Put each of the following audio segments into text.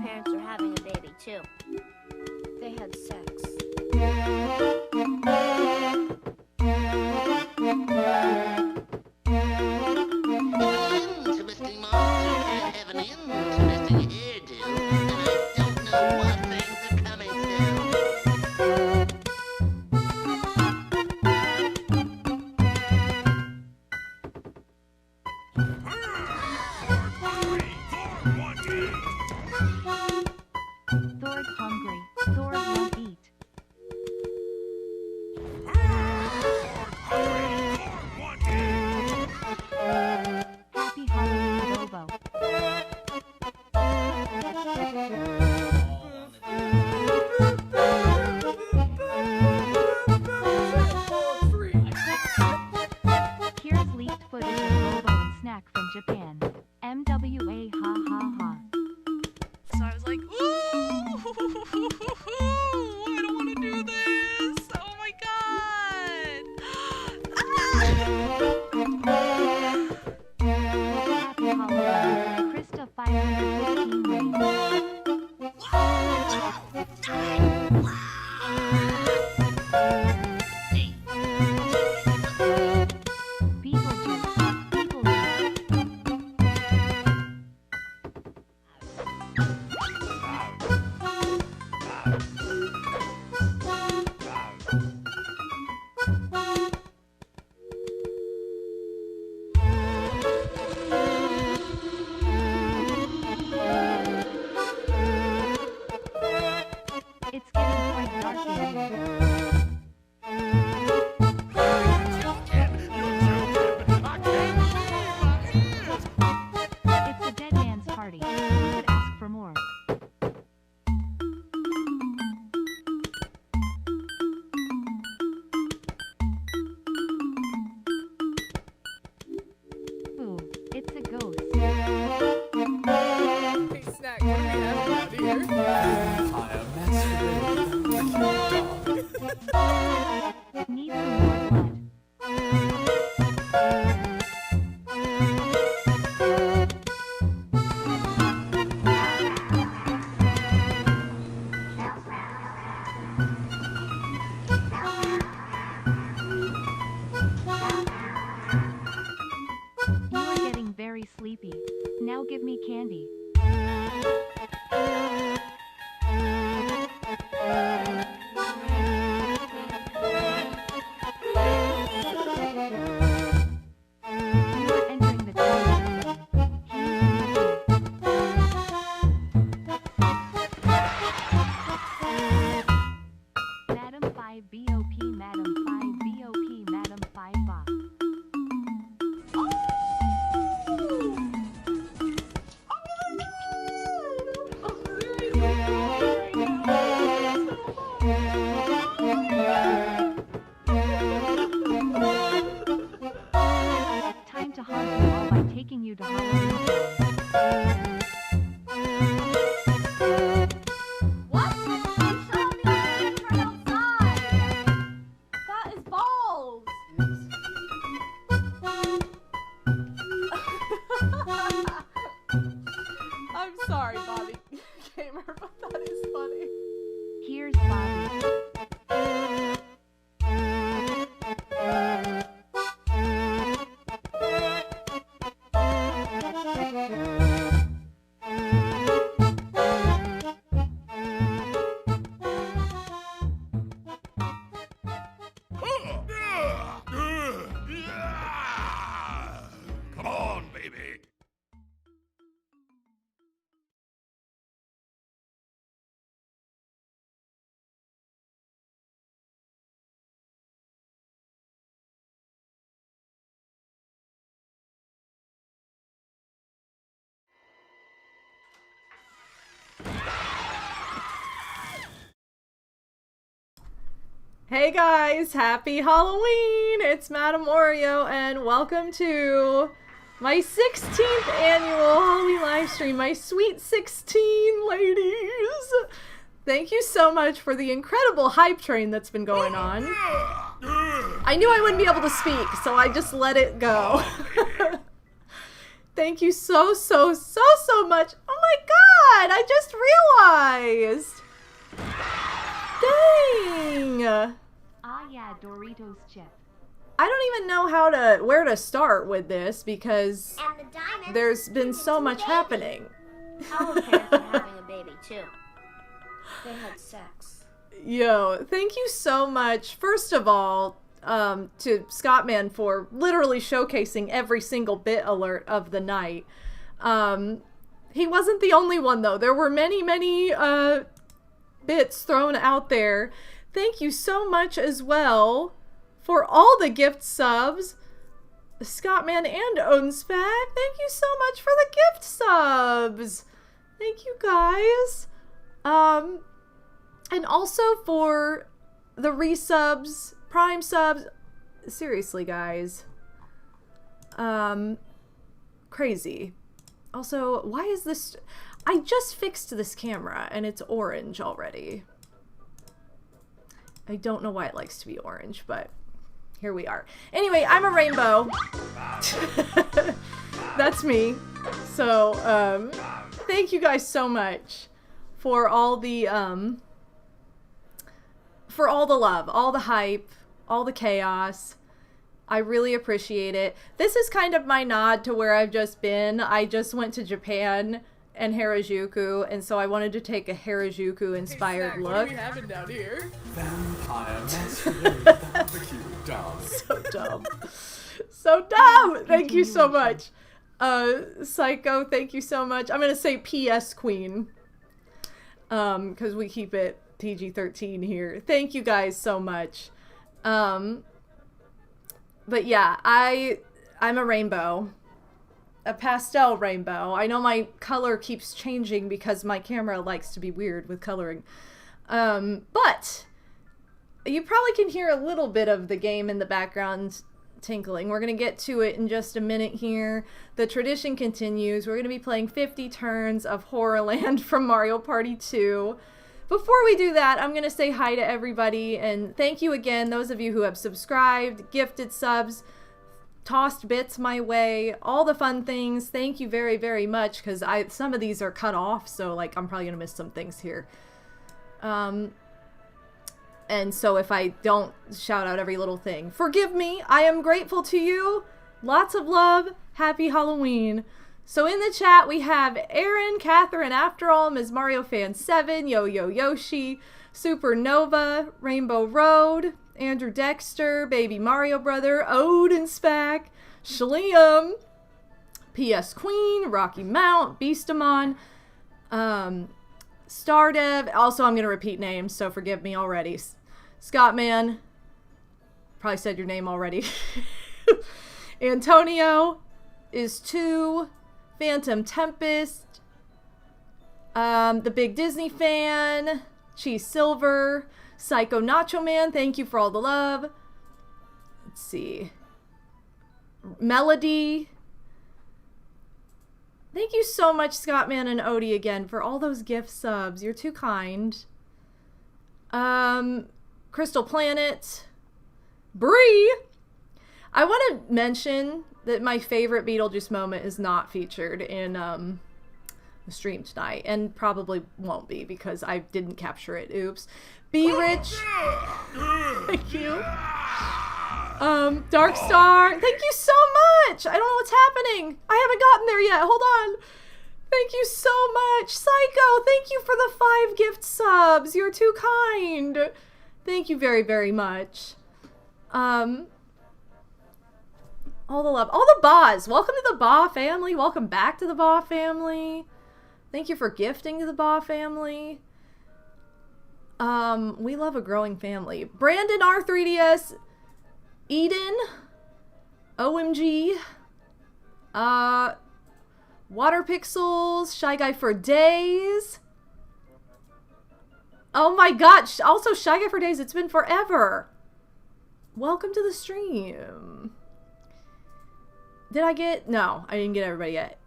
parents are having a baby, too. They had sex. Interesting monster can have an interesting hairdo, and I don't know what things are coming soon. Thor's hungry. Thor won't eat. Happy Halloween, Bobo. Here's leaked footage of Bobo and Snack from Japan. MWA ha ha ha. So I was like, ooh, I don't want to do this. Oh my god. Happy Halloween. Krista 515 rating. Beetlejuice. Beetlejuice. It's getting quite dark in here. It's a dead man's party. You could ask for more. Ooh, it's a ghost. Hey, Snack, what do we have out here? Need some more blood. You are getting very sleepy. Now give me candy. You are entering the toilet. Madam 5 BOP, Madam 5 BOP, Madam 5 Bop. Time to haunt you all by taking you to Halloween Town. What? You shot me right outside! That is balls! I'm sorry, Bobby Gamer, but that is funny. Here's Bobby. Come on, baby. Hey guys, happy Halloween! It's MadameWario and welcome to my 16th annual Halloween live stream. My sweet 16 ladies! Thank you so much for the incredible hype train that's been going on. I knew I wouldn't be able to speak, so I just let it go. Thank you so much. Oh my god, I just guys. Dang. Ah yeah, Doritos chip. I don't even know where to start with this because And the diamond. there's been so much happening. All the parents are having a baby too. They had sex. Yo, thank you so much. First of all, to Scottman for literally showcasing every single bit alert of the night. He wasn't the only one though. There were many bits thrown out there. Thank you so much as well for all the gift subs. Scottman and Odinspec, thank you so much for the gift subs. Thank you guys. And also for the resubs, prime subs. Seriously, guys. Crazy. Also, why is this... I just fixed this camera and it's orange already. I don't know why it likes to be orange, but here we are. Anyway, I'm a rainbow. That's me. So, thank you guys so much for all the love, all the hype, all the chaos. I really appreciate it. This is kind of my nod to where I've just been. I just went to Japan and Harajuku, and so I wanted to take a Harajuku-inspired look. What are we having down here? Vampire masquerade barbecue dog. So dumb. So dumb! Thank you so much. Psycho, thank you so much. I'm gonna say PS Queen. Because we keep it PG-13 here. Thank you guys so much. But yeah, I'm a rainbow. A pastel rainbow. I know my color keeps changing because my camera likes to be weird with coloring. But you probably can hear a little bit of the game in the background tinkling. We're going to get to it in just a minute here. The tradition continues. We're going to be playing 50 turns of Horrorland from Mario Party 2. Before we do that, I'm going to say hi to everybody and thank you again, those of you who have subscribed, gifted subs, tossed bits my way, all the fun things. Thank you very, very much, because some of these are cut off, so like I'm probably gonna miss some things here. And so if I don't shout out every little thing, forgive me. I am grateful to you. Lots of love. Happy Halloween. So in the chat we have Aaron, Catherine, After All, Ms. Mario Fan 7, Yo Yo Yoshi, Supernova, Rainbow Road, Andrew Dexter, Baby Mario Brother, Odinspec, Shliam, PS Queen, Rocky Mount, Beastamon, Stardev. Also, I'm going to repeat names, so forgive me already. Scottman, probably said your name already. Antonio is 2, Phantom Tempest, the Big Disney Fan, Cheese Silver, Psycho Nacho Man, thank you for all the love. Let's see. Melody. Thank you so much, Scottman and Odie, again, for all those gift subs. You're too kind. Crystal Planet. Bree. I want to mention that my favorite Beetlejuice moment is not featured in the stream tonight, and probably won't be because I didn't capture it. Oops. Be Rich. Thank you. Dark Star. Thank you so much. I don't know what's happening. I haven't gotten there yet. Hold on. Thank you so much. Psycho, thank you for the 5 gift subs. You're too kind. Thank you very, very much. All the love. All the Ba's. Welcome to the Ba family. Welcome back to the Ba family. Thank you for gifting to the Ba family. We love a growing family. Brandon R3DS, Eden, OMG, Water Pixels, Shy Guy for Days. Oh my god, also Shy Guy for Days, it's been forever. Welcome to the stream. Did I get? No, I didn't get everybody yet.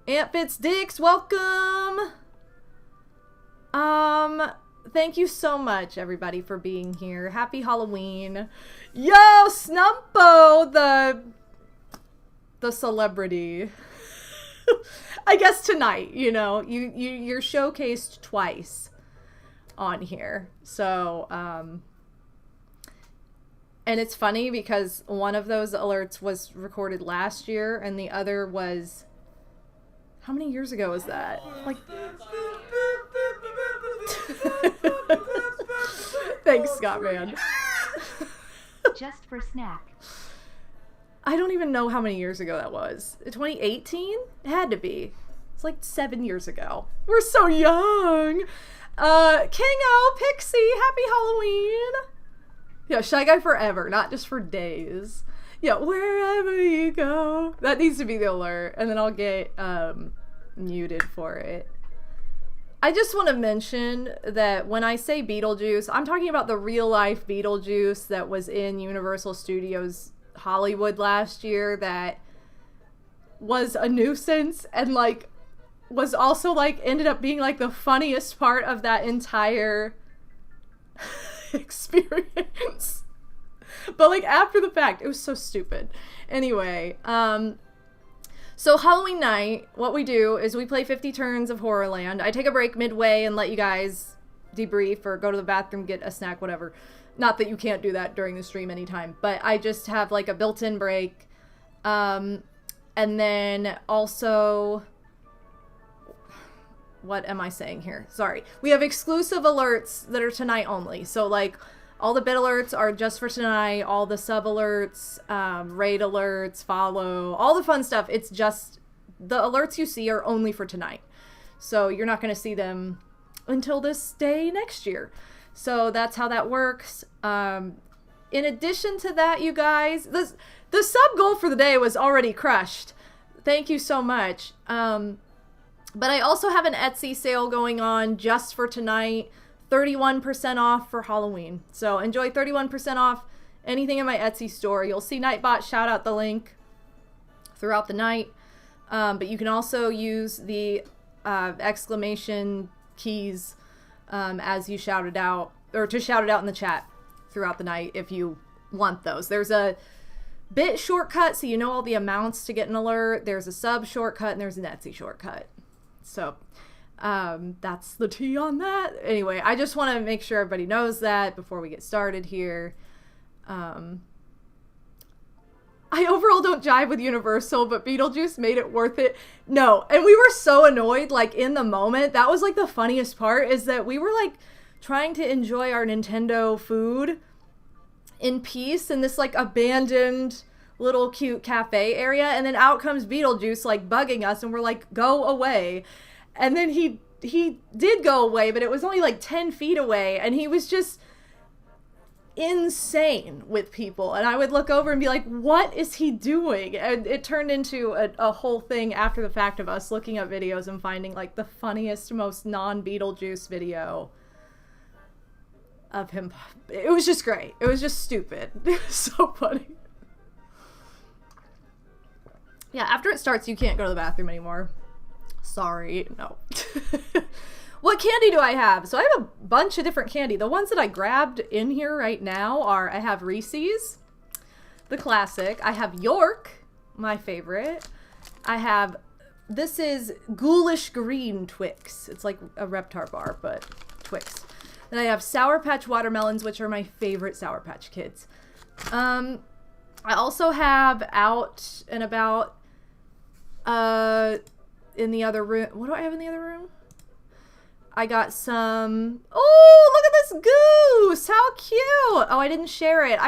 Aunt Fitz Dix, welcome. Thank you so much, everybody, for being here. Happy Halloween. Yo, Snumpo, the celebrity. I guess tonight, you know, you're showcased twice. on here. So, and it's funny because one of those alerts was recorded last year and the other was, how many years ago was that? Like, thanks, Scott, man. Just for snack. I don't even know how many years ago that was. 2018? It had to be. It's like 7 years ago. We're so young. Kingo, Pixie, happy Halloween. Yeah, Shy Guy forever, not just for days. Yeah, wherever you go. That needs to be the alert, and then I'll get muted for it. I just want to mention that when I say Beetlejuice, I'm talking about the real life Beetlejuice that was in Universal Studios Hollywood last year that was a nuisance and like was also like ended up being like the funniest part of that entire experience. But like after the fact, it was so stupid. Anyway, so Halloween night, what we do is we play 50 turns of Horrorland. I take a break midway and let you guys debrief or go to the bathroom, get a snack, whatever. Not that you can't do that during the stream anytime, but I just have like a built-in break. And then also, what am I saying here? Sorry. We have exclusive alerts that are tonight only. So like all the bit alerts are just for tonight. All the sub alerts, raid alerts, follow, all the fun stuff. It's just the alerts you see are only for tonight. So you're not going to see them until this day next year. So that's how that works. In addition to that, you guys, the sub goal for the day was already crushed. Thank you so much. But I also have an Etsy sale going on just for tonight. 31% off for Halloween. So enjoy 31% off anything in my Etsy store. You'll see Nightbot shout out the link throughout the night. But you can also use the exclamation keys as you shout it out, or to shout it out in the chat throughout the night if you want those. There's a bit shortcut so you know all the amounts to get an alert. There's a sub shortcut and there's an Etsy shortcut. So that's the tea on that. Anyway, I just want to make sure everybody knows that before we get started here. I overall don't jive with Universal, but Beetlejuice made it worth it. No, and we were so annoyed, like, in the moment. That was, like, the funniest part, is that we were, like, trying to enjoy our Nintendo food in peace in this, like, abandoned little cute cafe area, and then out comes Beetlejuice, like, bugging us, and we're like, go away. And then he did go away, but it was only, like, 10 feet away, and he was just insane with people, and I would look over and be like, what is he doing? And it turned into a whole thing after the fact of us looking up videos and finding like the funniest, most non-Beetlejuice video of him. It was just great. It was just stupid. So funny. Yeah, after it starts you can't go to the bathroom anymore. Sorry, no. What candy do I have? So I have a bunch of different candy. The ones that I grabbed in here right now are, I have Reese's, the classic. I have York, my favorite. I have, this is Ghoulish Green Twix. It's like a Reptar bar, but Twix. Then I have Sour Patch Watermelons, which are my favorite Sour Patch Kids. I also have out and about, in the other room. What do I have in the other room? I got some, oh, look at this goose, how cute. Oh, I didn't share it.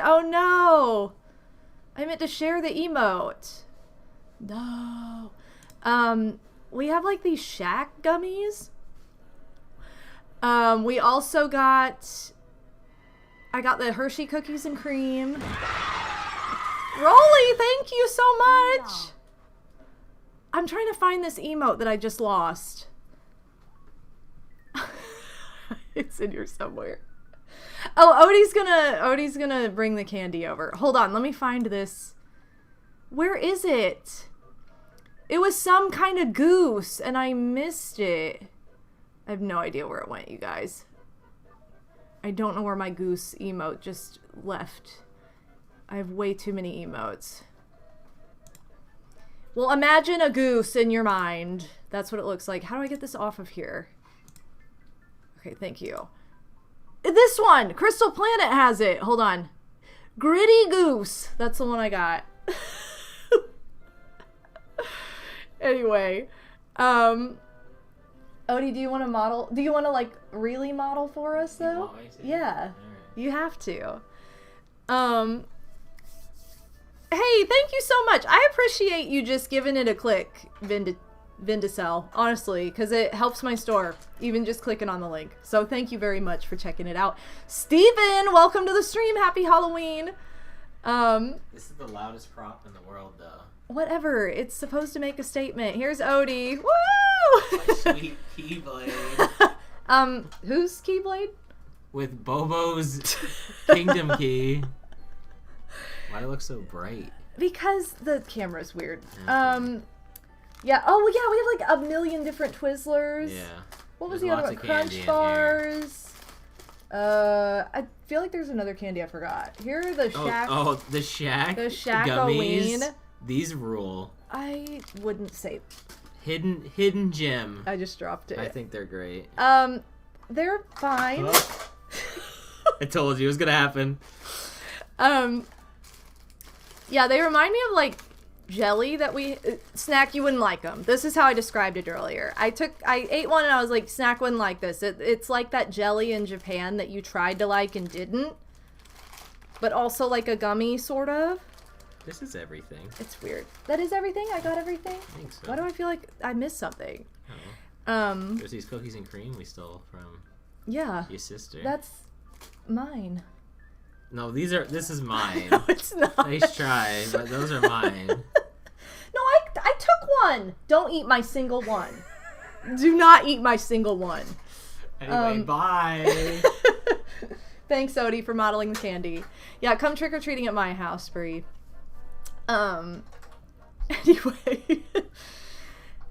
Oh no. I meant to share the emote. No. We have like these Shack gummies. We also got, I got the Hershey cookies and cream. Rolly, thank you so much. I'm trying to find this emote that I just lost. It's in here somewhere. Oh, Odie's gonna bring the candy over. Hold on, let me find this. Where is it? It was some kind of goose, and I missed it. I have no idea where it went, you guys. I don't know where my goose emote just left. I have way too many emotes. Well, imagine a goose in your mind. That's what it looks like. How do I get this off of here? Okay, thank you. This one! Crystal Planet has it. Hold on. Gritty Goose. That's the one I got. Anyway. Odie, do you want to model? Do you want to, like, really model for us, though? want me to? Yeah. Alright. You have to. Hey, thank you so much. I appreciate you just giving it a click, Vindicel, honestly, because it helps my store, even just clicking on the link. So thank you very much for checking it out. Steven, welcome to the stream. Happy Halloween. This is the loudest prop in the world, though. Whatever. It's supposed to make a statement. Here's Odie. Woo! My sweet Keyblade. Who's Keyblade? With Bobo's Kingdom Key. Why do it look so bright? Because the camera's weird. Yeah. Oh, yeah, we have like a million different Twizzlers. Yeah. What was There's the other lots one? of candy Crunch in bars. I feel like there's another candy I forgot. Here are the Shack. Oh, the Shack. The gummies. Shack-O-ween. These rule. I wouldn't say. Hidden gem. I just dropped it. I think they're great. They're fine. Oh. I told you it was gonna happen. Yeah, they remind me of like jelly that we Snack. You wouldn't like them. This is how I described it earlier. I ate one and I was like, Snack wouldn't like this. It's like that jelly in Japan that you tried to like and didn't, but also like a gummy sort of. This is everything. It's weird. That is everything. I got everything. I think so. Why do I feel like I missed something? Oh. There's these cookies and cream we stole from Yeah. your sister. That's mine. No, this is mine. No, it's not. Nice try, but those are mine. No, I took one. Don't eat my single one. Do not eat my single one. Anyway, bye. Thanks, Odie, for modeling the candy. Yeah, come trick-or-treating at my house, Bree. Anyway.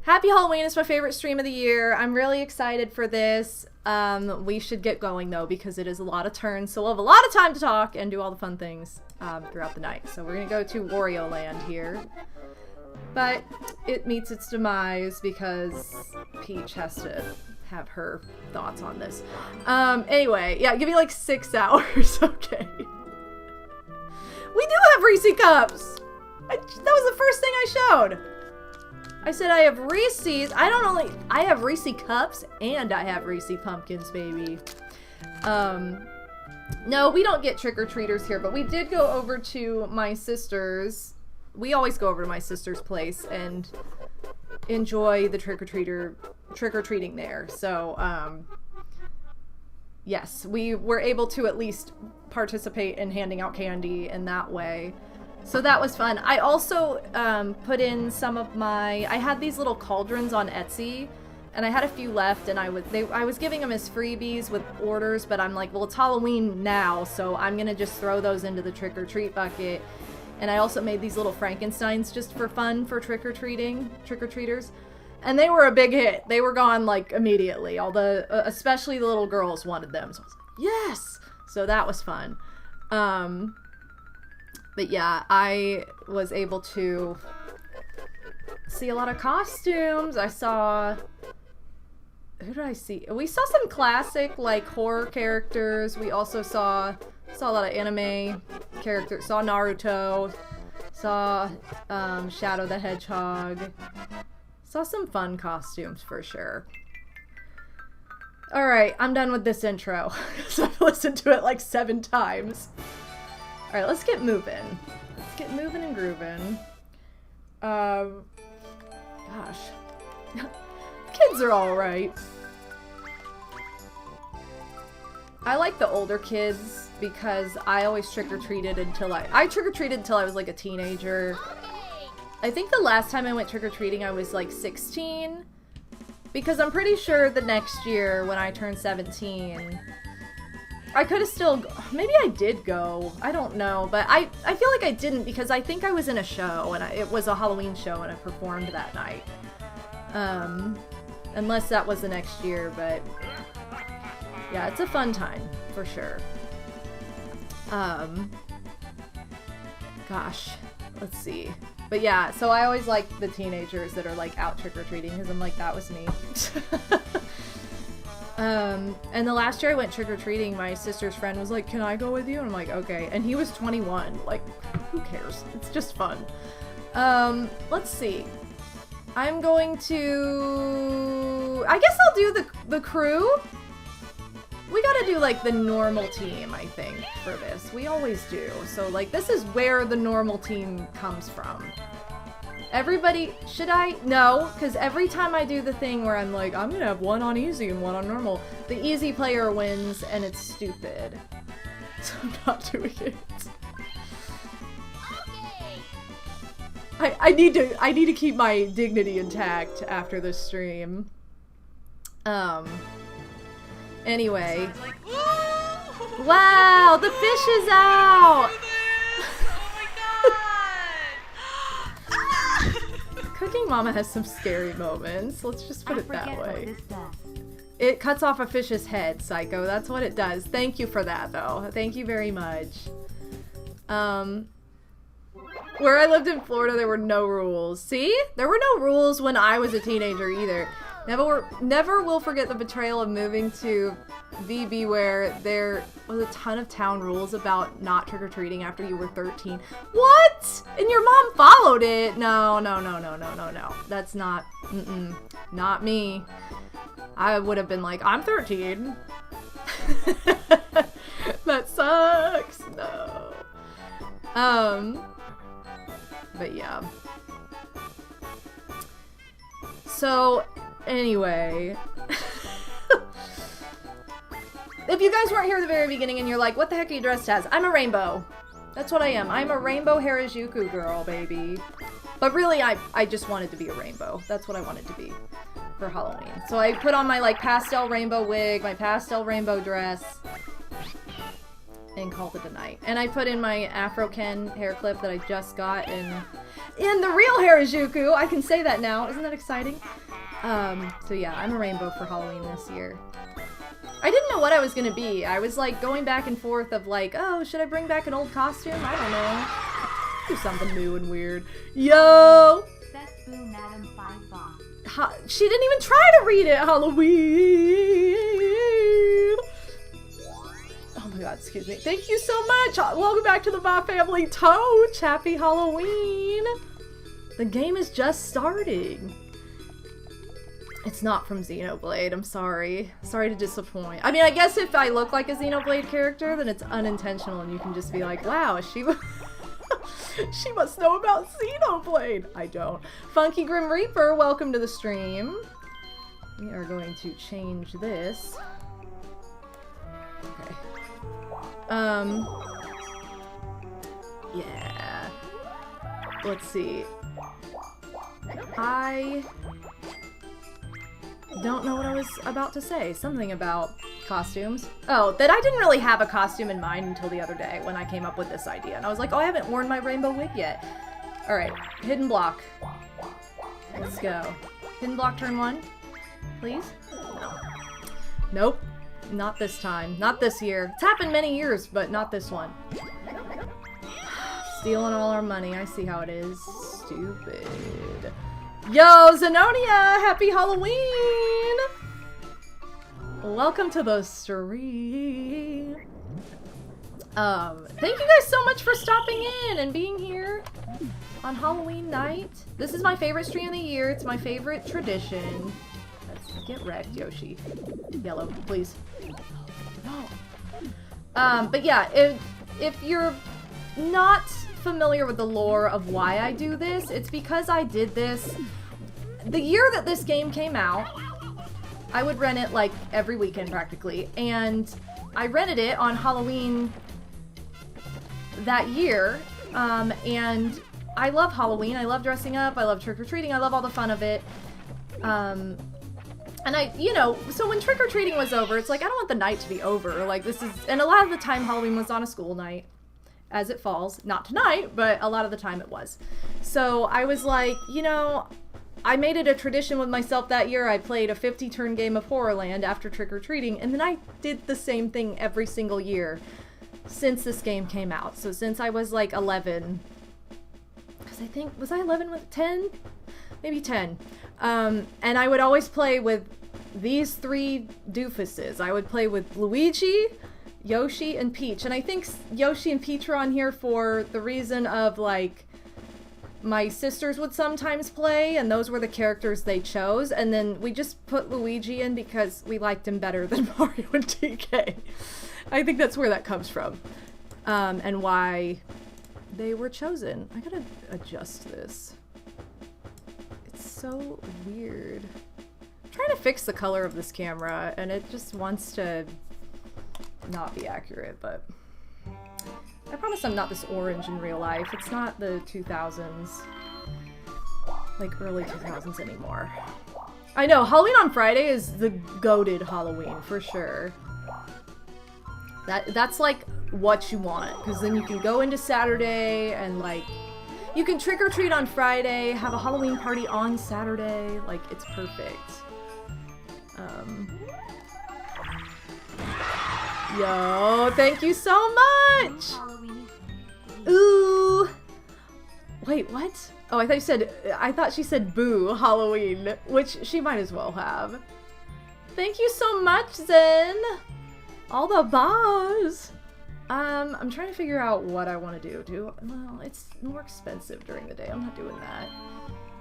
Happy Halloween is my favorite stream of the year. I'm really excited for this. We should get going, though, because it is a lot of turns, so we'll have a lot of time to talk and do all the fun things throughout the night. So we're going to go to Wario Land here. But it meets its demise because Peach has to have her thoughts on this. Anyway, yeah, give me like 6 hours, okay. We do have Reese Cups! That was the first thing I showed. I said I have Reese's. I have Reese Cups and I have Reese Pumpkins, baby. No, we don't get trick-or-treaters here, but we did go over to my sister's. We always go over to my sister's place and enjoy the trick-or-treating there. So, yes, we were able to at least participate in handing out candy in that way. So that was fun. I also put in some of I had these little cauldrons on Etsy, and I had a few left, and I was giving them as freebies with orders, but I'm like, well, it's Halloween now, so I'm gonna just throw those into the trick-or-treat bucket. And I also made these little Frankensteins just for fun for trick-or-treaters. And they were a big hit. They were gone like immediately. Especially the little girls wanted them. So I was like, yes! So that was fun. But yeah, I was able to see a lot of costumes. I saw... Who did I see? We saw some classic, like, horror characters. We also saw a lot of anime characters. Saw Naruto. Saw Shadow the Hedgehog. Saw some fun costumes for sure. Alright, I'm done with this intro. So I've listened to it like 7 times. Alright, let's get moving. Let's get moving and grooving. Gosh. Kids are alright. I like the older kids because I always trick-or-treated until I trick-or-treated until I was like a teenager. I think the last time I went trick-or-treating I was like 16. Because I'm pretty sure the next year when I turn 17, I could have still, maybe I did go, I don't know, but I feel like I didn't because I think I was in a show and it was a Halloween show and I performed that night. Unless that was the next year, but yeah, it's a fun time for sure. Gosh, let's see. But yeah, so I always like the teenagers that are like out trick-or-treating because I'm like, that was me. And the last year I went trick-or-treating, my sister's friend was like, can I go with you? And I'm like, okay. And he was 21. Like, who cares? It's just fun. Let's see. I'm going to... I guess I'll do the crew. We gotta do, like, the normal team, I think, for this. We always do. So, like, this is where the normal team comes from. Everybody, should I? No, because every time I do the thing where I'm like, I'm gonna have one on easy and one on normal, the easy player wins, and it's stupid. So I'm not doing it. I need to keep my dignity intact after this stream. Anyway. Like, ooh! Wow, the fish is out! Cooking Mama has some scary moments. Let's just put it that way. It cuts off a fish's head, Psycho. That's what it does. Thank you for that, though. Thank you very much. Where I lived in Florida, there were no rules. See? There were no rules when I was a teenager either. Never will forget the betrayal of moving to VB where there was a ton of town rules about not trick-or-treating after you were 13. What? And your mom followed it? No. That's not, not me. I would have been like, I'm 13. That sucks. No. But yeah. So, anyway. If you guys weren't here at the very beginning and you're like, what the heck are you dressed as? I'm a rainbow. That's what I am. I'm a rainbow Harajuku girl, baby. But really, I just wanted to be a rainbow. That's what I wanted to be for Halloween. So I put on my, like, pastel rainbow wig, my pastel rainbow dress, and called it a night. And I put in my Afro-Ken hair clip that I just got in the real Harajuku. I can say that now. Isn't that exciting? So yeah, I'm a rainbow for Halloween this year. I didn't know what I was gonna be. I was like going back and forth of like, oh, should I bring back an old costume? I don't know. Do something new and weird. Yo! She didn't even try to read it, Halloween! Oh my god, excuse me. Thank you so much! Welcome back to the Bob Family Toach! Happy Halloween! The game is just starting. It's not from Xenoblade, I'm sorry. Sorry to disappoint. I mean, I guess if I look like a Xenoblade character, then it's unintentional and you can just be like, wow, she must know about Xenoblade. I don't. Funky Grim Reaper, welcome to the stream. We are going to change this. Okay. Yeah. Let's see. I don't know what I was about to say. Something about costumes. Oh, that I didn't really have a costume in mind until the other day when I came up with this idea. And I was like, oh, I haven't worn my rainbow wig yet. Alright, hidden block. Let's go. Hidden block turn 1, please? No. Nope. Not this time. Not this year. It's happened many years, but not this one. Stealing all our money. I see how it is. Stupid. Yo, Zenonia! Happy Halloween! Welcome to the stream. Thank you guys so much for stopping in and being here on Halloween night. This is my favorite stream of the year. It's my favorite tradition. Let's get wrecked, Yoshi. Yellow, please. No. But yeah, if you're not familiar with the lore of why I do this, it's because I did this the year that this game came out. I would rent it like every weekend practically, and I rented it on Halloween that year, and I love Halloween. I love dressing up, I love trick-or-treating, I love all the fun of it. And I, you know, so when trick-or-treating was over, it's like, I don't want the night to be over. Like, this is, and a lot of the time Halloween was on a school night, as it falls. Not tonight, but a lot of the time it was. So I was like, you know, I made it a tradition with myself that year. I played a 50-turn game of Horrorland after trick-or-treating, and then I did the same thing every single year since this game came out. So since I was like 11, because I think, was I 11 with 10? Maybe 10. And I would always play with these three doofuses. I would play with Luigi, Yoshi, and Peach. And I think Yoshi and Peach are on here for the reason of, like, my sisters would sometimes play, and those were the characters they chose. And then we just put Luigi in because we liked him better than Mario and TK. I think that's where that comes from. And why they were chosen. I gotta adjust this. It's so weird. I'm trying to fix the color of this camera, and it just wants to not be accurate, but I promise I'm not this orange in real life. It's not the 2000s, like early 2000s anymore. I know, Halloween on Friday is the goated Halloween, for sure. That's like what you want, because then you can go into Saturday and like, you can trick or treat on Friday, have a Halloween party on Saturday, like it's perfect. Yo, thank you so much! Ooh! Wait, what? Oh, I thought she said boo Halloween, which she might as well have. Thank you so much, Zen! All the bars! I'm trying to figure out what I want to do. Well, it's more expensive during the day. I'm not doing that.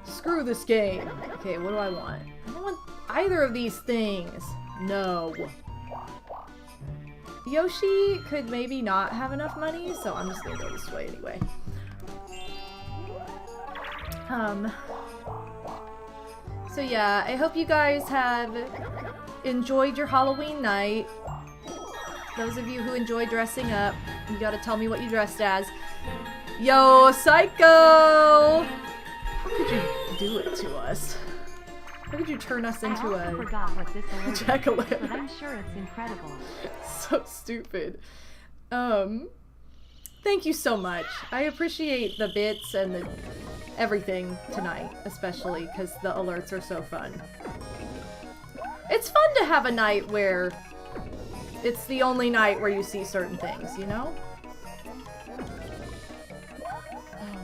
Screw this game. Okay, what do I want? I don't want either of these things. No. Yoshi could maybe not have enough money, so I'm just gonna go this way anyway. So yeah, I hope you guys have enjoyed your Halloween night. Those of you who enjoy dressing up, you gotta tell me what you dressed as. Yo, Psycho! How could you do it to us? How could you turn us into I also forgot what this alert is, jack-o'-lantern? but I'm sure it's incredible. So stupid. Thank you so much. I appreciate the bits and everything tonight, especially because the alerts are so fun. It's fun to have a night where it's the only night where you see certain things, you know? Oh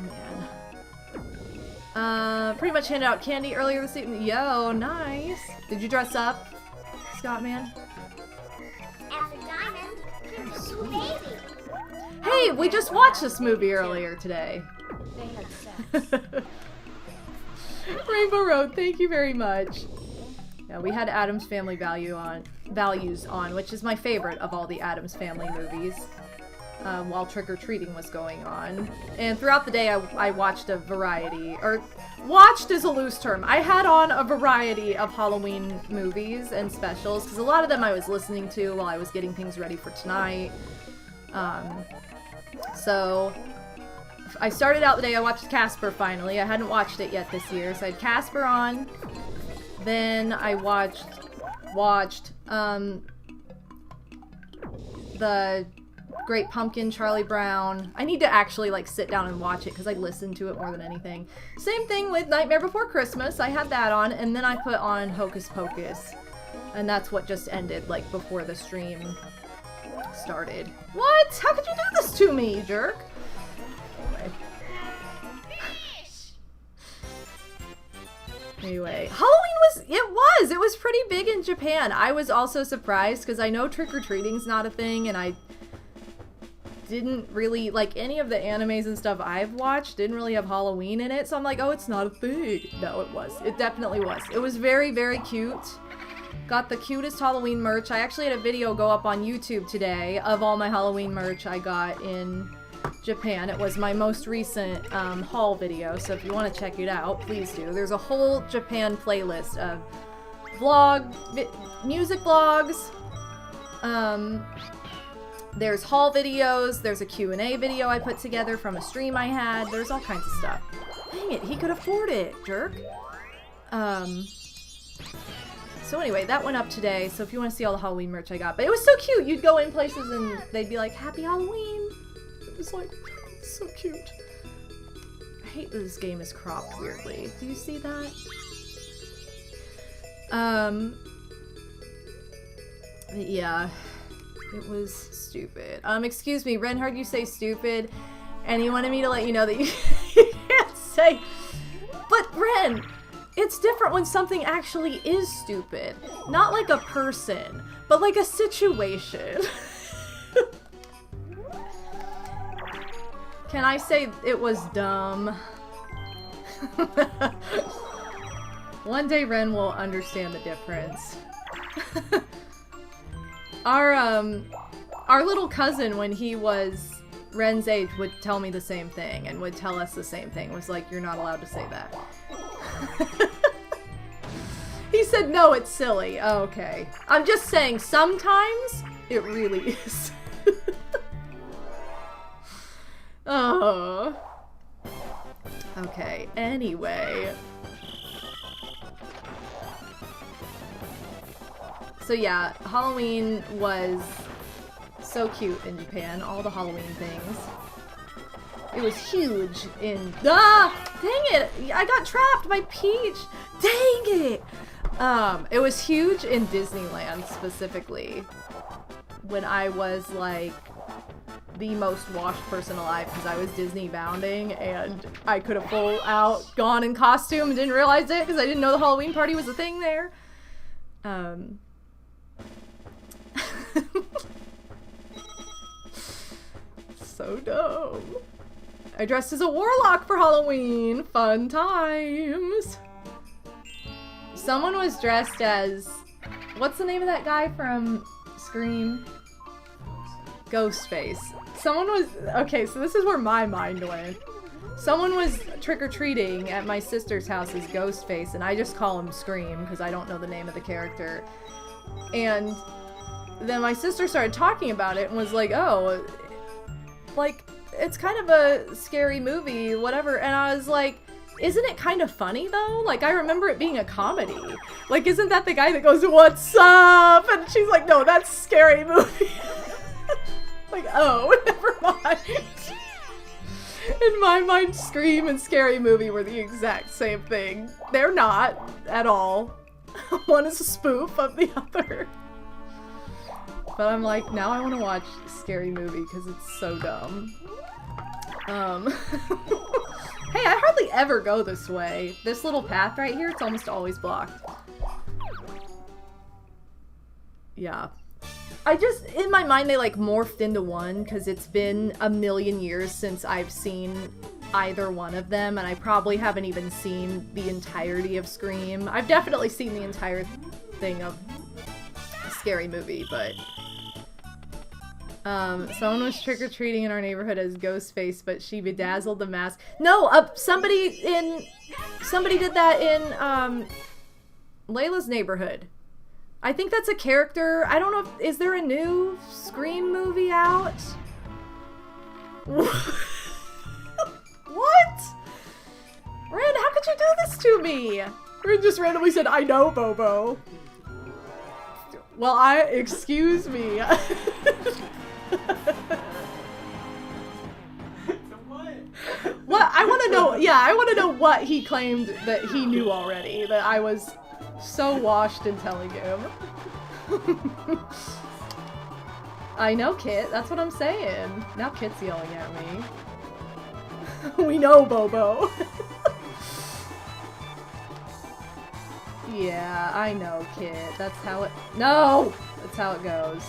man. Pretty much handed out candy earlier this evening. Yo, nice. Did you dress up, Scott man? After Diamond, Sweet. baby. Hey, we just watched this movie earlier today. They had sex. Rainbow Road, thank you very much. Yeah, we had Addams Family Values on, which is my favorite of all the Addams Family movies, while trick-or-treating was going on. And throughout the day, I watched a variety, or watched is a loose term. I had on a variety of Halloween movies and specials, because a lot of them I was listening to while I was getting things ready for tonight. So I started out the day, I watched Casper finally. I hadn't watched it yet this year, so I had Casper on. Then I watched the Great Pumpkin, Charlie Brown. I need to actually like sit down and watch it because I listened to it more than anything. Same thing with Nightmare Before Christmas. I had that on, and then I put on Hocus Pocus. And that's what just ended, like, before the stream started. What? How could you do this to me, you jerk? Anyway, Halloween it was pretty big in Japan. I was also surprised because I know trick-or-treating's not a thing, and I didn't really, like, any of the animes and stuff I've watched didn't really have Halloween in it, so I'm like, oh, it's not a thing. No, it was. It definitely was. It was very, very cute. Got the cutest Halloween merch. I actually had a video go up on YouTube today of all my Halloween merch I got in Japan. It was my most recent haul video, so if you want to check it out, please do. There's a whole Japan playlist of music vlogs, there's haul videos, there's a Q&A video I put together from a stream I had, there's all kinds of stuff. Dang it, he could afford it, jerk. So anyway, that went up today, so if you want to see all the Halloween merch I got. But it was so cute, you'd go in places and they'd be like, Happy Halloween! It was like, so cute. I hate that this game is cropped weirdly. Do you see that? Yeah. It was stupid. Excuse me, Ren heard you say stupid, and he wanted me to let you know that you, you can't say... But Ren, It's different when something actually is stupid. Not like a person, but like a situation. Can I say it was dumb? One day Ren will understand the difference. Our little cousin, when he was Ren's age, would tell me the same thing and would tell us the same thing. Was like, you're not allowed to say that. He said, no, it's silly. Oh, okay. I'm just saying, sometimes it really is. Oh. Okay, anyway. So yeah, Halloween was so cute in Japan. All the Halloween things. It was huge in... Ah! Dang it! I got trapped by Peach! Dang it! It was huge in Disneyland, specifically. When I was, like, the most washed person alive, because I was Disney bounding, and I could have full out gone in costume and didn't realize it, because I didn't know the Halloween party was a thing there. So dumb. I dressed as a warlock for Halloween. Fun times. Someone was dressed as... What's the name of that guy from Scream? Ghostface. Someone was... Okay, so this is where my mind went. Someone was trick-or-treating at my sister's house as Ghostface, and I just call him Scream because I don't know the name of the character. And then my sister started talking about it and was like, oh, like, it's kind of a scary movie, whatever. And I was like, isn't it kind of funny though? Like, I remember it being a comedy. Like, isn't that the guy that goes, what's up? And she's like, no, that's a scary movie. Like, oh, never mind. In my mind, Scream and Scary Movie were the exact same thing. They're not at all. One is a spoof of the other. But I'm like, now I want to watch Scary Movie because it's so dumb. Hey, I hardly ever go this way. This little path right here, it's almost always blocked. Yeah. I just, in my mind, they like morphed into one because it's been a million years since I've seen either one of them, and I probably haven't even seen the entirety of Scream. I've definitely seen the entire thing of Scary Movie, but... someone was trick-or-treating in our neighborhood as Ghostface, but she bedazzled the mask. No, somebody did that in, Layla's neighborhood. I think that's a character. I don't know if, is there a new Scream movie out? What? Ren, how could you do this to me? Ren just randomly said, I know, Bobo. Well, excuse me. What? I want to know, yeah, I want to know what he claimed that he knew already, that I was so washed in telling him. I know, Kit, that's what I'm saying. Now Kit's yelling at me. We know, Bobo. Yeah, I know, Kit. That's how it... No! That's how it goes.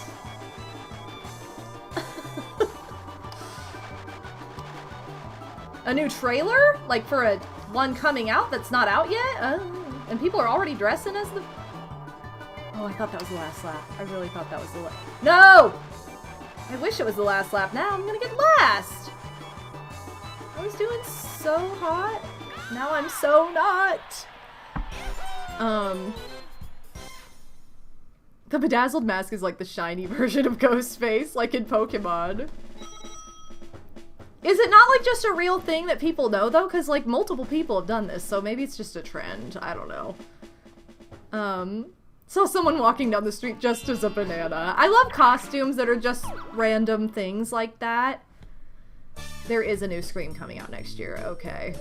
A new trailer? Like for a one coming out that's not out yet? And people are already dressing as the... Oh, I thought that was the last lap. I really thought that was the last... No! I wish it was the last lap. Now I'm gonna get last! I was doing so hot. Now I'm so not. The bedazzled mask is like the shiny version of Ghostface, like in Pokemon. Is it not like just a real thing that people know though? Because like multiple people have done this, so maybe it's just a trend. I don't know. Saw someone walking down the street just as a banana. I love costumes that are just random things like that. There is a new Scream coming out next year. Okay.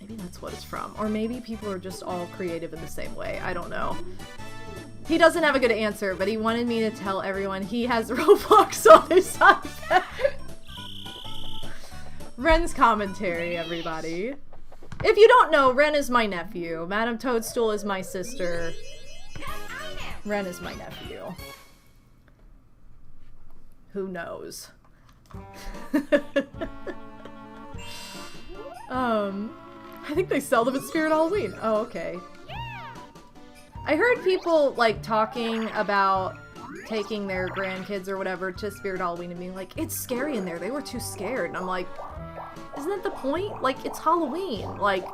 Maybe that's what it's from. Or maybe people are just all creative in the same way. I don't know. He doesn't have a good answer, but he wanted me to tell everyone he has Roblox on his iPad. Ren's commentary, everybody. If you don't know, Ren is my nephew. Madame Toadstool is my sister. Ren is my nephew. Who knows? I think they sell them at Spirit Halloween. Oh, okay. I heard people, like, talking about taking their grandkids or whatever to Spirit Halloween and being like, it's scary in there. They were too scared. And I'm like, isn't that the point? Like, it's Halloween. Like,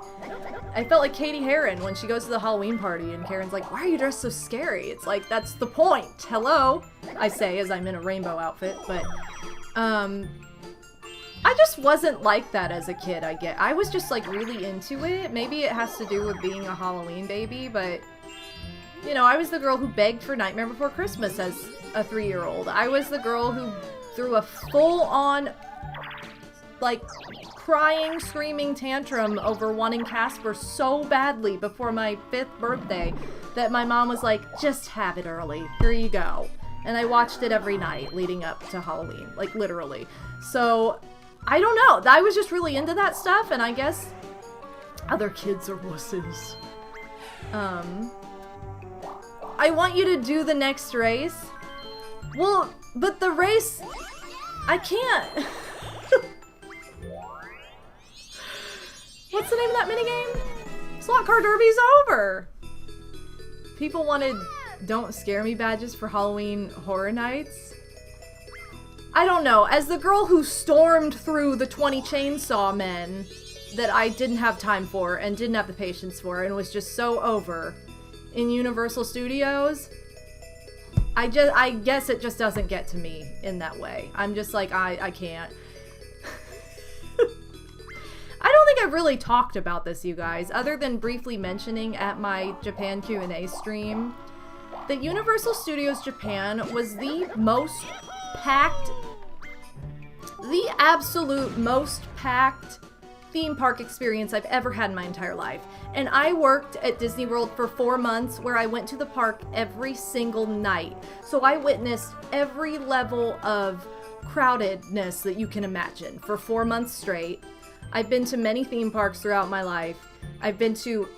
I felt like Katie Heron when she goes to the Halloween party and Karen's like, why are you dressed so scary? It's like, that's the point. Hello? I say as I'm in a rainbow outfit, but, I just wasn't like that as a kid, I was just, like, really into it. Maybe it has to do with being a Halloween baby, but, you know, I was the girl who begged for Nightmare Before Christmas as a 3-year-old. I was the girl who threw a full-on, like, crying, screaming tantrum over wanting Casper so badly before my 5th birthday that my mom was like, just have it early. Here you go. And I watched it every night leading up to Halloween, like, literally. So, I don't know. I was just really into that stuff, and I guess other kids are wusses. I want you to do the next race. Well, but the race... I can't. What's the name of that minigame? Slot Car Derby's over. People wanted Don't Scare Me badges for Halloween Horror Nights. I don't know. As the girl who stormed through the 20 Chainsaw Men that I didn't have time for and didn't have the patience for and was just so over in Universal Studios, I guess it just doesn't get to me in that way. I'm just like, I can't. I don't think I've really talked about this, you guys, other than briefly mentioning at my Japan Q&A stream that Universal Studios Japan was the most packed, the absolute most packed theme park experience I've ever had in my entire life. And I worked at Disney World for 4 months where I went to the park every single night. So I witnessed every level of crowdedness that you can imagine for 4 months straight. I've been to many theme parks throughout my life. I've been to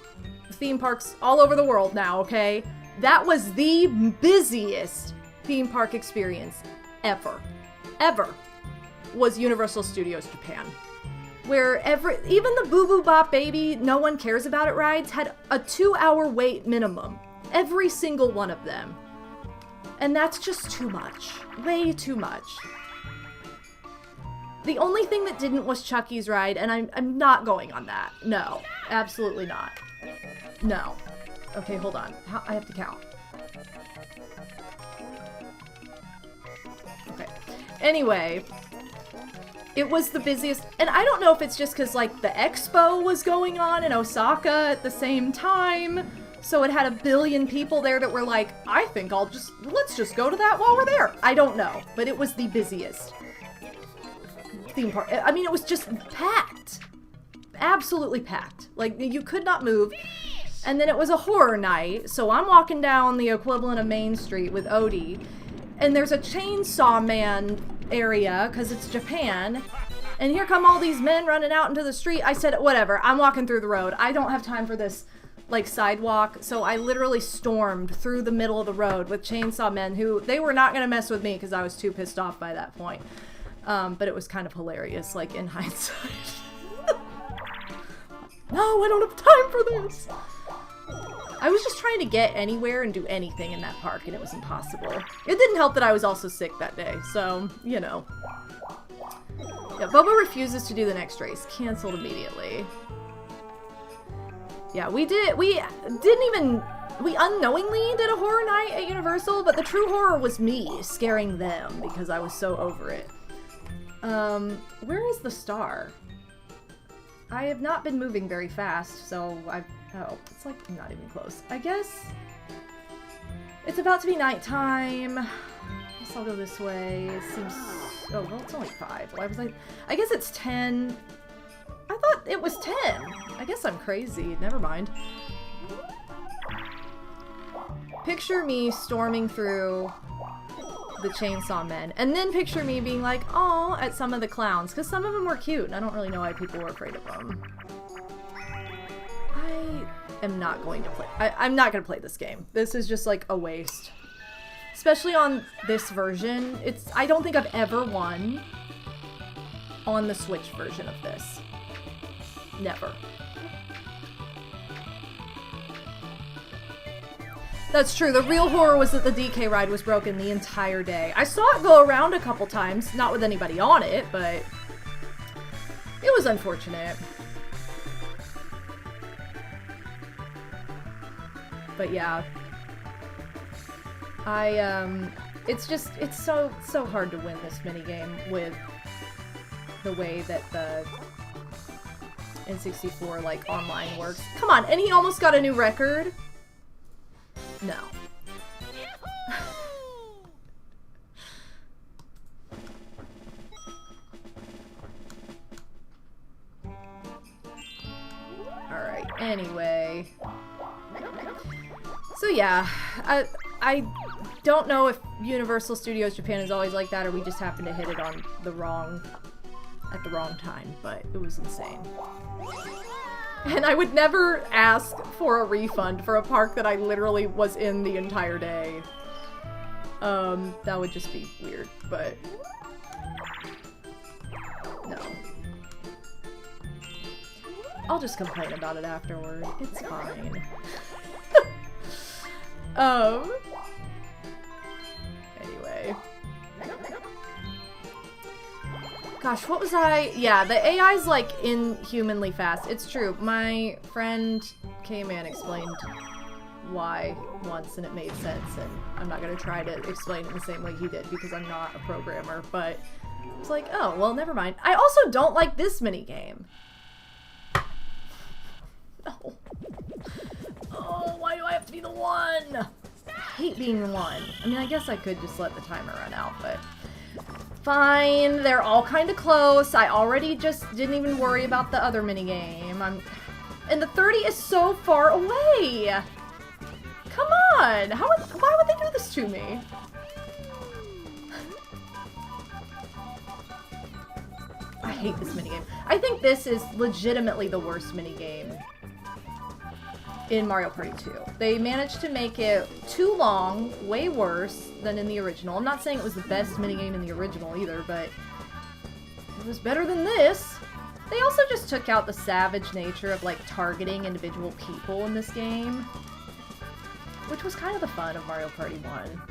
theme parks all over the world now, okay? That was the busiest theme park experience ever was Universal Studios Japan. Where even the Boo Boo Bop Baby No One Cares About It rides had a 2-hour wait minimum. Every single one of them. And that's just too much. Way too much. The only thing that didn't was Chucky's ride, and I'm not going on that. No. Absolutely not. No. Okay, hold on. I have to count. Okay. Anyway, it was the busiest, and I don't know if it's just because, like, the expo was going on in Osaka at the same time, so it had a billion people there that were like, I think let's just go to that while we're there. I don't know, but it was the busiest theme park. I mean, it was just packed. Absolutely packed. Like, you could not move. And then it was a horror night, so I'm walking down the equivalent of Main Street with Odie, and there's a Chainsaw Man area, because it's Japan, and here come all these men running out into the street. I said, whatever, I'm walking through the road. I don't have time for this, like, sidewalk, so I literally stormed through the middle of the road with Chainsaw Men, who, they were not going to mess with me because I was too pissed off by that point. But it was kind of hilarious, like, in hindsight. No, I don't have time for this! I was just trying to get anywhere and do anything in that park, and it was impossible. It didn't help that I was also sick that day, so, you know. Yeah, Boba refuses to do the next race. Canceled immediately. Yeah, we unknowingly did a horror night at Universal, but the true horror was me scaring them because I was so over it. Where is the star? I have not been moving very fast, so oh, it's like not even close. I guess it's about to be nighttime. I guess I'll go this way. It seems, oh, well, it's only 5. Why was I guess it's 10. I thought it was 10. I guess I'm crazy. Never mind. Picture me storming through the Chainsaw Men, and then picture me being like, "Aw," at some of the clowns, because some of them were cute, and I don't really know why people were afraid of them. am not going to play. I'm not going to play this game. This is just like a waste. Especially on this version. I don't think I've ever won on the Switch version of this. Never. That's true. The real horror was that the DK ride was broken the entire day. I saw it go around a couple times, not with anybody on it, but it was unfortunate. But yeah. It's so hard to win this minigame with the way that the N64, like, online works. Come on, and he almost got a new record? No. Alright, anyway. So yeah, I don't know if Universal Studios Japan is always like that or we just happen to hit it on at the wrong time, but it was insane. And I would never ask for a refund for a park that I literally was in the entire day. That would just be weird, but no. I'll just complain about it afterward. It's fine. Anyway. Gosh, what was I? Yeah, the AI's like inhumanly fast. It's true. My friend K-Man explained why once and it made sense, and I'm not gonna try to explain it the same way he did because I'm not a programmer, but it's like, oh, well, never mind. I also don't like this minigame. No. Oh, why do I have to be the one? I hate being the one. I mean, I guess I could just let the timer run out, but fine. They're all kind of close. I already just didn't even worry about the other minigame. And the 30 is so far away. Come on. Why would they do this to me? I hate this minigame. I think this is legitimately the worst minigame in Mario Party 2. They managed to make it too long, way worse than in the original. I'm not saying it was the best minigame in the original either, but it was better than this. They also just took out the savage nature of, like, targeting individual people in this game, which was kind of the fun of Mario Party 1.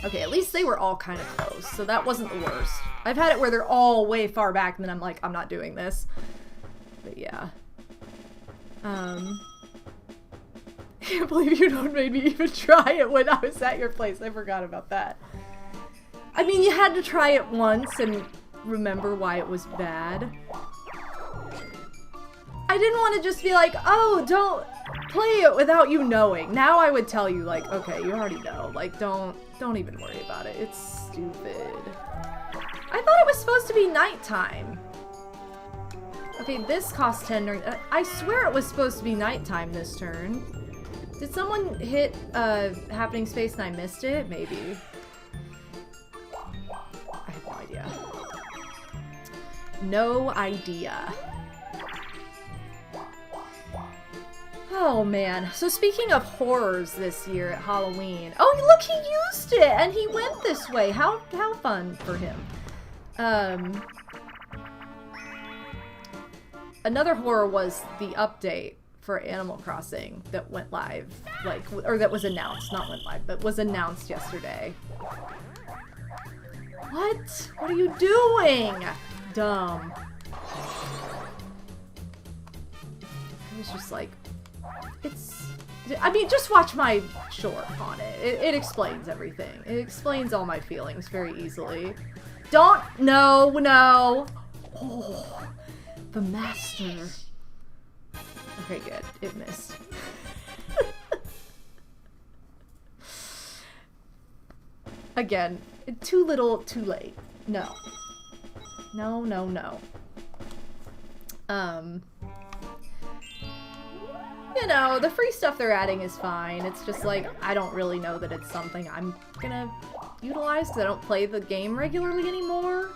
Okay, at least they were all kind of close, so that wasn't the worst. I've had it where they're all way far back, and then I'm like, I'm not doing this. But yeah. I can't believe you don't made me even try it when I was at your place. I forgot about that. I mean, you had to try it once and remember why it was bad. I didn't want to just be like, oh, don't play it without you knowing. Now I would tell you, like, okay, you already know. Like, don't even worry about it. It's stupid. I thought it was supposed to be nighttime. Okay, this costs 10 during... I swear it was supposed to be nighttime this turn. Did someone hit happening space and I missed it? Maybe. I have no idea. No idea. Oh man. So speaking of horrors this year at Halloween. Oh look, he used it and he went this way. How fun for him. Another horror was the update for Animal Crossing that went live, like, or that was announced, not went live, but was announced yesterday. What? What are you doing? Dumb. It was just like, I mean, just watch my short on it. It explains everything. It explains all my feelings very easily. No. Oh, the master. Okay, good. It missed. Again, too little, too late. No. No. You know, the free stuff they're adding is fine. It's just like, I don't really know that it's something I'm gonna utilize because I don't play the game regularly anymore.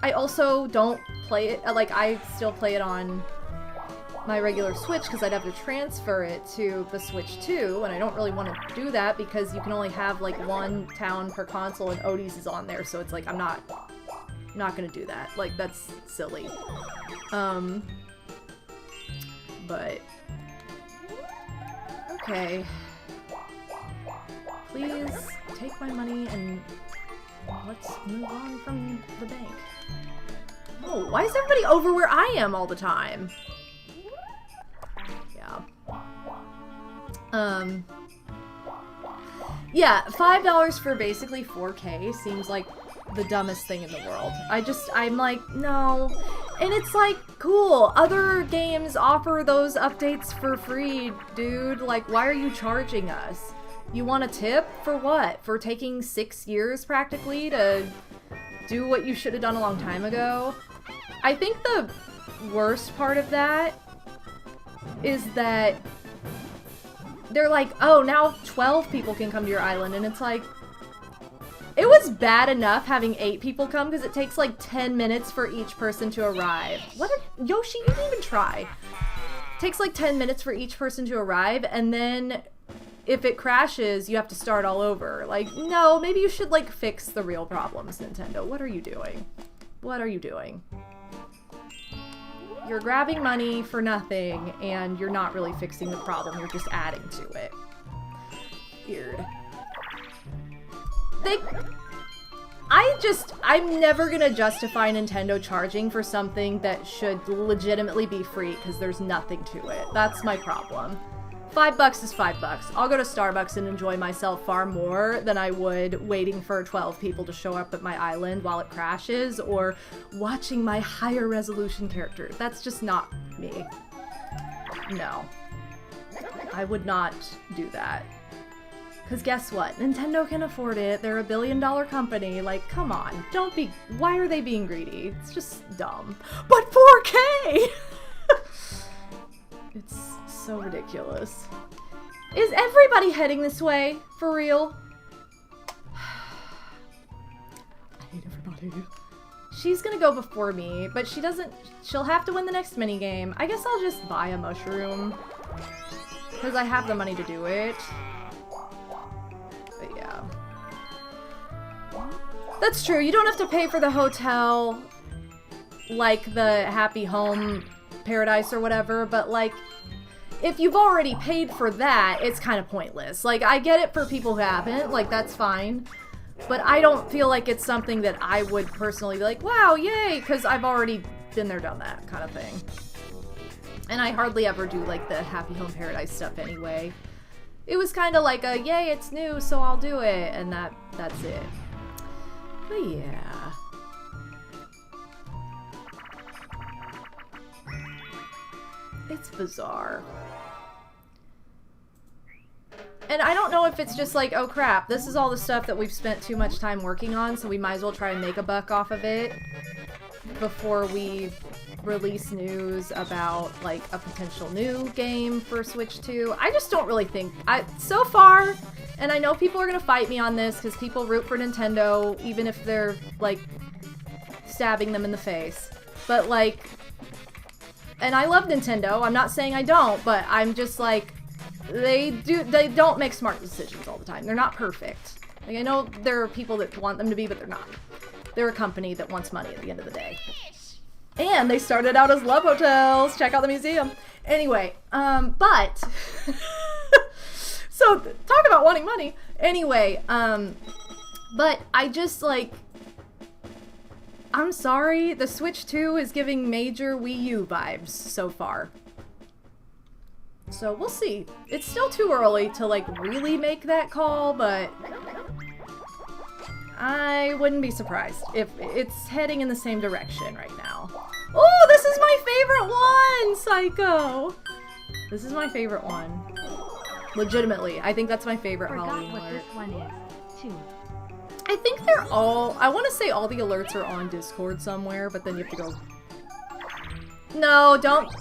I also don't play it, like, I still play it on my regular Switch because I'd have to transfer it to the Switch 2, and I don't really want to do that because you can only have like one town per console, and Odie's is on there, so it's like I'm not gonna do that. Like, that's silly. But okay, please take my money and let's move on from the bank. Oh, why is everybody over where I am all the time? Yeah. Yeah, $5 for basically 4K seems like the dumbest thing in the world. I'm like, no. And it's like, cool, other games offer those updates for free, dude. Like, why are you charging us? You want a tip? For what? For taking 6 years, practically, to do what you should have done a long time ago? I think the worst part of that is that they're like, oh, now 12 people can come to your island, and it's like, it was bad enough having 8 people come because it takes like 10 minutes for each person to arrive. Yoshi, you didn't even try. It takes like 10 minutes for each person to arrive, and then if it crashes, you have to start all over. Like, no, maybe you should like fix the real problems, Nintendo. What are you doing? What are you doing? You're grabbing money for nothing, and you're not really fixing the problem. You're just adding to it. Weird. I'm never gonna justify Nintendo charging for something that should legitimately be free, because there's nothing to it. That's my problem. $5 is $5. I'll go to Starbucks and enjoy myself far more than I would waiting for 12 people to show up at my island while it crashes, or watching my higher resolution character. That's just not me. No. I would not do that. Because guess what? Nintendo can afford it. They're a billion-dollar company. Like, come on. Don't be... Why are they being greedy? It's just dumb. But 4K! It's so ridiculous. Is everybody heading this way? For real? I hate everybody. She's gonna go before me, but she doesn't... She'll have to win the next minigame. I guess I'll just buy a mushroom. Because I have the money to do it. But yeah. That's true. You don't have to pay for the hotel like the Happy Home Paradise or whatever, but like, if you've already paid for that, it's kind of pointless. Like, I get it for people who haven't, like, that's fine, but I don't feel like it's something that I would personally be like, wow, yay, because I've already been there, done that kind of thing. And I hardly ever do, like, the Happy Home Paradise stuff anyway. It was kind of like a, yay, it's new, so I'll do it, and that's it. But yeah. It's bizarre. And I don't know if it's just like, oh crap, this is all the stuff that we've spent too much time working on, so we might as well try and make a buck off of it before we release news about like a potential new game for Switch 2. I just don't really think, so far, and I know people are gonna fight me on this because people root for Nintendo even if they're like stabbing them in the face, but like, and I love Nintendo, I'm not saying I don't, but I'm just like, they don't make smart decisions all the time. They're not perfect. Like, I know there are people that want them to be, but they're not. They're a company that wants money at the end of the day. And they started out as love hotels. Check out the museum. Anyway, but so talk about wanting money. Anyway, but I just like, I'm sorry, the Switch 2 is giving major Wii U vibes so far. So we'll see. It's still too early to like really make that call, but I wouldn't be surprised if it's heading in the same direction right now. Oh, this is my favorite one, Psycho! This is my favorite one. Legitimately, I think that's my favorite Halloween Forgot what alert. this one is, too. I think they're all, I want to say all the alerts are on Discord somewhere, but then you have to go... No, don't...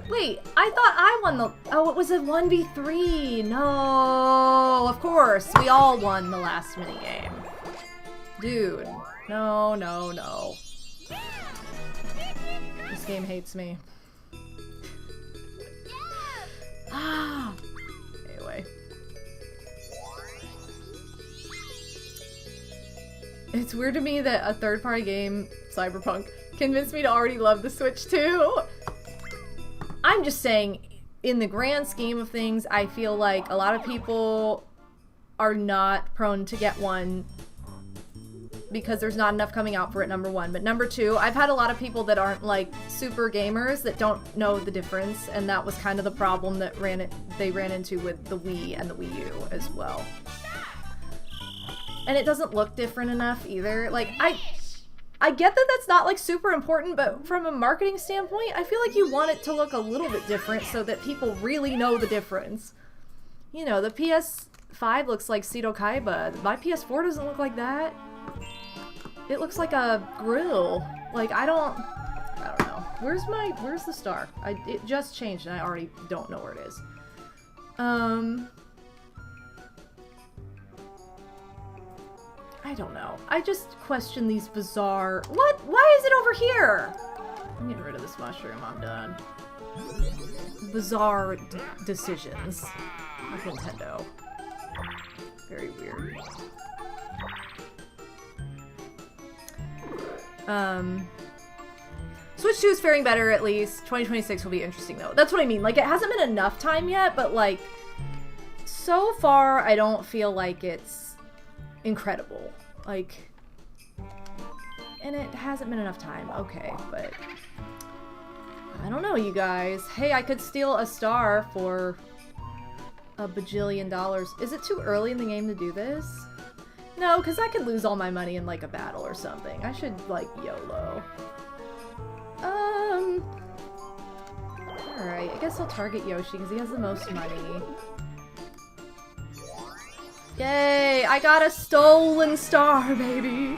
Wait, I thought I won the... Oh, it was a 1v3. No, of course. We all won the last minigame. Dude. No, no, no. game hates me. Ah. Anyway. It's weird to me that a third-party game, Cyberpunk, convinced me to already love the Switch too. I'm just saying, in the grand scheme of things, I feel like a lot of people are not prone to get one because there's not enough coming out for it, number one. But number two, I've had a lot of people that aren't like super gamers that don't know the difference, and that was kind of the problem that they ran into with the Wii and the Wii U as well. And it doesn't look different enough either. Like, I get that that's not like super important, but from a marketing standpoint, I feel like you want it to look a little bit different so that people really know the difference. You know, the PS5 looks like Seto Kaiba. My PS4 doesn't look like that. It looks like a grill. Like, I don't know. Where's the star? It just changed and I already don't know where it is. I don't know. I just question these bizarre... What? Why is it over here? I'm getting rid of this mushroom. I'm done. Bizarre decisions of Nintendo. Very weird. Switch 2 is faring better, at least. 2026 will be interesting, though. That's what I mean. Like, it hasn't been enough time yet, but, like, so far, I don't feel like it's incredible. Like, and it hasn't been enough time. Okay, but I don't know, you guys. Hey, I could steal a star for a bajillion dollars. Is it too early in the game to do this? No, because I could lose all my money in, like, a battle or something. I should, like, YOLO. Alright, I guess I'll target Yoshi because he has the most money. Yay! I got a stolen star, baby!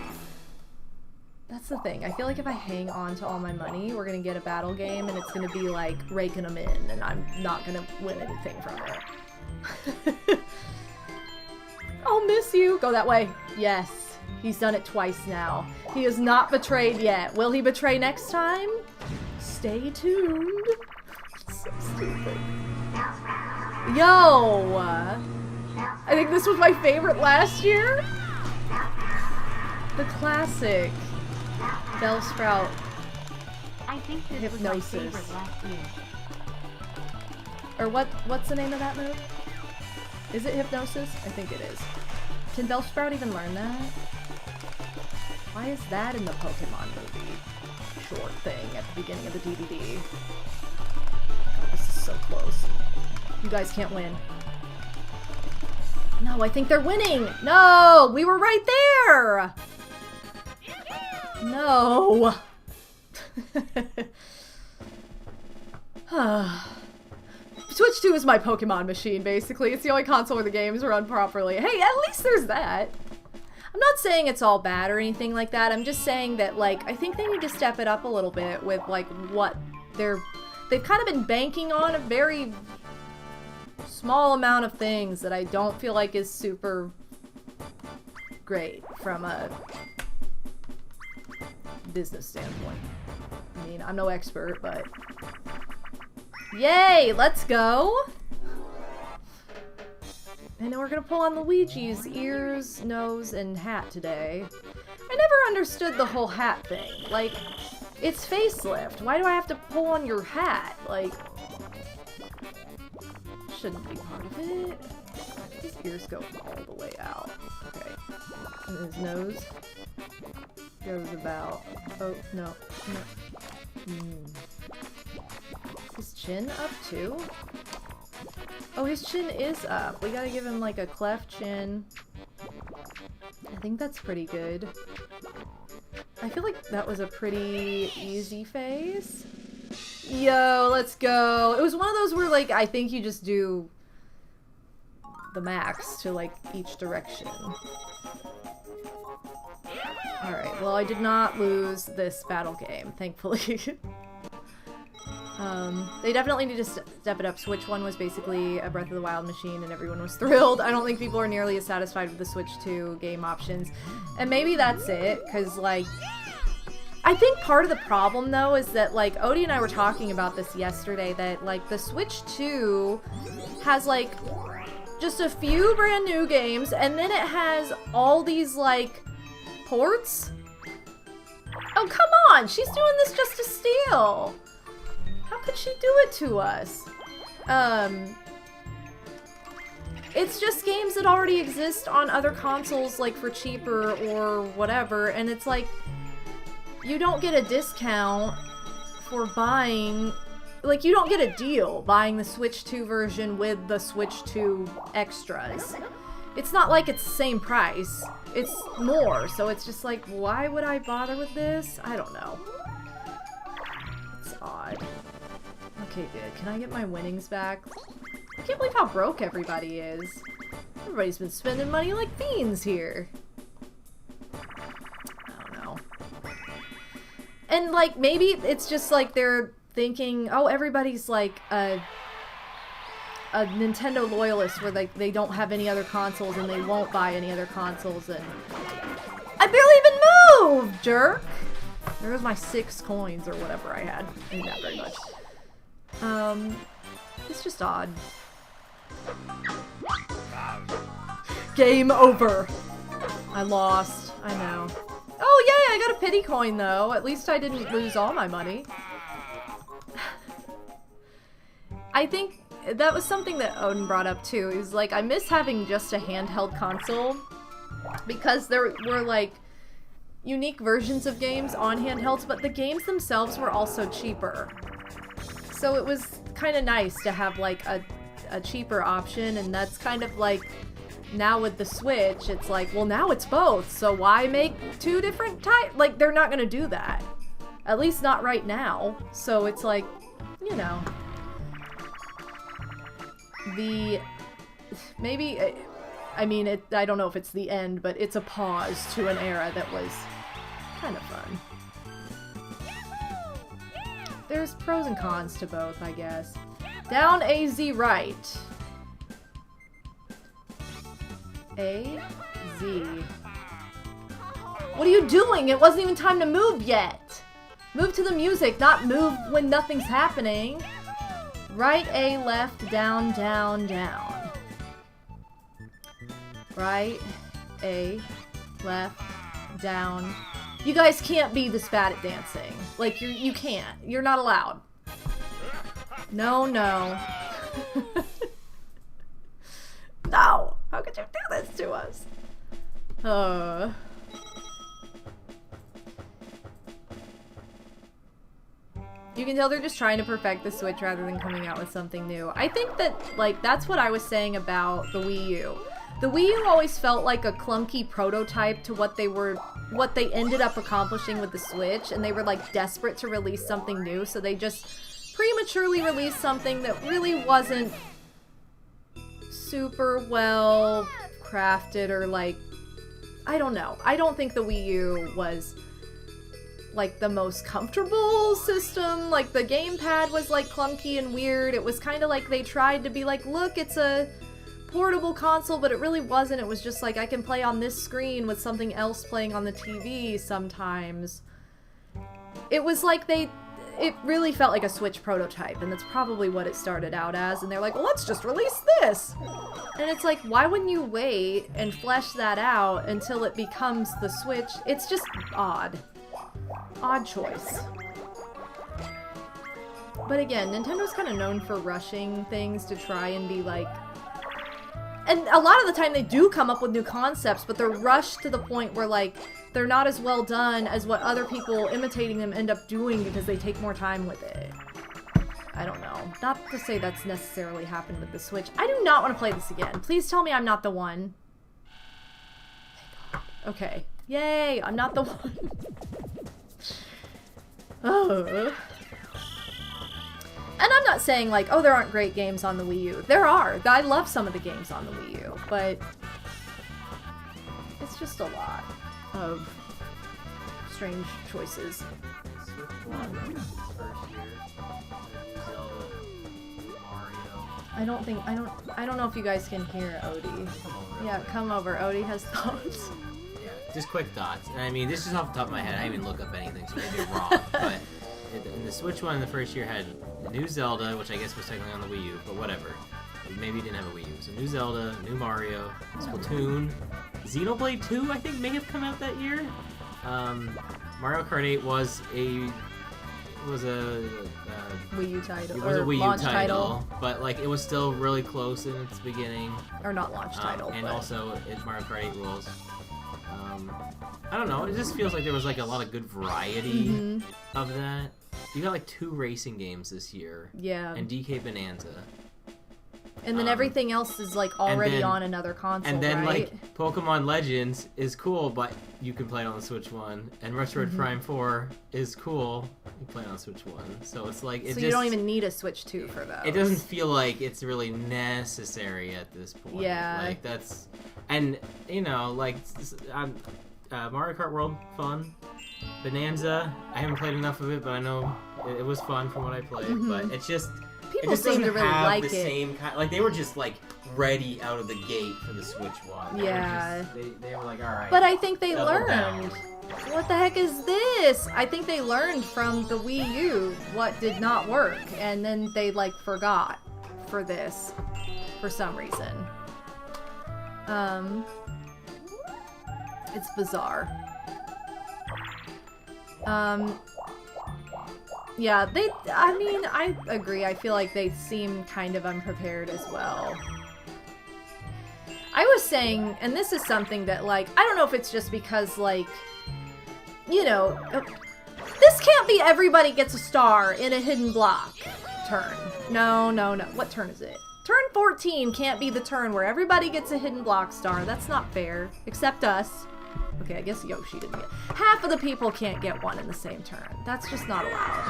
That's the thing. I feel like if I hang on to all my money, we're gonna get a battle game and it's gonna be like raking them in and I'm not gonna win anything from it. I'll miss you! Go that way. Yes. He's done it twice now. He is not betrayed yet. Will he betray next time? Stay tuned. It's so stupid. Yo! I think this was my favorite last year. The classic Bellsprout I think this Hypnosis. was my favorite last year. Or what's the name of that move? Is it Hypnosis? I think it is. Can Bellsprout even learn that? Why is that in the Pokemon movie short thing at the beginning of the DVD? God, this is so close. You guys can't win. No, I think they're winning! No! We were right there! No! Switch 2 is my Pokemon machine, basically. It's the only console where the games run properly. Hey, at least there's that! I'm not saying it's all bad or anything like that. I'm just saying that, like, I think they need to step it up a little bit with, like, what they've kind of been banking on a very small amount of things that I don't feel like is super great from a business standpoint. I mean, I'm no expert, but yay! Let's go! And then we're gonna pull on Luigi's ears, nose, and hat today. I never understood the whole hat thing. Like, it's facelift. Why do I have to pull on your hat? Like, shouldn't be part of it. His ears go all the way out. Okay. And his nose goes about... Oh, no. Is his chin up too? Oh, his chin is up. We gotta give him like a cleft chin. I think that's pretty good. I feel like that was a pretty easy face. Yo, let's go. It was one of those where, like, I think you just do the max to, like, each direction. Alright, well, I did not lose this battle game, thankfully. They definitely need to step it up. Switch 1 was basically a Breath of the Wild machine and everyone was thrilled. I don't think people are nearly as satisfied with the Switch 2 game options. And maybe that's it, because, like, I think part of the problem, though, is that, like, Odie and I were talking about this yesterday, that, like, the Switch 2 has, like, just a few brand new games, and then it has all these, like, ports? Oh, come on! She's doing this just to steal! How could she do it to us? It's just games that already exist on other consoles, like, for cheaper or whatever, and it's like, you don't get a discount for buying, like, you don't get a deal buying the Switch 2 version with the Switch 2 extras. It's not like it's the same price. It's more, so it's just like, why would I bother with this? I don't know. It's odd. Okay, good. Can I get my winnings back? I can't believe how broke everybody is. Everybody's been spending money like fiends here. I don't know. And, like, maybe it's just like they're thinking, oh, everybody's like a Nintendo loyalist where they don't have any other consoles and they won't buy any other consoles, and I barely even moved, jerk! There was my 6 coins or whatever I had. I didn't have very much. It's just odd. Game over. I lost. I know. Oh, yay! I got a pity coin, though. At least I didn't lose all my money. I think that was something that Odin brought up, too. He was like, I miss having just a handheld console because there were, like, unique versions of games on handhelds, but the games themselves were also cheaper. So it was kind of nice to have, like, a cheaper option, and that's kind of like, now with the Switch, it's like, well, now it's both, so why make 2 different types? Like, they're not gonna do that. At least not right now. So it's like, you know. Maybe, I mean, I don't know if it's the end, but it's a pause to an era that was kind of fun. There's pros and cons to both, I guess. Down AZ right. AZ. What are you doing? It wasn't even time to move yet. Move to the music, not move when nothing's happening. Right A, left, down, down, down. Right A, left, down. You guys can't be this bad at dancing. Like, you can't. You're not allowed. No, no. No! How could you do this to us? You can tell they're just trying to perfect the Switch rather than coming out with something new. I think that, like, that's what I was saying about the Wii U. The Wii U always felt like a clunky prototype to what they ended up accomplishing with the Switch, and they were, like, desperate to release something new, so they just prematurely released something that really wasn't super well crafted, or, like, I don't know. I don't think the Wii U was, like, the most comfortable system. Like, the gamepad was, like, clunky and weird. It was kind of like they tried to be like, look, it's a portable console, but it really wasn't. It was just like, I can play on this screen with something else playing on the TV sometimes. It was like it really felt like a Switch prototype, and that's probably what it started out as, and they're like, well, let's just release this! And it's like, why wouldn't you wait and flesh that out until it becomes the Switch? It's just odd. Odd choice. But again, Nintendo's kind of known for rushing things to try and be like... And a lot of the time they do come up with new concepts, but they're rushed to the point where, like, they're not as well done as what other people imitating them end up doing because they take more time with it. I don't know. Not to say that's necessarily happened with the Switch. I do not want to play this again. Please tell me I'm not the one. Okay. Yay! I'm not the one. Oh. And I'm not saying, like, oh, there aren't great games on the Wii U. There are. I love some of the games on the Wii U, but it's just a lot of strange choices. I don't know if you guys can hear Odie. Yeah, come over. Odie has thoughts. just quick thoughts. And I mean, this is off the top of my head. I didn't even look up anything, so maybe I'm wrong. But in the Switch one, the first year had the new Zelda, which I guess was technically on the Wii U, but whatever. Maybe you didn't have a Wii U. So new Zelda, new Mario, Splatoon, Xenoblade 2, I think may have come out that year. Mario Kart 8 was a Wii U title. It was a Wii U launch title, but like it was still really close in its beginning. Or not launch title. And but... also it's Mario Kart 8 rules. I don't know. It just feels like there was like a lot of good variety of that. You got like 2 racing games this year. Yeah. And DK Bonanza. And then everything else is like already on another console, and then right? like Pokemon Legends is cool, but you can play it on the Switch one. And Metroid Prime 4 is cool, you play it on the Switch one. So it's like you don't even need a Switch 2 for those. It doesn't feel like it's really necessary at this point. Yeah. Like that's, and you know, like Mario Kart World fun. Bonanza, I haven't played enough of it, but I know it was fun from what I played. But it's just. People it just seem doesn't to really have like the it. same kind. Like they were just like ready out of the gate for the Switch one. Yeah. They were like, all right. But I think they double learned. down. What the heck is this? I think they learned from the Wii U what did not work, and then they like forgot for this for some reason. It's bizarre. Yeah, I mean, I agree. I feel like they seem kind of unprepared as well. I was saying, and this is something that, like, I don't know if it's just because, like, you know, this can't be everybody gets a star in a hidden block turn. No. What turn is it? Turn 14 can't be the turn where everybody gets a hidden block star. That's not fair. Except us. Okay, I guess Yoshi didn't get. Half of the people can't get one in the same turn. That's just not allowed.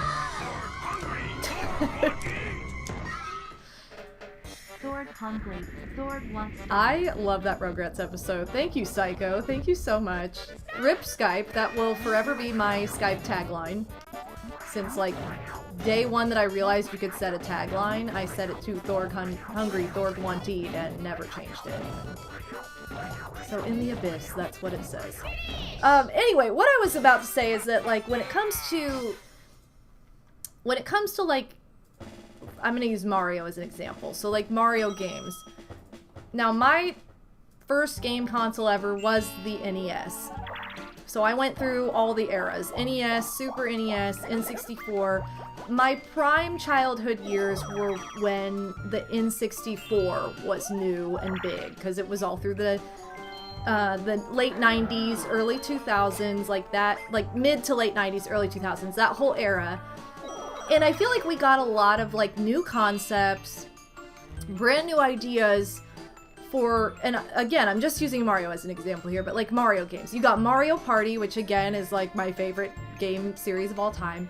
Sword hungry. Sword wants. I love that Rugrats episode. Thank you, Psycho. Thank you so much. RIP Skype. That will forever be my Skype tagline. Since, like, day one that I realized you could set a tagline, I set it to Thorg Hungry, Thorg Want to Eat, and never changed it. So in the abyss, that's what it says. Anyway, what I was about to say is that, like, when it comes to, like, I'm gonna use Mario as an example. So, like, Mario games. Now, my first game console ever was the NES. So I went through all the eras. NES, Super NES, N64. My prime childhood years were when the N64 was new and big, because it was all through the late 90s, early 2000s, like that, like mid to late 90s, early 2000s, that whole era. And I feel like we got a lot of, like, new concepts, brand new ideas for, and again, I'm just using Mario as an example here, but, like, Mario games. You got Mario Party, which again is, like, my favorite game series of all time.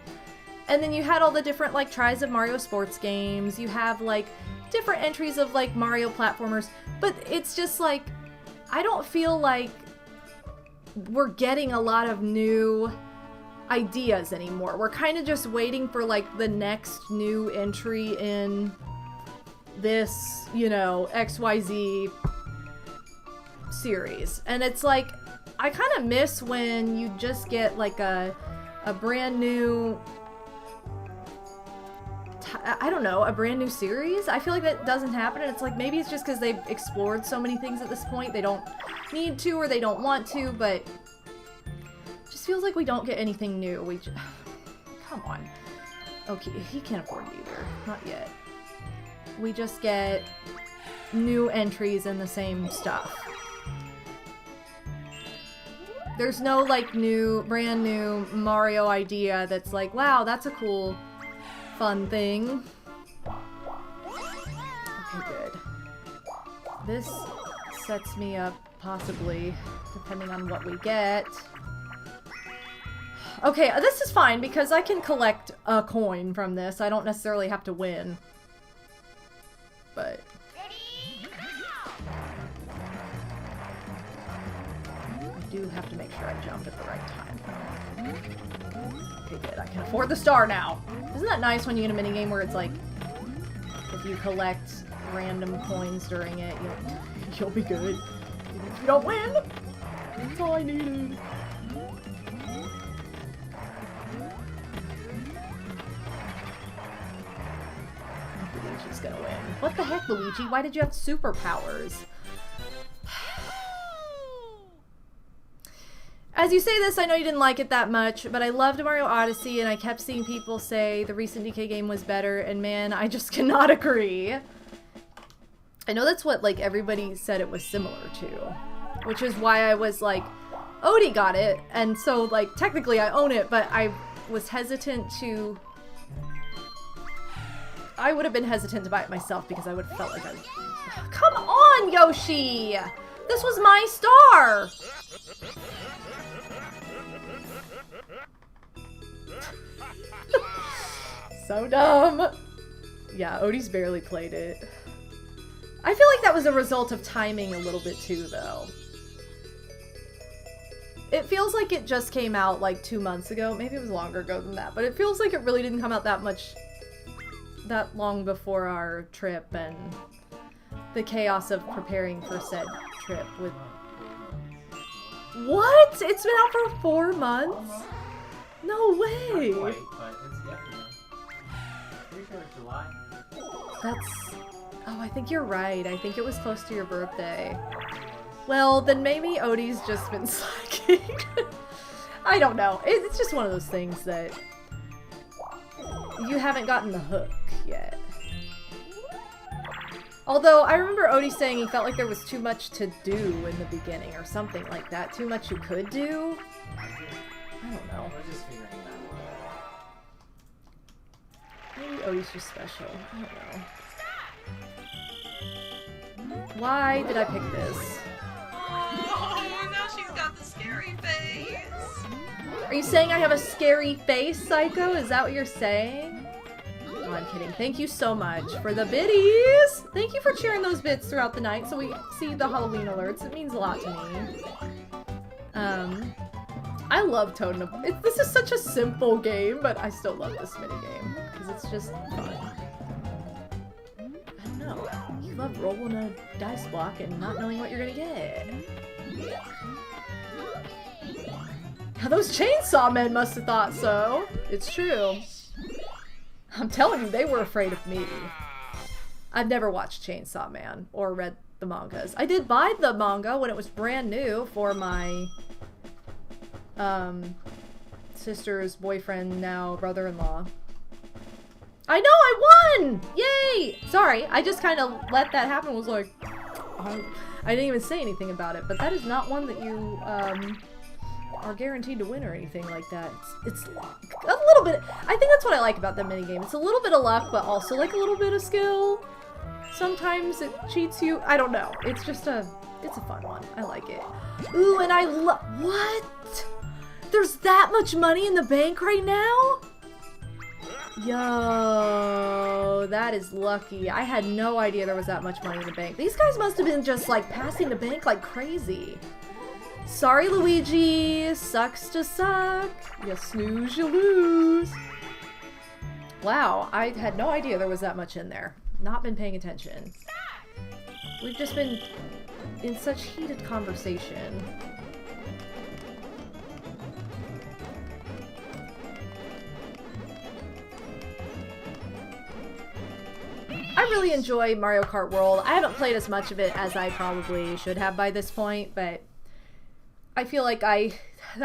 And then you had all the different, like, tries of Mario sports games. You have, like, different entries of, like, Mario platformers. But it's just, like, I don't feel like we're getting a lot of new ideas anymore. We're kind of just waiting for, like, the next new entry in this, you know, XYZ series. And it's like, I kind of miss when you just get, like, a brand new, I don't know, a brand new series. I feel like that doesn't happen, and it's like, maybe it's just because they've explored so many things at this point, they don't need to or they don't want to, but it just feels like we don't get anything new. Come on. Okay, he can't afford it either. Not yet. We just get new entries in the same stuff. There's no, like, brand new Mario idea that's like, wow, that's a cool, fun thing. Okay, good. This sets me up, possibly, depending on what we get. Okay, this is fine, because I can collect a coin from this. I don't necessarily have to win. But... I do have to make sure I jump at the right time. Okay, good. I can afford the star now. Isn't that nice when you get a minigame where it's like, if you collect random coins during it, you'll be good. Even if you don't win. That's all I needed. Luigi's gonna win. What the heck, Luigi? Why did you have superpowers? As you say this, I know you didn't like it that much, but I loved Mario Odyssey, and I kept seeing people say the recent DK game was better, and man, I just cannot agree. I know that's what, like, everybody said it was similar to, which is why I was like, Odie got it, and so, like, technically I own it, but I was hesitant to... I would have been hesitant to buy it myself because I would have felt like I was... Come on, Yoshi! This was my star! So dumb. Yeah, Odie's barely played it. I feel like that was a result of timing a little bit too, though. It feels like it just came out like 2 months ago. Maybe it was longer ago than that, but it feels like it really didn't come out that long before our trip and the chaos of preparing for said trip with... What? It's been out for 4 months? No way! Not quite, but it's definitely. Pretty sure it's July. That's... Oh, I think you're right. I think it was close to your birthday. Well, then maybe Odie's just been slacking. I don't know. It's just one of those things that you haven't gotten the hook yet. Although, I remember Odie saying he felt like there was too much to do in the beginning or something like that. Too much you could do? I don't know. We're just figuring it out. Maybe Odie's just special. I don't know. Why did I pick this? Oh, now she's got the scary face. Are you saying I have a scary face, Psycho? Is that what you're saying? Oh, I'm kidding. Thank you so much for the biddies! Thank you for sharing those bits throughout the night so we see the Halloween alerts. It means a lot to me. I love Toad in a... This is such a simple game, but I still love this minigame. Because it's just fun. I don't know. You love rolling a dice block and not knowing what you're gonna get. Those chainsaw men must have thought so. It's true. I'm telling you, they were afraid of me. I've never watched Chainsaw Man or read the mangas. I did buy the manga when it was brand new for my sister's boyfriend, now brother-in-law. I know, I won! Yay! Sorry, I just kind of let that happen. Was like, I didn't even say anything about it, but that is not one that you are guaranteed to win or anything like that. It's a little bit. I think that's what I like about the minigame. It's a little bit of luck, but also like a little bit of skill. Sometimes it cheats you. I don't know. It's just it's a fun one. I like it. Ooh, and I love. What? There's that much money in the bank right now? Yo, that is lucky. I had no idea there was that much money in the bank. These guys must have been just like passing the bank like crazy. Sorry, Luigi. Sucks to suck. You snooze, you lose. Wow, I had no idea there was that much in there. Not been paying attention. We've just been in such heated conversation. I really enjoy Mario Kart World. I haven't played as much of it as I probably should have by this point, but I feel like I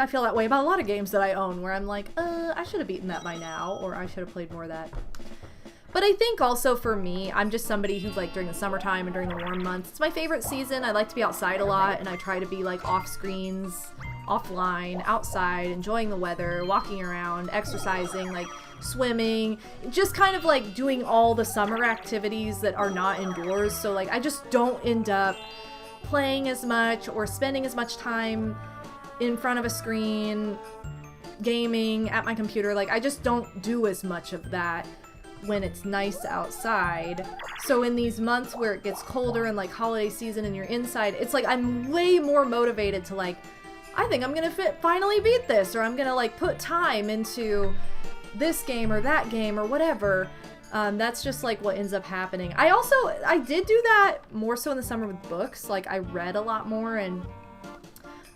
feel that way about a lot of games that I own, where I'm like, I should have beaten that by now, or I should have played more of that. But I think also for me, I'm just somebody who's like during the summertime and during the warm months, it's my favorite season. I like to be outside a lot, and I try to be like off screens, offline, outside, enjoying the weather, walking around, exercising, like swimming, just kind of like doing all the summer activities that are not indoors. So like I just don't end up playing as much or spending as much time in front of a screen, gaming at my computer. Like I just don't do as much of that when it's nice outside. So in these months where it gets colder and like holiday season and you're inside, it's like I'm way more motivated to like, I think I'm gonna finally beat this, or I'm gonna like put time into this game or that game or whatever. That's just like what ends up happening. I did do that more so in the summer with books. Like I read a lot more, and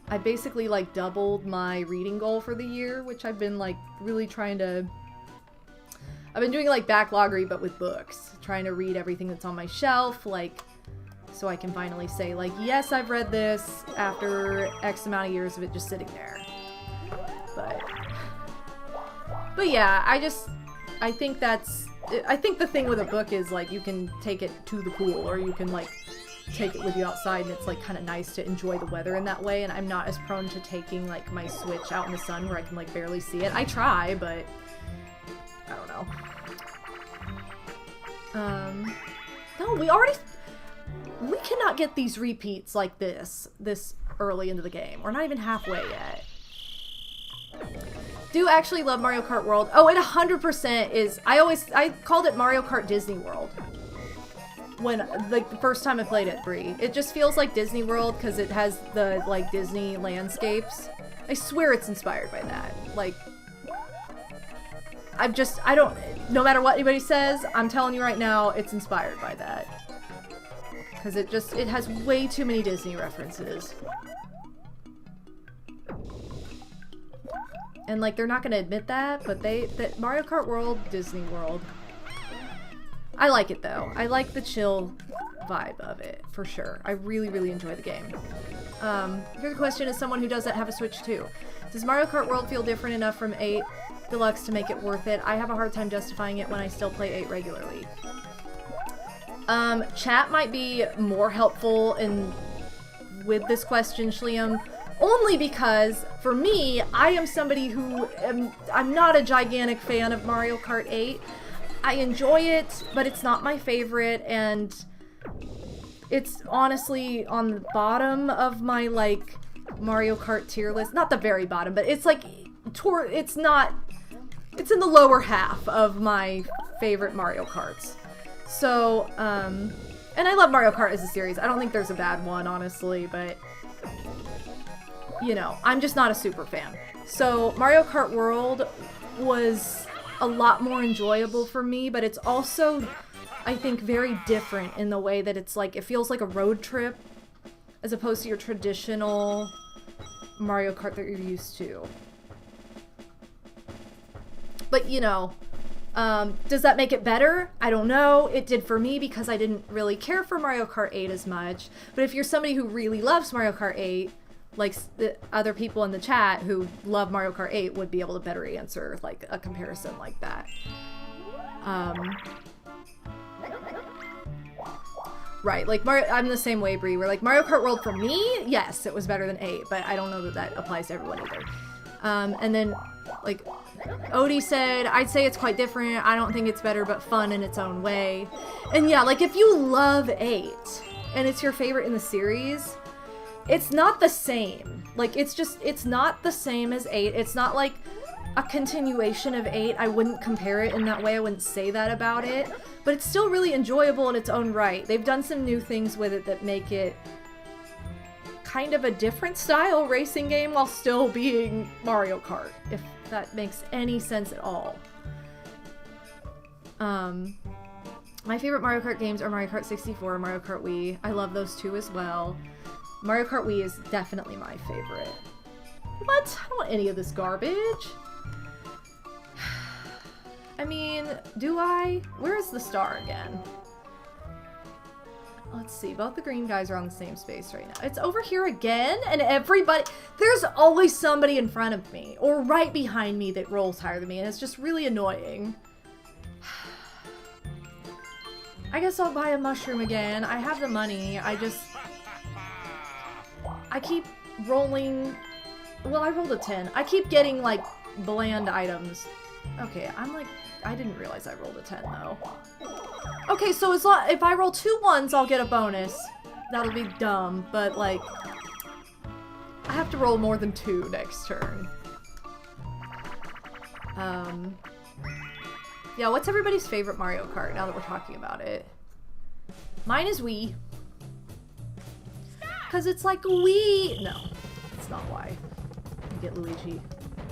I basically like doubled my reading goal for the year, which I've been like really trying to... I've been doing like backloggery, but with books. Trying to read everything that's on my shelf, like, so I can finally say like, yes, I've read this after X amount of years of it just sitting there. But yeah, I think the thing with a book is like you can take it to the pool, or you can like take it with you outside, and it's like kind of nice to enjoy the weather in that way. And I'm not as prone to taking like my Switch out in the sun where I can like barely see it. I try, but I don't know. No, we cannot get these repeats like this early into the game. We're not even halfway yet. Do actually love Mario Kart World. Oh, it 100% is. I called it Mario Kart Disney World when, like, the first time I played it, Bree. It just feels like Disney World because it has the, like, Disney landscapes. I swear it's inspired by that. Like, no matter what anybody says, I'm telling you right now, it's inspired by that. Because it has way too many Disney references. And, like, they're not gonna admit that, but Mario Kart World, Disney World. I like it, though. I like the chill vibe of it, for sure. I really, really enjoy the game. Here's a question as someone who doesn't have a Switch, too. Does Mario Kart World feel different enough from 8 Deluxe to make it worth it? I have a hard time justifying it when I still play 8 regularly. Chat might be more helpful with this question, Shliam. Only because, for me, I am somebody who I'm not a gigantic fan of Mario Kart 8. I enjoy it, but it's not my favorite, and it's honestly on the bottom of my, like, Mario Kart tier list. Not the very bottom, but it's like, it's in the lower half of my favorite Mario Karts. So, and I love Mario Kart as a series. I don't think there's a bad one, honestly, but... you know, I'm just not a super fan. So Mario Kart World was a lot more enjoyable for me, but it's also, I think, very different in the way that it's like, it feels like a road trip as opposed to your traditional Mario Kart that you're used to. But, you know, does that make it better? I don't know. It did for me because I didn't really care for Mario Kart 8 as much. But if you're somebody who really loves Mario Kart 8, like the other people in the chat who love Mario Kart 8 would be able to better answer like a comparison like that. Right, like I'm the same way, Bree. Where like Mario Kart World for me, yes, it was better than 8, but I don't know that that applies to everyone either. And then like Odie said, I'd say it's quite different. I don't think it's better, but fun in its own way. And yeah, like if you love 8 and it's your favorite in the series, it's not the same. Like, it's not the same as 8. It's not like a continuation of 8. I wouldn't compare it in that way. I wouldn't say that about it. But it's still really enjoyable in its own right. They've done some new things with it that make it kind of a different style racing game while still being Mario Kart, if that makes any sense at all. My favorite Mario Kart games are Mario Kart 64 and Mario Kart Wii. I love those two as well. Mario Kart Wii is definitely my favorite. What? I don't want any of this garbage. I mean, do I? Where is the star again? Let's see. Both the green guys are on the same space right now. It's over here again, and everybody... There's always somebody in front of me, or right behind me that rolls higher than me, and it's just really annoying. I guess I'll buy a mushroom again. I have the money. I keep rolling... Well, I rolled a 10. I keep getting, like, bland items. Okay, I'm like... I didn't realize I rolled a 10, though. Okay, so it's not... If I roll 2 1s, I'll get a bonus. That'll be dumb, but, like... I have to roll more than 2 next turn. Yeah, what's everybody's favorite Mario Kart, now that we're talking about it? Mine is Wii. Because it's like Wii... No, it's not why. You get Luigi.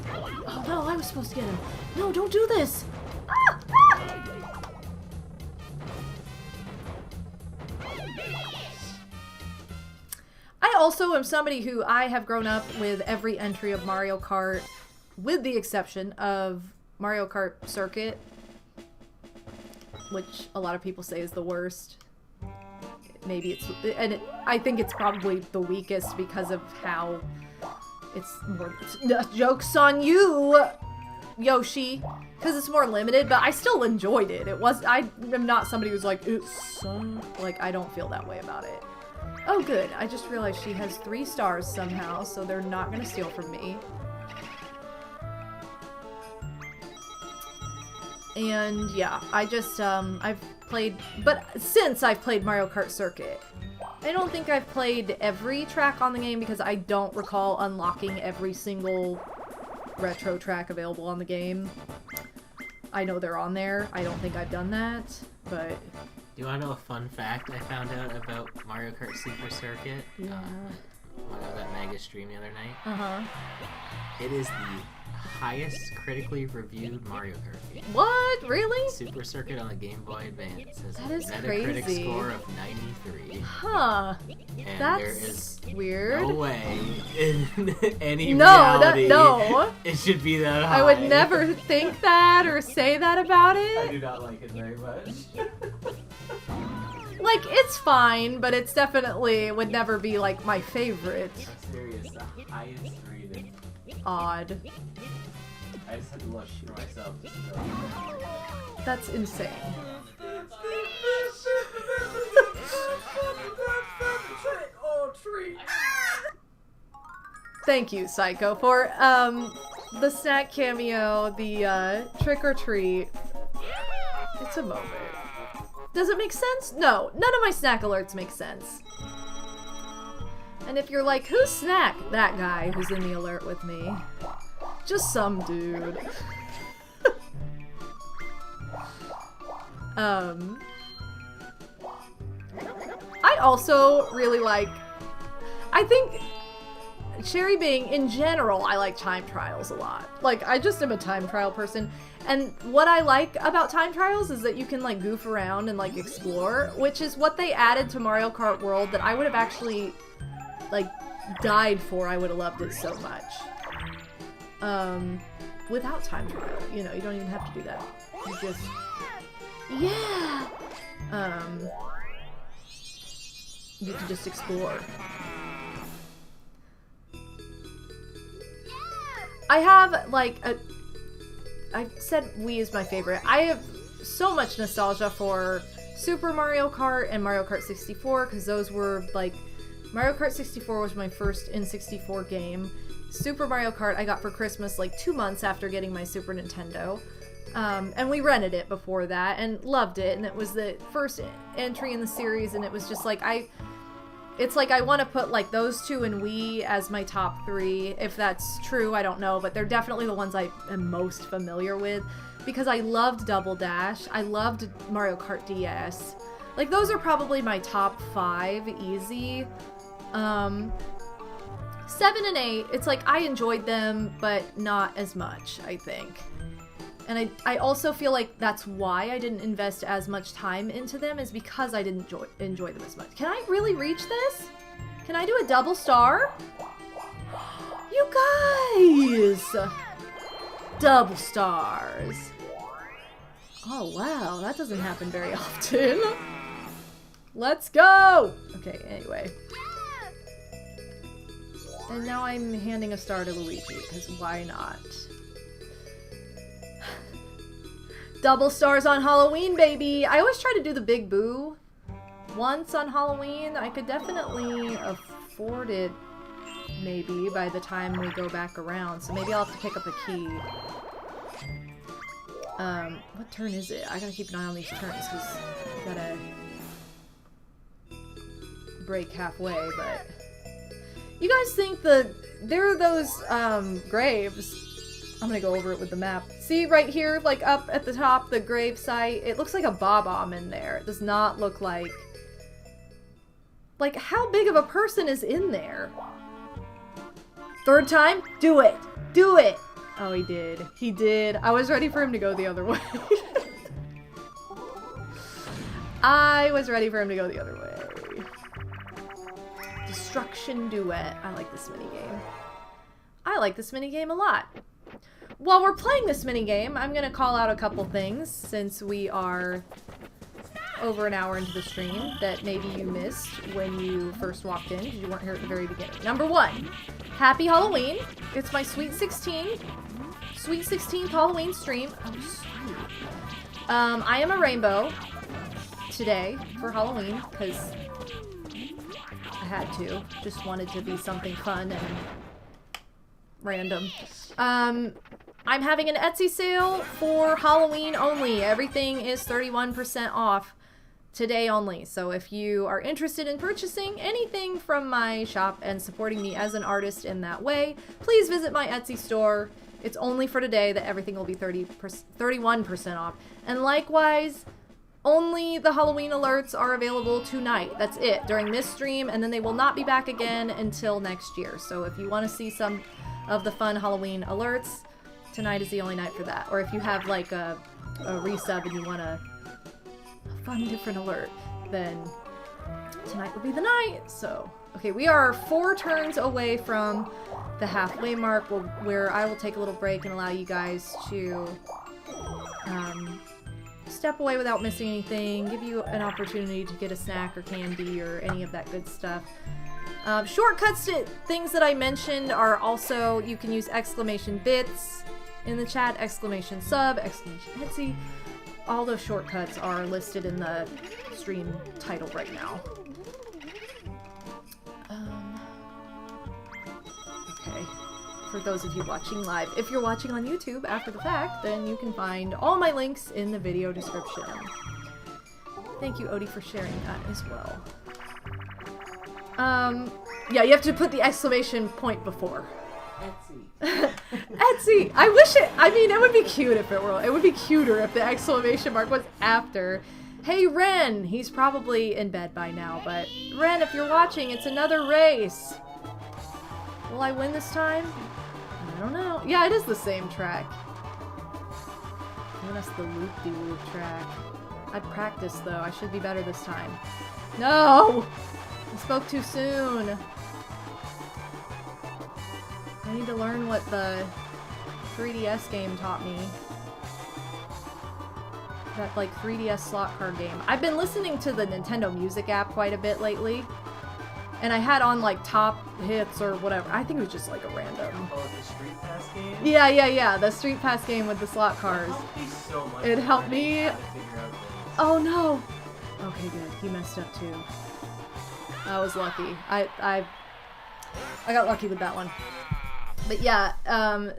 Oh no, I was supposed to get him. No, don't do this! Ah! Ah! I also am somebody who I have grown up with every entry of Mario Kart, with the exception of Mario Kart Circuit, which a lot of people say is the worst. Maybe it's, and I think it's probably the weakest because of how it's more, joke's on you, Yoshi, because it's more limited, but I still enjoyed it. I am not somebody who's like, it sucked. Like, I don't feel that way about it. Oh good, I just realized she has 3 stars somehow, so they're not gonna steal from me. And yeah, I just, I've played, but since I've played Mario Kart Circuit, I don't think I've played every track on the game because I don't recall unlocking every single retro track available on the game. I know they're on there. I don't think I've done that, but... Do you want to know a fun fact I found out about Mario Kart Super Circuit? Yeah. When I was at Mega Stream the other night. Uh-huh. It is the highest critically reviewed Mario Kart game. What? Really? Super Circuit on the Game Boy Advance has That a is Metacritic crazy. score of 93. Huh. And That's there is weird. no way in any No, reality no. it should be that high. I would never think that or say that about I it. do not like it very much. Like, it's fine, but it's definitely would never be, like, my favorite. Serious, the highest rated. Odd. I just had to look for myself just to know. That's insane. Thank you, Psycho, for, the snack cameo, the, trick or treat. It's a moment. Does it make sense? No, none of my snack alerts make sense. And if you're like, who's Snack? That guy who's in the alert with me. Just some dude. I also really like, I think Cherry Bing, in general, I like time trials a lot. Like, I just am a time trial person. And what I like about time trials is that you can, like, goof around and, like, explore, which is what they added to Mario Kart World that I would have actually, like, died for. I would have loved it so much. Without time trial, you know, you don't even have to do that. You just, yeah! You can just explore. I have, like, I said Wii is my favorite. I have so much nostalgia for Super Mario Kart and Mario Kart 64, because those were, like, Mario Kart 64 was my first N64 game. Super Mario Kart I got for Christmas, like, 2 months after getting my Super Nintendo. And we rented it before that, and loved it, and it was the first entry in the series, and it was just, like, it's like I want to put, like, those two and Wii as my top 3. If that's true, I don't know, but they're definitely the ones I am most familiar with, because I loved Double Dash. I loved Mario Kart DS. Like, those are probably my top 5, easy. 7 and 8, it's like I enjoyed them, but not as much, I think. And I also feel like that's why I didn't invest as much time into them, is because I didn't enjoy them as much. Can I really reach this? Can I do a double star? You guys! Double stars. Oh wow, that doesn't happen very often. Let's go! Okay, anyway. And now I'm handing a star to Luigi, because why not? Double stars on Halloween, baby! I always try to do the Big Boo once on Halloween. I could definitely afford it, maybe, by the time we go back around. So maybe I'll have to pick up a key. What turn is it? I gotta keep an eye on these turns, because I gotta break halfway, but... You guys think there are those, graves... I'm gonna go over it with the map. See right here, like up at the top, the grave site? It looks like a bob-omb in there. It does not look like... Like, how big of a person is in there? Third time? Do it! Do it! Oh, he did. He did. I was ready for him to go the other way. I was ready for him to go the other way. Destruction Duet. I like this minigame. I like this minigame a lot. While we're playing this minigame, I'm gonna call out a couple things since we are over an hour into the stream that maybe you missed when you first walked in because you weren't here at the very beginning. Number 1, happy Halloween. It's my Sweet 16th Halloween stream. Oh, sweet. I am a rainbow today for Halloween because I had to. Just wanted to be something fun and random. I'm having an Etsy sale for Halloween only. Everything is 31% off today only. So if you are interested in purchasing anything from my shop and supporting me as an artist in that way, please visit my Etsy store. It's only for today that everything will be 31% off. And likewise, only the Halloween alerts are available tonight. That's it, during this stream, and then they will not be back again until next year. So if you want to see some of the fun Halloween alerts, tonight is the only night for that. Or if you have like a resub and you want a fun different alert, then tonight will be the night. So, okay, we are 4 turns away from the halfway mark where I will take a little break and allow you guys to step away without missing anything, give you an opportunity to get a snack or candy or any of that good stuff. Shortcuts to things that I mentioned are also, you can use exclamation bits in the chat, exclamation sub, exclamation Etsy. All those shortcuts are listed in the stream title right now. Okay, for those of you watching live. If you're watching on YouTube after the fact, then you can find all my links in the video description. Thank you, Odie, for sharing that as well. Yeah, you have to put the exclamation point before. Etsy. Etsy! I wish it, I mean, it would be cute if it were, it would be cuter if the exclamation mark was after. Hey, Ren! He's probably in bed by now, but Ren, if you're watching, it's another race. Will I win this time? I don't know. Yeah, it is the same track. Giving us the loop-de-loop track. I'd practice, though. I should be better this time. No! I spoke too soon. I need to learn what the 3DS game taught me. That, like, 3DS slot card game. I've been listening to the Nintendo Music app quite a bit lately. And I had on, like, top hits or whatever. I think it was just, like, a random... Oh, the Street Pass game? Yeah. The Street Pass game with the slot cars. It helped me so much. It helped me... How to figure out things. Oh, no! Okay, good. He messed up, too. I was lucky. I got lucky with that one. But yeah,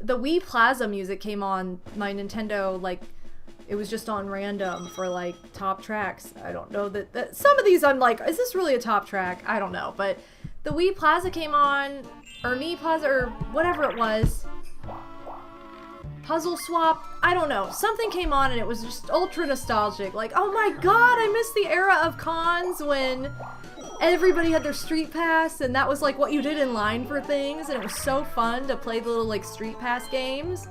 the Wii Plaza music came on my Nintendo, like, it was just on random for, like, top tracks. I don't know that some of these I'm like, is this really a top track? I don't know, but the Wii Plaza came on, or Mii Plaza, or whatever it was. Puzzle Swap, I don't know. Something came on and it was just ultra nostalgic. Like, oh my god, I miss the era of cons when everybody had their Street Pass, and that was like what you did in line for things, and it was so fun to play the little like Street Pass games.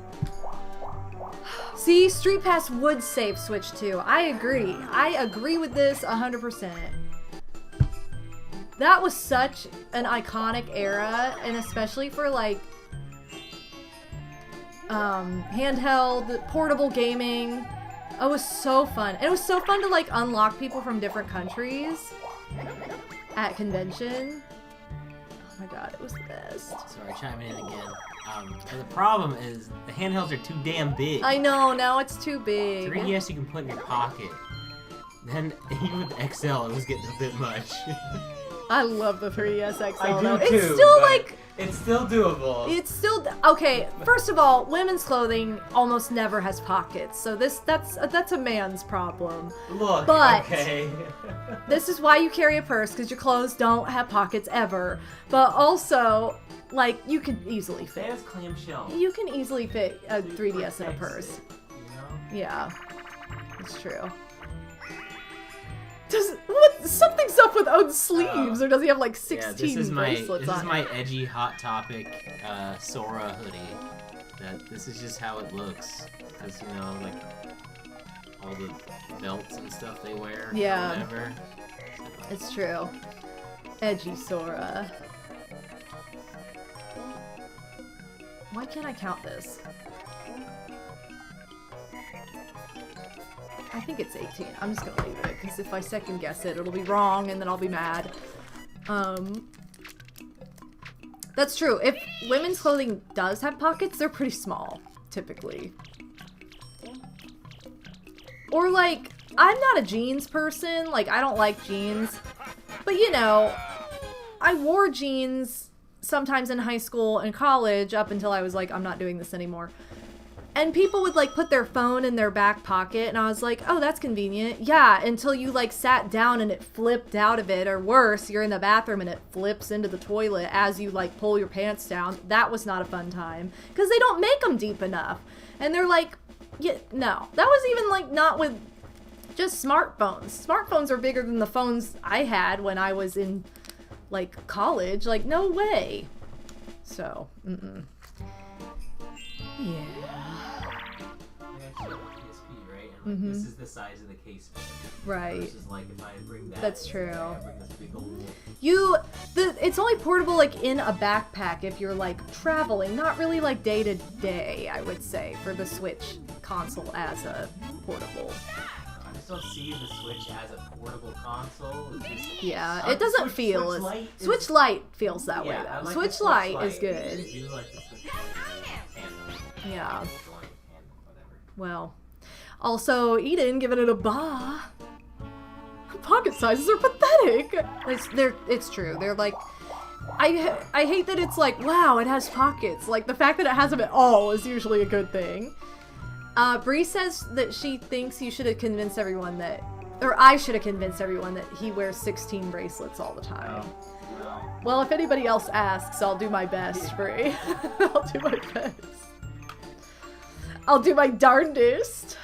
See, Street Pass would save Switch 2. I agree with this 100%. That was such an iconic era, and especially for like handheld, portable gaming. It was so fun. And it was so fun to like unlock people from different countries at convention. Oh my god, it was the best. Sorry, chiming in again. The problem is the handhelds are too damn big. I know, now it's too big. 3DS you can put in your pocket. Then even with XL, it was getting a bit much. I love the 3DS XL I do though. too, It's still but like... it's still doable. It's still... Okay, first of all, women's clothing almost never has pockets. So that's a man's problem. Look, But- okay. This is why you carry a purse, because your clothes don't have pockets ever. But also, like, you can easily It fit. has clamshell. You can easily fit a 3DS in a Protects purse. it, you know? Yeah, it's true. Something's up with Ode's sleeves, or does he have like 16 Yeah, this is bracelets on? my edgy Hot Topic Sora hoodie. This is just how it looks, because you know, like all the belts and stuff they wear. Yeah. Or whatever. It's true. Edgy Sora. Why can't I count this? I think it's 18. I'm just gonna leave it, because if I second guess it, it'll be wrong, and then I'll be mad. That's true. If women's clothing does have pockets, they're pretty small, typically. Or, like, I'm not a jeans person. Like, I don't like jeans. But, you know, I wore jeans sometimes in high school and college up until I was like, I'm not doing this anymore. And people would, like, put their phone in their back pocket, and I was like, oh, that's convenient. Yeah, until you, like, sat down and it flipped out of it, or worse, you're in the bathroom and it flips into the toilet as you, like, pull your pants down. That was not a fun time. Because they don't make them deep enough. And they're like, yeah, no. That was even, like, not with just smartphones. Smartphones are bigger than the phones I had when I was in, like, college. Like, no way. So, yeah. This is the size of the case. Right. Versus, like, if I bring that. That's true. I bring this big old... It's only portable, like, in a backpack if you're, like, traveling. Not really, like, day to day, I would say, for the Switch console as a portable. I just don't see the Switch as a portable console. It's just, yeah, it doesn't feel as... Switch Lite feels that way, though. Like Switch Lite is good. I do like the Switch Lite. Yeah. Well... Also, Eden giving it a bah. Pocket sizes are pathetic. It's true. They're like, I hate that it's like, wow, it has pockets. Like, the fact that it has them at all is usually a good thing. Bree says that she thinks you should have convinced everyone that, or I should have convinced everyone that he wears 16 bracelets all the time. Oh. Well, if anybody else asks, I'll do my best, Bree. I'll do my best. I'll do my darndest.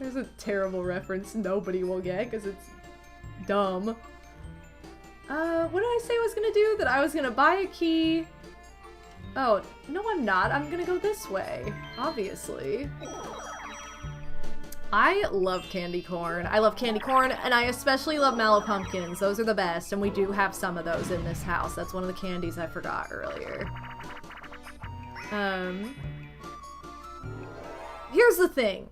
There's a terrible reference nobody will get because it's dumb. What did I say I was gonna do? That I was gonna buy a key. Oh, no I'm not. I'm gonna go this way, obviously. I love candy corn. I love candy corn, and I especially love mallow pumpkins. Those are the best, and we do have some of those in this house. That's one of the candies I forgot earlier. Here's the thing.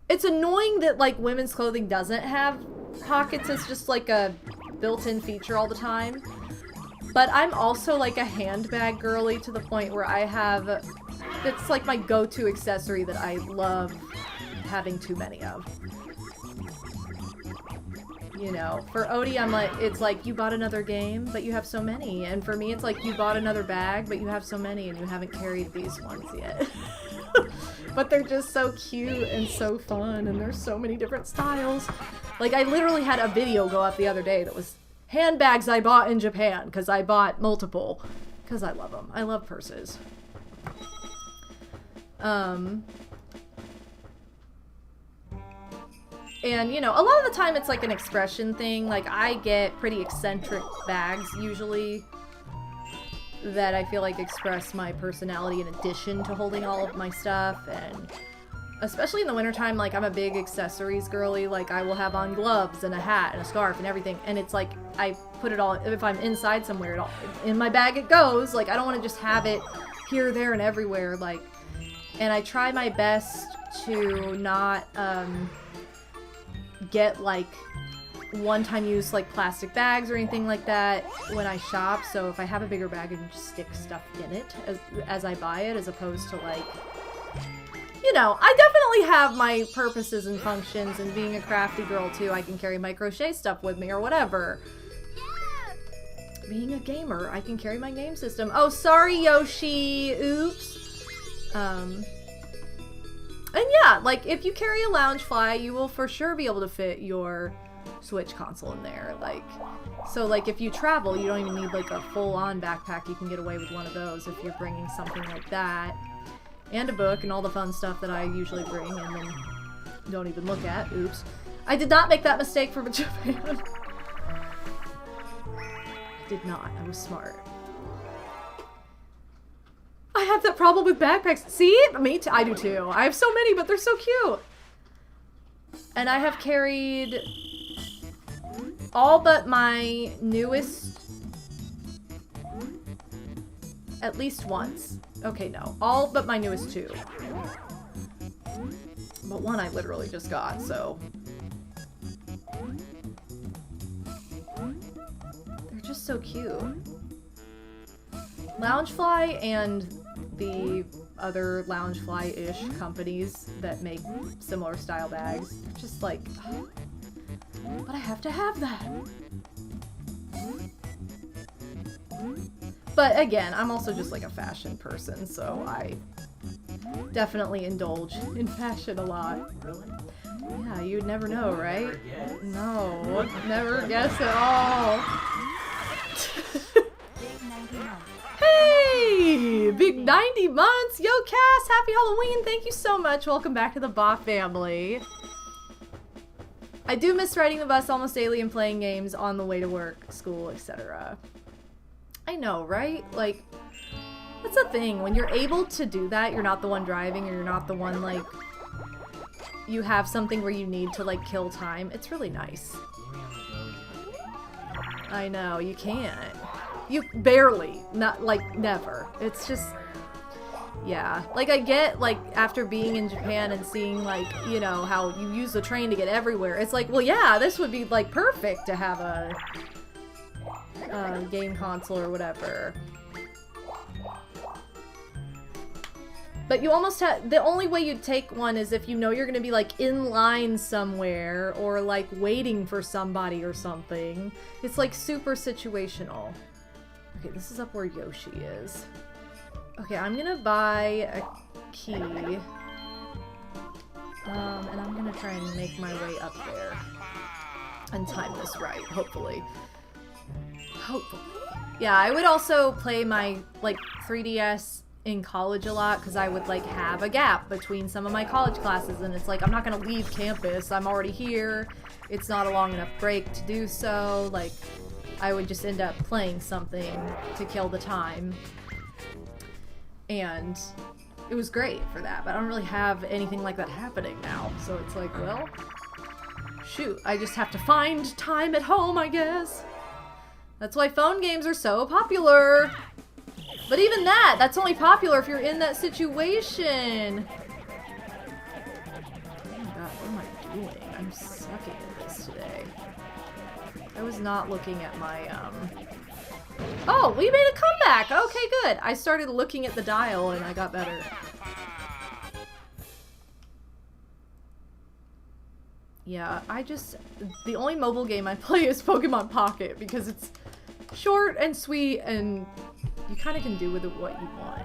It's annoying that, like, women's clothing doesn't have pockets as just, like, a built-in feature all the time. But I'm also, like, a handbag girly to the point where I have... It's, like, my go-to accessory that I love having too many of. You know, for Odie, I'm like, it's like, you bought another game, but you have so many. And for me, it's like, you bought another bag, but you have so many, and you haven't carried these ones yet. But they're just so cute and so fun, and there's so many different styles. Like, I literally had a video go up the other day that was handbags I bought in Japan, because I bought multiple. Because I love them. I love purses. And, you know, a lot of the time it's like an expression thing. Like, I get pretty eccentric bags, usually, that I feel like express my personality in addition to holding all of my stuff. And especially in the wintertime, like, I'm a big accessories girly. Like, I will have on gloves and a hat and a scarf and everything. And it's like, I put it all, if I'm inside somewhere, it all, in my bag it goes. Like, I don't want to just have it here, there, and everywhere. Like, and I try my best to not, get, like, one-time use, like, plastic bags or anything like that when I shop. So if I have a bigger bag, I can just stick stuff in it as I buy it, as opposed to, like, you know, I definitely have my purposes and functions, and being a crafty girl too, I can carry my crochet stuff with me or whatever. Being a gamer, I can carry my game system. Oh, sorry, Yoshi. Oops. And yeah, like, if you carry a Loungefly, you will for sure be able to fit your Switch console in there. Like, so, like, if you travel, you don't even need, like, a full-on backpack. You can get away with one of those if you're bringing something like that. And a book and all the fun stuff that I usually bring and then don't even look at. Oops. I did not make that mistake for Japan. I did not. I was smart. I have that problem with backpacks. See? Me too. I do too. I have so many, but they're so cute. And I have carried all but my newest... At least once. Okay, no. All but my newest 2. But one I literally just got, so... They're just so cute. Loungefly and the other Loungefly-ish companies that make similar style bags, just like... But I have to have that! But again, I'm also just like a fashion person, so I definitely indulge in fashion a lot. Really? Yeah, you'd never know, right? Never guess. No, never guess at all. Big 90 months. Hey! Big 90 months! Yo, Cass! Happy Halloween! Thank you so much. Welcome back to the Ba family. I do miss riding the bus almost daily and playing games on the way to work, school, etc. I know, right? Like, that's the thing. When you're able to do that, you're not the one driving, or you're not the one, like, you have something where you need to, like, kill time. It's really nice. I know, you can't. You barely. Not, like, never. It's just... Yeah. Like, I get, like, after being in Japan and seeing, like, you know, how you use the train to get everywhere. It's like, well, yeah, this would be, like, perfect to have a game console or whatever. But you almost have... The only way you'd take one is if you know you're gonna be, like, in line somewhere or, like, waiting for somebody or something. It's, like, super situational. Okay, this is up where Yoshi is. Okay, I'm gonna buy a key. And I'm gonna try and make my way up there. And time this right, hopefully. Hopefully. Yeah, I would also play my, like, 3DS in college a lot, because I would, like, have a gap between some of my college classes, and it's like, I'm not gonna leave campus, I'm already here, it's not a long enough break to do so, like, I would just end up playing something to kill the time. And it was great for that, but I don't really have anything like that happening now, so it's like, well, shoot, I just have to find time at home, I guess. That's why phone games are so popular. But even that's only popular if you're in that situation. Oh my god, what am I doing? I'm sucking at this today. I was not looking at my, Oh, we made a comeback! Okay, good. I started looking at the dial and I got better. Yeah, the only mobile game I play is Pokemon Pocket because it's short and sweet and you kind of can do with it what you want.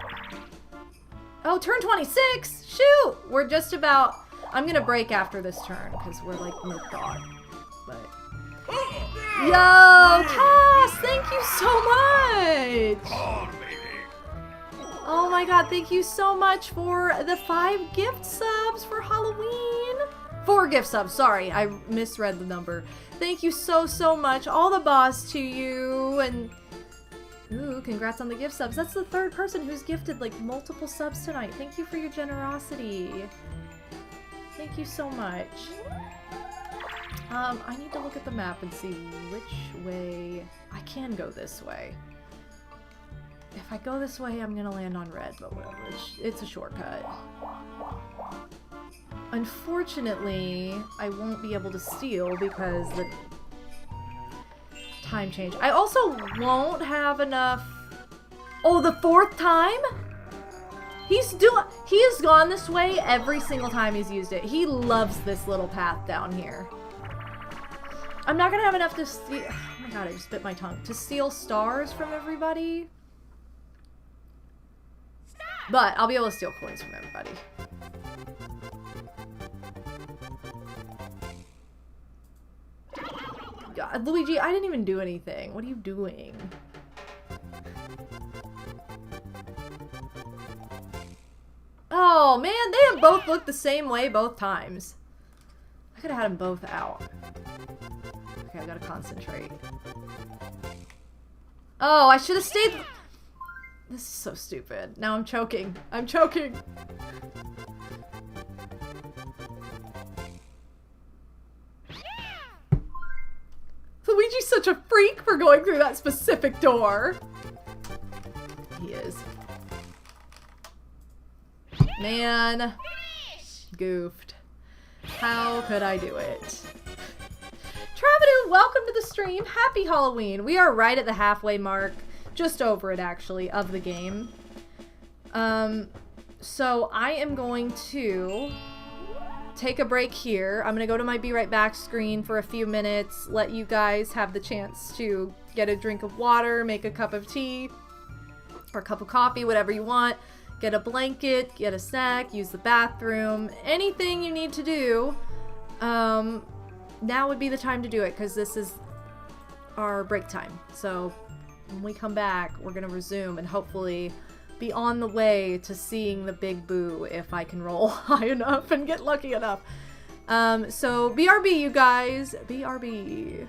Oh, turn 26! Shoot! We're just about... I'm gonna break after this turn because we're like mid-thought. But... Yo, Cass! Thank you so much! Come on, baby. Oh my god, thank you so much for the 5 gift subs for Halloween! 4 gift subs, sorry, I misread the number. Thank you so, so much. All the boss to you, and... Ooh, congrats on the gift subs. That's the 3rd person who's gifted, like, multiple subs tonight. Thank you for your generosity. Thank you so much. I need to look at the map and see which way... I can go this way. If I go this way, I'm gonna land on red, but whatever. It's a shortcut. Unfortunately, I won't be able to steal because the time change. I also won't have enough... Oh, the 4th time? He has gone this way every single time he's used it. He loves this little path down here. I'm not gonna have enough to steal... Oh my god, I just bit my tongue. To steal stars from everybody. But I'll be able to steal coins from everybody. God, Luigi, I didn't even do anything. What are you doing? Oh man, they have both looked the same way both times. I could have had them both out. Okay, I gotta concentrate. Oh, I should have stayed. This is so stupid. Now I'm choking. I'm choking. Luigi, Luigi's such a freak for going through that specific door. He is. Man. Goofed. How could I do it? Travadu, welcome to the stream. Happy Halloween. We are right at the halfway mark. Just over it, actually, of the game. So I am going to take a break here. I'm going to go to my Be Right Back screen for a few minutes, let you guys have the chance to get a drink of water, make a cup of tea, or a cup of coffee, whatever you want. Get a blanket, get a snack, use the bathroom, anything you need to do. Now would be the time to do it, because this is our break time. So when we come back, we're going to resume and hopefully be on the way to seeing the big boo if I can roll high enough and get lucky enough. So BRB, you guys. BRB.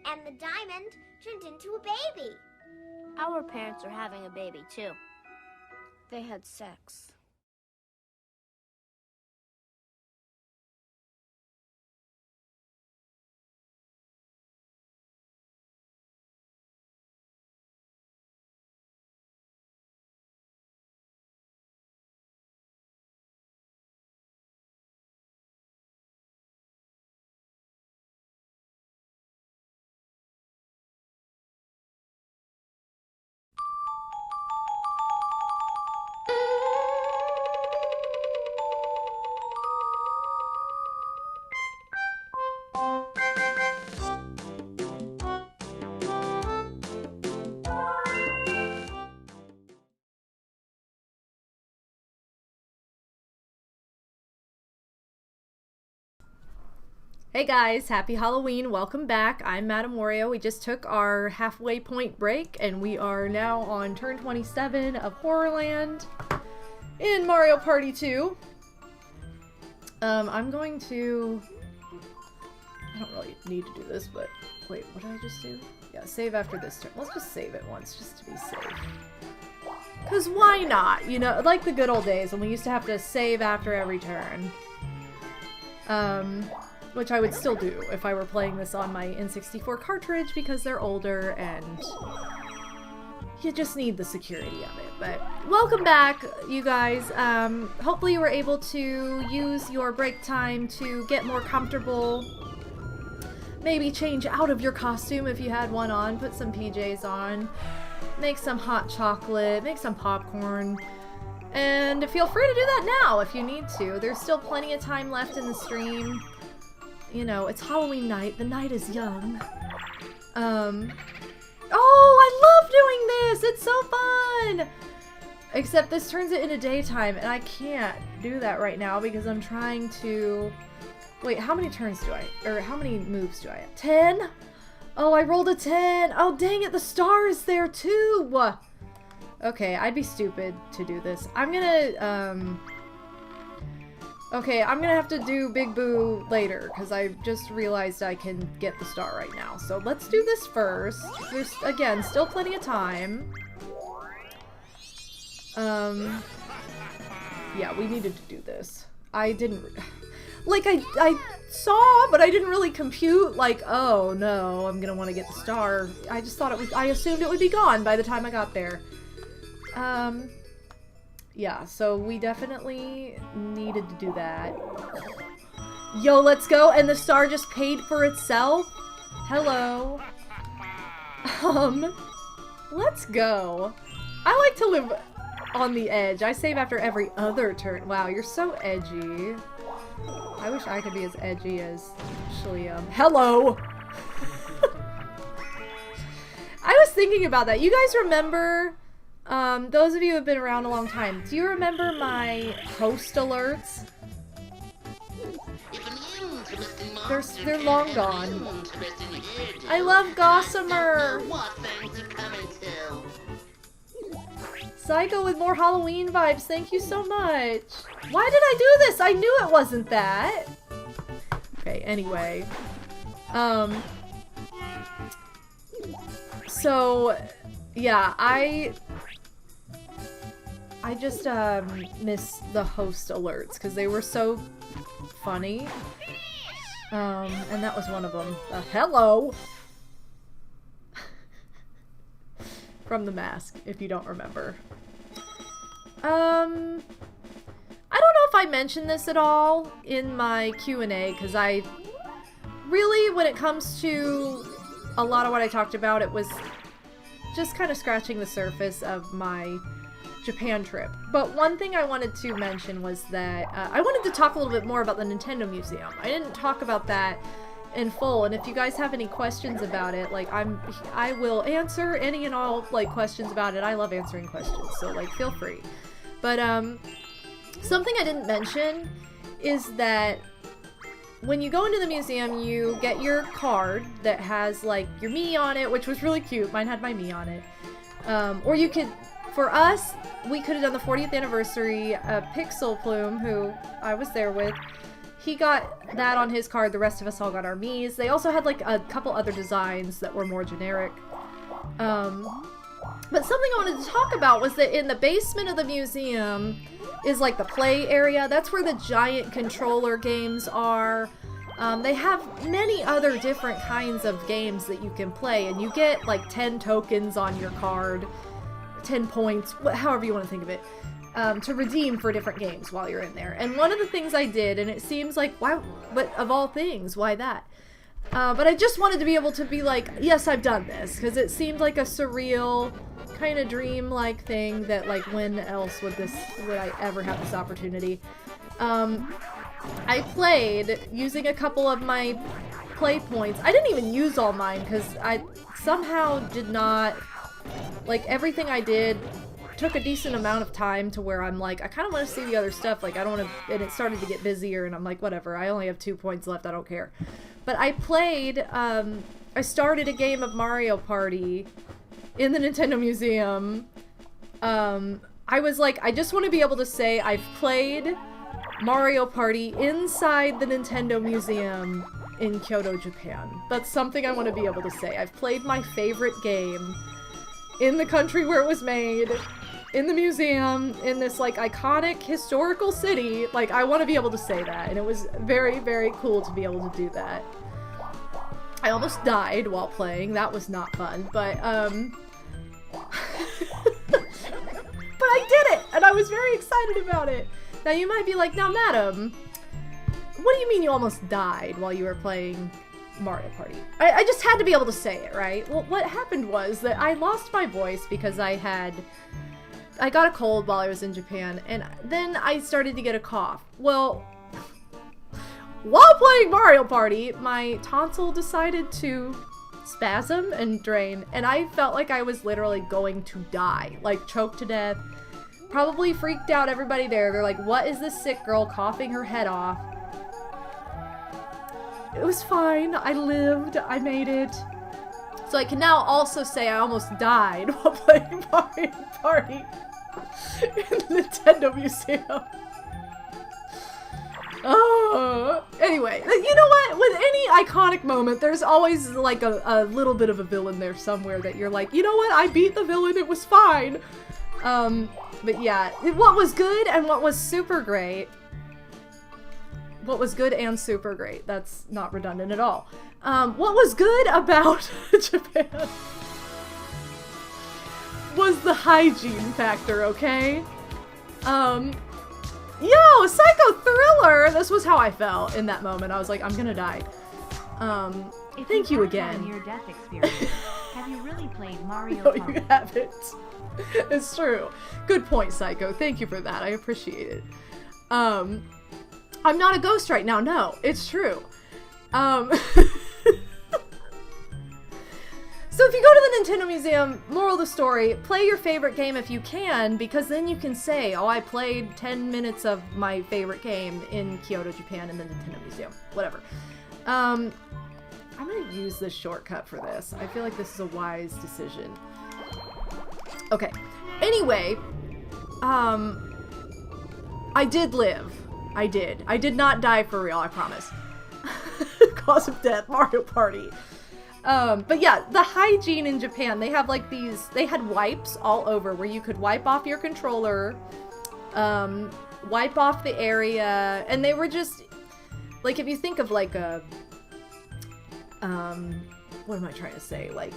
And the diamond turned into a baby. Our parents are having a baby, too. They had sex. Hey guys, happy Halloween. Welcome back. I'm MadameWario. We just took our halfway point break and we are now on turn 27 of Horrorland in Mario Party 2. I'm going to... I don't really need to do this, but... Wait, what did I just do? Yeah, save after this turn. Let's just save it once, just to be safe. Because why not? You know, like the good old days when we used to have to save after every turn. Which I would still do if I were playing this on my N64 cartridge because they're older and you just need the security of it. But welcome back, you guys. Hopefully you were able to use your break time to get more comfortable. Maybe change out of your costume if you had one on, put some PJs on, make some hot chocolate, make some popcorn. And feel free to do that now if you need to. There's still plenty of time left in the stream. You know, it's Halloween night. The night is young. Oh, I love doing this! It's so fun! Except this turns it into daytime, and I can't do that right now because I'm trying to... Wait, how many turns do I... Or how many moves do I have? 10? Oh, I rolled a 10! Oh, dang it, the star is there too! Okay, I'd be stupid to do this. I'm gonna, Okay, I'm gonna have to do Big Boo later, because I just realized I can get the star right now. So let's do this first. There's, again, still plenty of time. Yeah, we needed to do this. I didn't... Like, I saw, but I didn't really compute, like, oh, no, I'm gonna want to get the star. I just thought it was... I assumed it would be gone by the time I got there. Yeah, so we definitely needed to do that. Yo, let's go! And the star just paid for itself? Hello. Let's go. I like to live on the edge. I save after every other turn. Wow, you're so edgy. I wish I could be as edgy as actually, hello! I was thinking about that. You guys remember... those of you who have been around a long time, do you remember my host alerts? They're long gone. I love Gossamer! Psycho with more Halloween vibes, thank you so much! Why did I do this? I knew it wasn't that! Okay, anyway. So, yeah, I just miss the host alerts because they were so funny. And that was one of them. Hello! From The Mask, if you don't remember. I don't know if I mentioned this at all in my Q&A, because I really, when it comes to a lot of what I talked about, it was just kind of scratching the surface of my Japan trip. But one thing I wanted to mention was that I wanted to talk a little bit more about the Nintendo Museum. I didn't talk about that in full, and if you guys have any questions about it, like, I will answer any and all, like, questions about it. I love answering questions, so, like, feel free. But, something I didn't mention is that when you go into the museum, you get your card that has, like, your Mii on it, which was really cute. Mine had my Mii on it. Or you could, for us, we could have done the 40th anniversary. Pixel Plume, who I was there with, he got that on his card. The rest of us all got our Miis. They also had like a couple other designs that were more generic. But something I wanted to talk about was that in the basement of the museum is like the play area. That's where the giant controller games are. They have many other different kinds of games that you can play, and you get like 10 tokens on your card, 10 points, however you want to think of it, to redeem for different games while you're in there. And one of the things I did, and it seems like, why, but of all things, why that? But I just wanted to be able to be like, yes, I've done this, because it seemed like a surreal, kind of dream-like thing that, like, when else would I ever have this opportunity? I played using a couple of my play points. I didn't even use all mine, because I somehow did not, like, everything I did took a decent amount of time to where I'm like, I kind of want to see the other stuff, like, I don't want to, and it started to get busier, and I'm like, whatever, I only have 2 points left, I don't care. But I played, I started a game of Mario Party in the Nintendo Museum. I was like, I just want to be able to say I've played Mario Party inside the Nintendo Museum in Kyoto, Japan. That's something I want to be able to say. I've played my favorite game in the country where it was made, in the museum, in this like iconic historical city. Like, I want to be able to say that, and it was very, very cool to be able to do that. I almost died while playing. That was not fun, but but I did it, and I was very excited about it. Now you might be like, now madam, what do you mean you almost died while you were playing Mario Party? I just had to be able to say it, right? Well, what happened was that I lost my voice because I got a cold while I was in Japan, and then I started to get a cough. Well, while playing Mario Party, my tonsil decided to spasm and drain, and I felt like I was literally going to die, like choked to death. Probably freaked out everybody there. They're like, what is this sick girl coughing her head off? It was fine. I lived. I made it. So I can now also say I almost died while playing Mario Party in the Nintendo Museum. Oh, anyway, you know what? With any iconic moment, there's always like a little bit of a villain there somewhere that you're like, you know what? I beat the villain. It was fine. But yeah, what was good and what was super great. What was good and super great. That's not redundant at all. What was good about Japan was the hygiene factor, okay? Yo, Psycho Thriller! This was how I felt in that moment. I was like, I'm gonna die. Thank you again. Near-death experience, have you really played Mario No, Party? you haven't. It's true. Good point, Psycho. Thank you for that. I appreciate it. I'm not a ghost right now. No, it's true. So if you go to the Nintendo Museum, moral of the story, play your favorite game if you can, because then you can say, oh, I played 10 minutes of my favorite game in Kyoto, Japan in the Nintendo Museum. Whatever. I'm gonna use this shortcut for this. I feel like this is a wise decision. Okay. Anyway, I did live. I did. I did not die for real, I promise. Cause of death, Mario Party. But yeah, the hygiene in Japan, they have like they had wipes all over where you could wipe off your controller, wipe off the area, and they were just, like, if you think of like a, what am I trying to say? Like,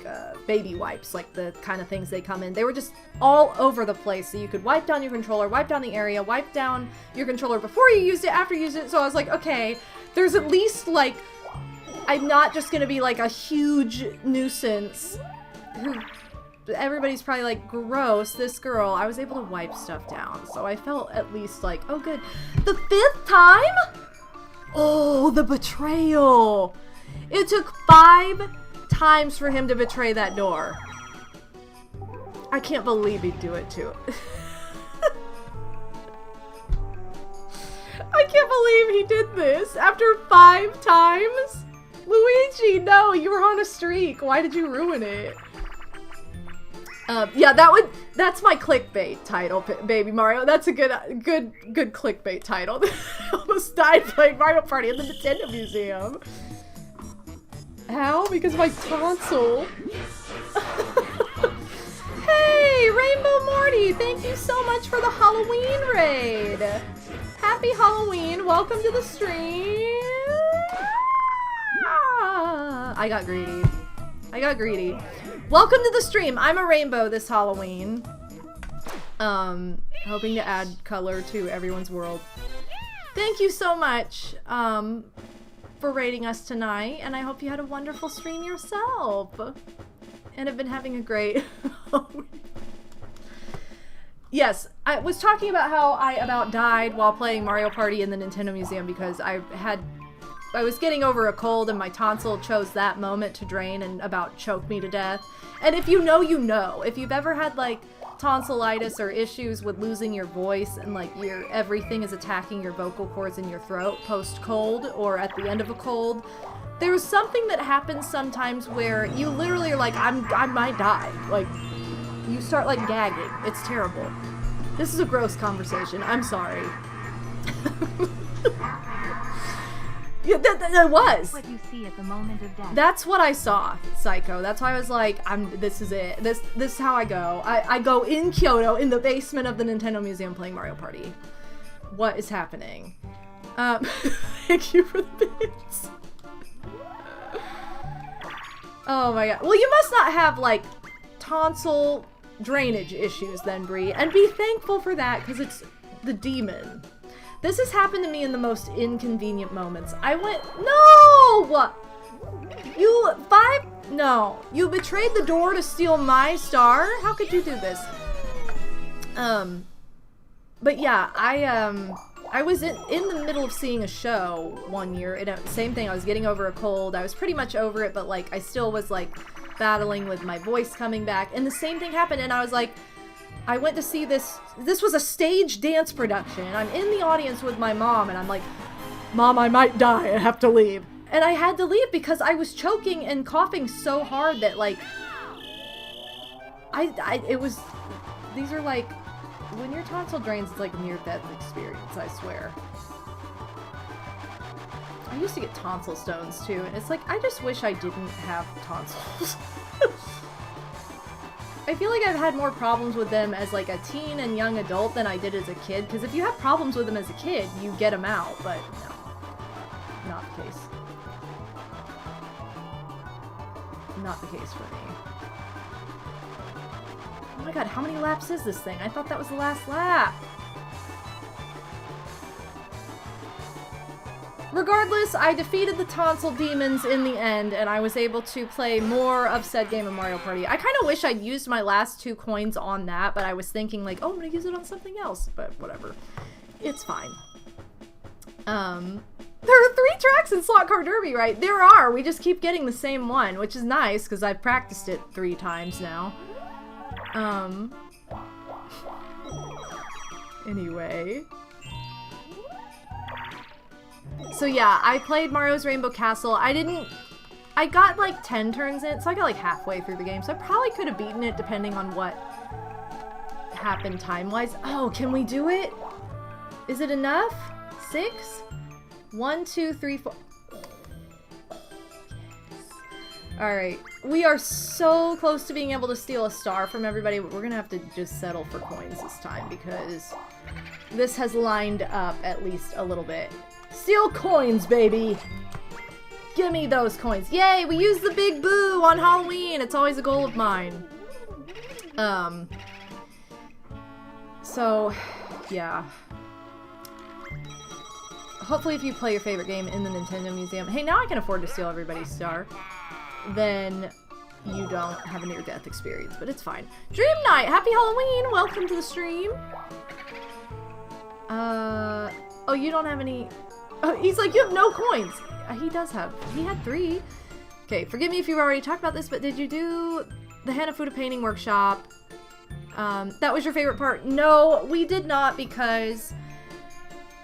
baby wipes, like the kind of things they come in. They were just all over the place, so you could wipe down your controller, wipe down the area, wipe down your controller before you used it, after you used it, so I was like, okay, there's at least, like, I'm not just gonna be, like, a huge nuisance who everybody's probably like, gross, this girl. I was able to wipe stuff down, so I felt at least like, oh, good. The 5th time? Oh, the betrayal. It took 5 times for him to betray that door. I can't believe he'd do it too. I can't believe he did this after 5 times. Luigi, no, you were on a streak. Why did you ruin it? Yeah, that would That's my clickbait title, Baby Mario. That's a good clickbait title. I almost died playing Mario Party at the Nintendo Museum. How? Because my tonsil. Hey, Rainbow Morty! Thank you so much for the Halloween raid. Happy Halloween! Welcome to the stream. I got greedy. Welcome to the stream. I'm a rainbow this Halloween. Hoping to add color to everyone's world. Thank you so much for raiding us tonight, and I hope you had a wonderful stream yourself. And have been having a great Halloween. Yes, I was talking about how I about died while playing Mario Party in the Nintendo Museum because I was getting over a cold and my tonsil chose that moment to drain and about choke me to death. And if you know, you know. If you've ever had like tonsillitis or issues with losing your voice and like everything is attacking your vocal cords in your throat post-cold or at the end of a cold, there's something that happens sometimes where you literally are like, I might die. Like, you start like gagging. It's terrible. This is a gross conversation. I'm sorry. Yeah, that was. What you see at the moment of death. That's what I saw, Psycho. That's why I was like, this is it. This is how I go. I go in Kyoto, in the basement of the Nintendo Museum playing Mario Party. What is happening? Thank you for the bits. Oh my god. Well, you must not have, like, tonsil drainage issues then, Bree. And be thankful for that, because it's the demon. This has happened to me in the most inconvenient moments. I went, no! No. You betrayed the door to steal my star? How could you do this? But yeah, I was in the middle of seeing a show one year, and same thing, I was getting over a cold. I was pretty much over it, but like, I still was like battling with my voice coming back, and the same thing happened, and I was like, I went to see this was a stage dance production, and I'm in the audience with my mom, and I'm like, Mom, I might die, I have to leave. And I had to leave because I was choking and coughing so hard that like, these are like, when your tonsil drains, it's like a near-death experience, I swear. I used to get tonsil stones too, and it's like, I just wish I didn't have tonsils. I feel like I've had more problems with them as like a teen and young adult than I did as a kid, because if you have problems with them as a kid, you get them out, but no. Not the case. Not the case for me. Oh my god, how many laps is this thing? I thought that was the last lap. Regardless, I defeated the tonsil demons in the end, and I was able to play more of said game of Mario Party. I kind of wish I'd used my last 2 coins on that, but I was thinking like, oh, I'm gonna use it on something else, but whatever. It's fine. There are 3 tracks in Slot Car Derby, right? There are! We just keep getting the same one, which is nice, because I've practiced it 3 times now. Anyway. So yeah, I played Mario's Rainbow Castle. I got like 10 turns in, so I got like halfway through the game, so I probably could have beaten it depending on what happened time-wise. Oh, can we do it? Is it enough? 6? 1, 2, 3, 4. Alright, we are so close to being able to steal a star from everybody, but we're gonna have to just settle for coins this time, because this has lined up at least a little bit. Steal coins, baby! Give me those coins. Yay, we used the big boo on Halloween! It's always a goal of mine. So, yeah. Hopefully if you play your favorite game in the Nintendo Museum, hey, now I can afford to steal everybody's star, then you don't have a near-death experience, but it's fine. Dream Night! Happy Halloween! Welcome to the stream! Oh, you don't have any... Oh, he's like, you have no coins! He does have... He had 3. Okay, forgive me if you've already talked about this, but did you do the Hanafuda painting workshop? That was your favorite part? No, we did not, because...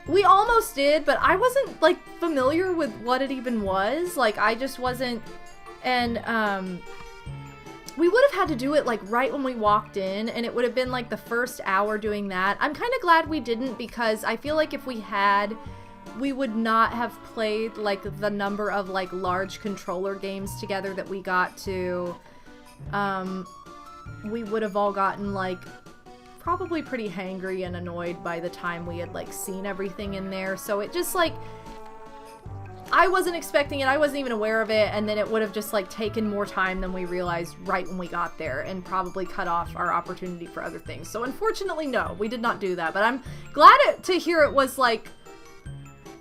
We almost did, but I wasn't, like, familiar with what it even was. Like, I just wasn't... And, we would have had to do it like right when we walked in, and it would have been like the first hour doing that. I'm kind of glad we didn't, because I feel like if we had, we would not have played like the number of like large controller games together that we got to. We would have all gotten like probably pretty hangry and annoyed by the time we had like seen everything in there. So it just like, I wasn't expecting it, I wasn't even aware of it, and then it would have just like taken more time than we realized right when we got there, and probably cut off our opportunity for other things. So unfortunately, no, we did not do that, but I'm glad to hear it was like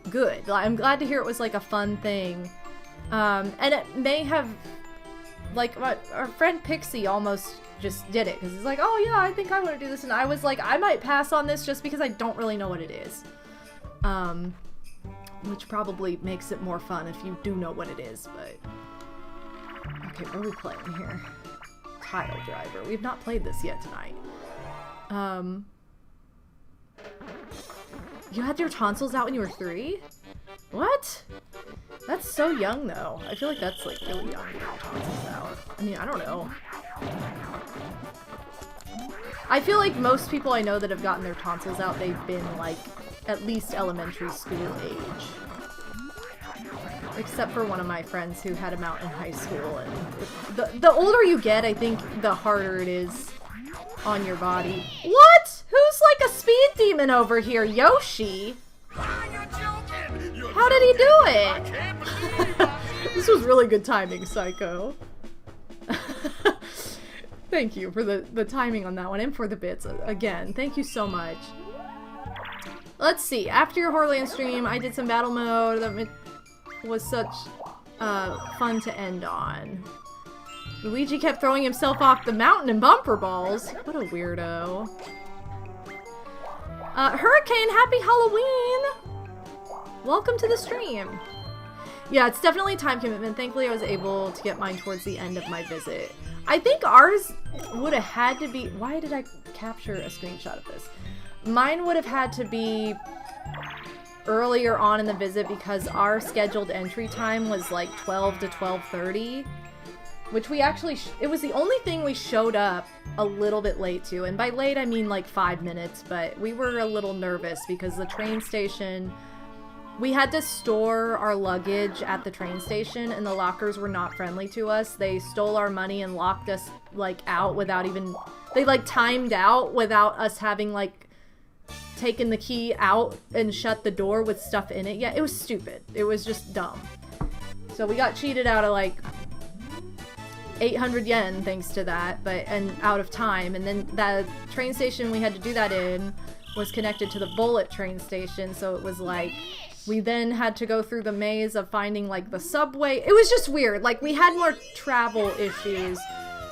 good. I'm glad to hear it was like a fun thing. And it may have, like, our friend Pixie almost just did it, because he's like, oh yeah, I think I want to do this, and I was like, I might pass on this just because I don't really know what it is. Which probably makes it more fun if you do know what it is, but... Okay, what are we playing here? Tile Driver. We've not played this yet tonight. You had your tonsils out when you were 3? What? That's so young, though. I feel like that's, like, really young to get your tonsils out. I mean, I don't know. I feel like most people I know that have gotten their tonsils out, they've been, like, at least elementary school age. Except for one of my friends who had them out in high school. And the older you get, I think the harder it is on your body. What? Who's like a speed demon over here? Yoshi? How did he do it? This was really good timing, Psycho. Thank you for the timing on that one, and for the bits. Again, thank you so much. Let's see. After your Horrorland stream, I did some battle mode that was such fun to end on. Luigi kept throwing himself off the mountain in bumper balls. What a weirdo. Hurricane, happy Halloween! Welcome to the stream. Yeah, it's definitely a time commitment. Thankfully, I was able to get mine towards the end of my visit. I think ours would have had to be... Why did I capture a screenshot of this? Mine would have had to be earlier on in the visit, because our scheduled entry time was like 12 to 12:30, which we actually... it was the only thing we showed up a little bit late to, and by late I mean like 5 minutes, but we were a little nervous because the train station... We had to store our luggage at the train station, and the lockers were not friendly to us. They stole our money and locked us, like, out without even... They, like, timed out without us having, like, taken the key out and shut the door with stuff in it. Yeah, it was stupid. It was just dumb. So we got cheated out of, like, 800 yen thanks to that, and out of time. And then the train station we had to do that in was connected to the Bullet train station, so it was, like... We then had to go through the maze of finding, like, the subway. It was just weird. Like, we had more travel issues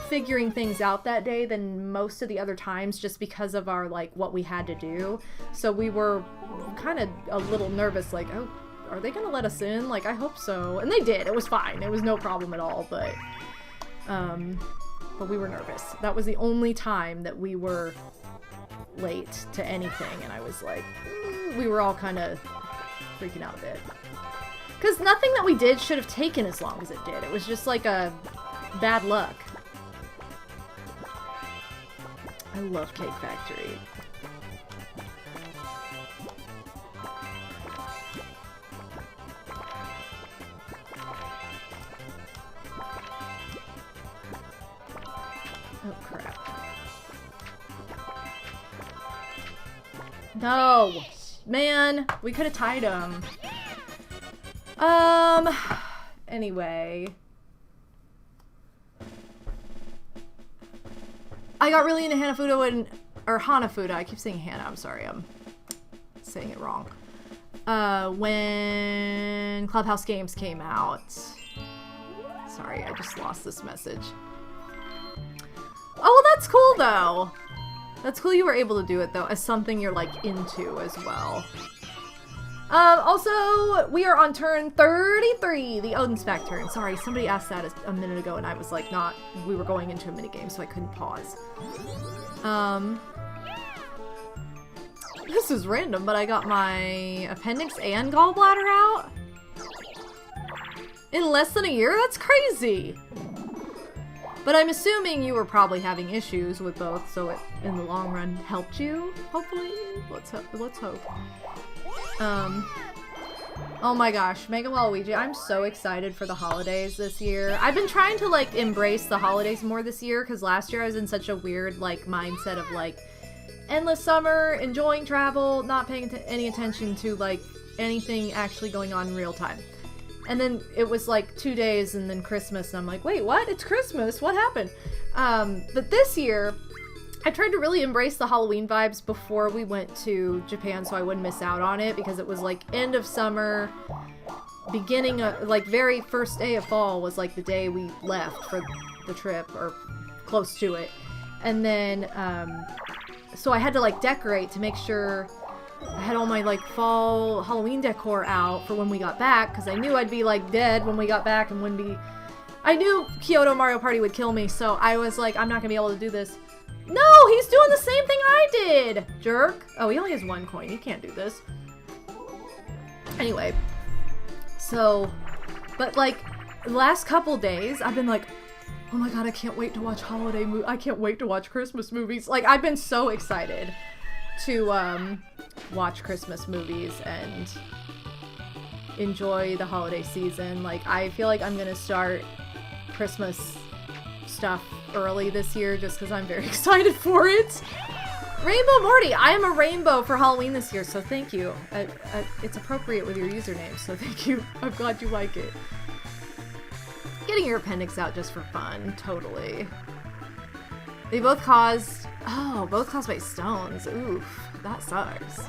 figuring things out that day than most of the other times, just because of our, like, what we had to do. So we were kind of a little nervous, like, oh, are they gonna let us in? Like, I hope so. And they did. It was fine. It was no problem at all, but we were nervous. That was the only time that we were late to anything, and I was like, we were all kind of freaking out a bit. Because nothing that we did should have taken as long as it did. It was just like a bad luck. I love Cake Factory. Oh crap. No! Man, we could have tied him. Anyway. I got really into Hanafuda or Hanafuda. I keep saying Hana, I'm sorry, I'm saying it wrong. When Clubhouse Games came out. Sorry, I just lost this message. Oh, well, that's cool, though. That's cool you were able to do it, though, as something you're, like, into as well. Also, we are on turn 33, the Odin's back turn. Sorry, somebody asked that a minute ago, and I was, like, we were going into a minigame, so I couldn't pause. This is random, but I got my appendix and gallbladder out? In less than a year? That's crazy! But I'm assuming you were probably having issues with both, so it, in the long run, helped you, hopefully? Let's hope. Oh my gosh, Mega Waluigi, I'm so excited for the holidays this year. I've been trying to, like, embrace the holidays more this year, because last year I was in such a weird, like, mindset of, like, endless summer, enjoying travel, not paying any attention to, like, anything actually going on in real time. And then it was, like, 2 days and then Christmas, and I'm like, wait, what? It's Christmas? What happened? But this year, I tried to really embrace the Halloween vibes before we went to Japan so I wouldn't miss out on it, because it was like end of summer, beginning of, like, very first day of fall was like the day we left for the trip, or close to it. And then, so I had to, like, decorate to make sure I had all my, like, fall Halloween decor out for when we got back, because I knew I'd be, like, dead when we got back and wouldn't be... I knew Kyoto Mario Party would kill me, so I was like, I'm not gonna be able to do this. No, he's doing the same thing I did! Jerk. Oh, he only has 1 coin. He can't do this. Anyway. So, but, like, the last couple days, I've been like, oh my god, I can't wait to watch I can't wait to watch Christmas movies. Like, I've been so excited to, watch Christmas movies and enjoy the holiday season. Like, I feel like I'm gonna start Christmas stuff early this year just because I'm very excited for it. Rainbow Morty! I am a rainbow for Halloween this year, so thank you. It's appropriate with your username, so thank you. I'm glad you like it. Getting your appendix out just for fun, totally. They both caused... Oh, both caused by stones. Oof, that sucks.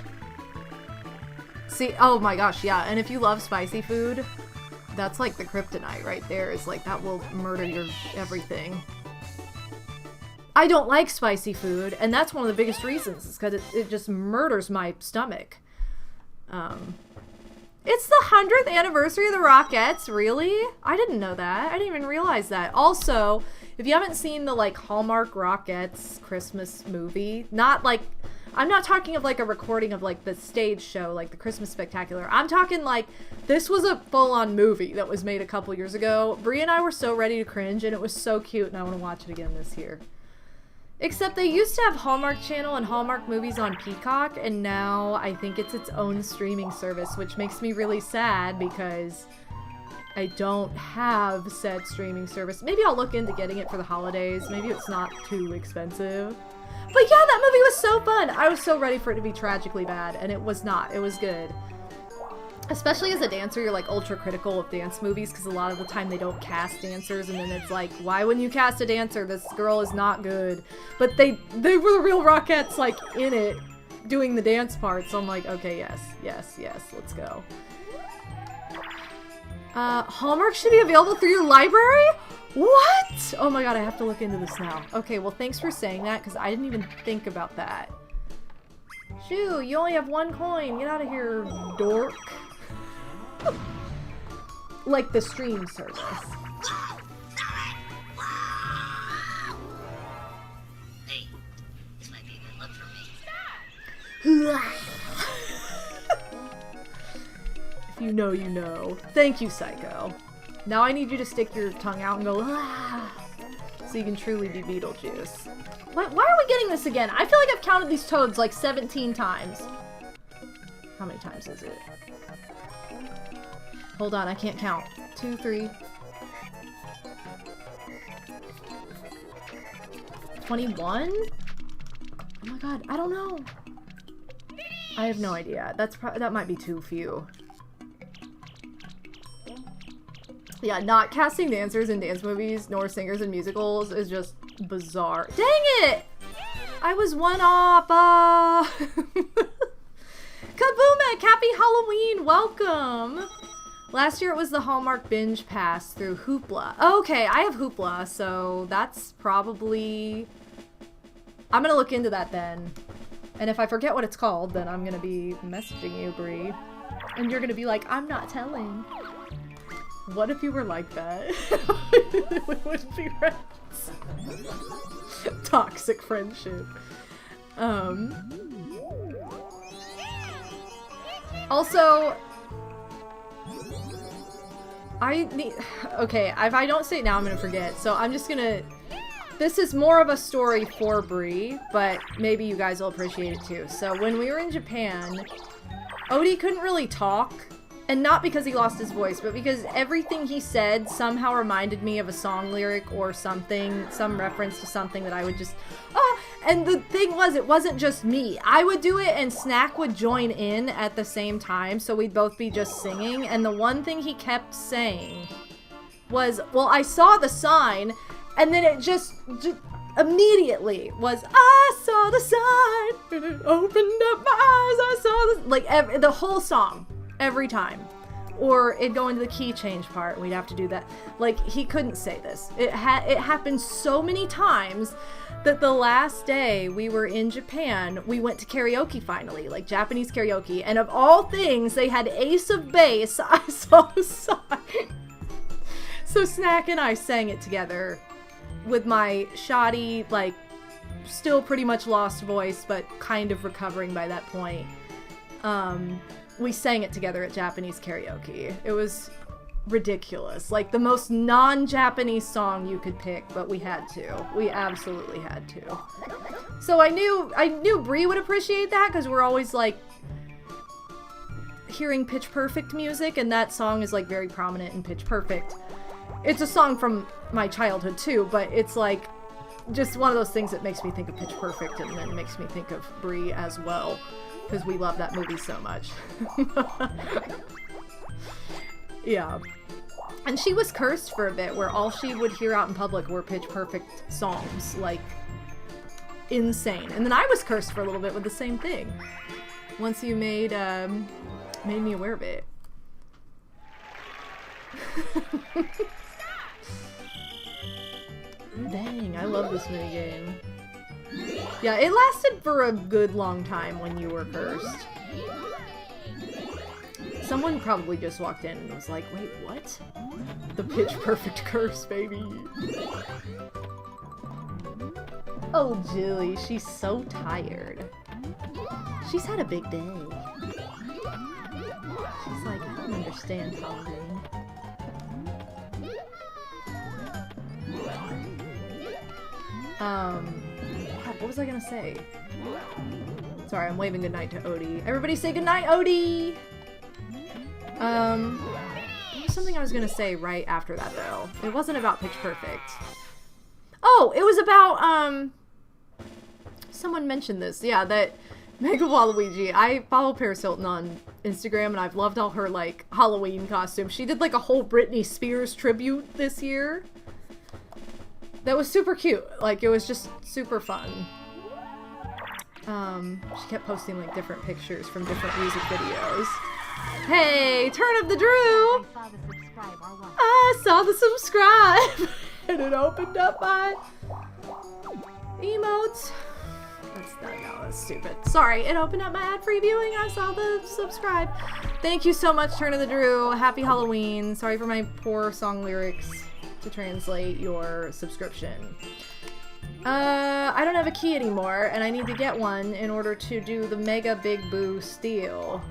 See, oh my gosh, yeah, and if you love spicy food, that's like the kryptonite right there. Is like, that will murder your everything. I don't like spicy food, and that's one of the biggest reasons, is because it just murders my stomach. It's the 100th anniversary of the Rockettes, really? I didn't know that. I didn't even realize that. Also, if you haven't seen the, like, Hallmark Rockettes Christmas movie, not, like, I'm not talking of, like, a recording of, like, the stage show, like the Christmas Spectacular. I'm talking, like, this was a full-on movie that was made a couple years ago. Brie and I were so ready to cringe, and it was so cute, and I want to watch it again this year. Except they used to have Hallmark Channel and Hallmark movies on Peacock, and now I think it's its own streaming service, which makes me really sad because I don't have said streaming service. Maybe I'll look into getting it for the holidays. Maybe it's not too expensive. But yeah, that movie was so fun! I was so ready for it to be tragically bad, and it was not. It was good. Especially as a dancer, you're, like, ultra critical of dance movies, because a lot of the time they don't cast dancers, and then it's like, why wouldn't you cast a dancer? This girl is not good. But they were the real Rockettes, like, in it, doing the dance part, so I'm like, okay, yes, let's go. Hallmark should be available through your library? What? Oh my god, I have to look into this now. Okay, well, thanks for saying that, because I didn't even think about that. Shoo, you only have 1 coin. Get out of here, dork. Like the stream service. Hey, this might be a good look for me. If you know, you know. Thank you, Psycho. Now I need you to stick your tongue out and go, ah, so you can truly be Beetlejuice. Why are we getting this again? I feel like I've counted these toads like 17 times. How many times is it? Hold on, I can't count. 2, 3. 21? Oh my god, I don't know. I have no idea. That might be too few. Yeah, not casting dancers in dance movies nor singers in musicals is just bizarre. Dang it! I was 1 off. Kaboomek, happy Halloween! Welcome! Last year it was the Hallmark Binge Pass through Hoopla. Okay, I have Hoopla, so that's probably... I'm gonna look into that then. And if I forget what it's called, then I'm gonna be messaging you, Brie. And you're gonna be like, I'm not telling. What if you were like that? We wouldn't be friends. Toxic friendship. Also, I need... Okay, if I don't say it now, I'm gonna forget. So I'm just gonna this is more of a story for Bree, but maybe you guys will appreciate it too. So when we were in Japan, Odie couldn't really talk, and not because he lost his voice, but because everything he said somehow reminded me of a song lyric or something, some reference to something that I would just, and the thing was, it wasn't just me. I would do it and Snack would join in at the same time, so we'd both be just singing, and the one thing he kept saying was, well, I saw the sign, and then it just immediately was, I saw the sign, and it opened up my eyes, I saw the, like, the whole song, every time. Or it'd go into the key change part, we'd have to do that. Like, he couldn't say this. It happened so many times that the last day we were in Japan, we went to karaoke finally, like Japanese karaoke, and of all things, they had Ace of Base, I saw the sign. So Snack and I sang it together with my shoddy, like, still pretty much lost voice, but kind of recovering by that point. We sang it together at Japanese karaoke. It was ridiculous. Like, the most non-Japanese song you could pick, but we had to. We absolutely had to. So I knew Bree would appreciate that, because we're always, like, hearing Pitch Perfect music, and that song is, like, very prominent in Pitch Perfect. It's a song from my childhood, too, but it's, like, just one of those things that makes me think of Pitch Perfect, and then makes me think of Bree as well, because we love that movie so much. Yeah. And she was cursed for a bit, where all she would hear out in public were Pitch Perfect songs, like, insane. And then I was cursed for a little bit with the same thing, once you made me aware of it. Dang, I love this minigame. Yeah, it lasted for a good long time when you were cursed. Someone probably just walked in and was like, wait, what? The Pitch Perfect curse, baby. Oh, Jilly, she's so tired. She's had a big day. She's like, I don't understand Halloween. What was I gonna say? Sorry, I'm waving goodnight to Odie. Everybody say goodnight, Odie! There was something I was gonna say right after that, though. It wasn't about Pitch Perfect. Oh, it was about, someone mentioned this. Yeah, that Mega Waluigi. I follow Paris Hilton on Instagram, and I've loved all her, like, Halloween costumes. She did, like, a whole Britney Spears tribute this year. That was super cute. Like, it was just super fun. She kept posting, like, different pictures from different music videos. Hey, turn of the Drew! I saw the subscribe! And it opened up my emotes. That's stupid. Sorry, it opened up my ad-free viewing. I saw the subscribe. Thank you so much, Turn of the Drew. Happy Halloween. Sorry for my poor song lyrics to translate your subscription. I don't have a key anymore, and I need to get one in order to do the Mega Big Boo steal.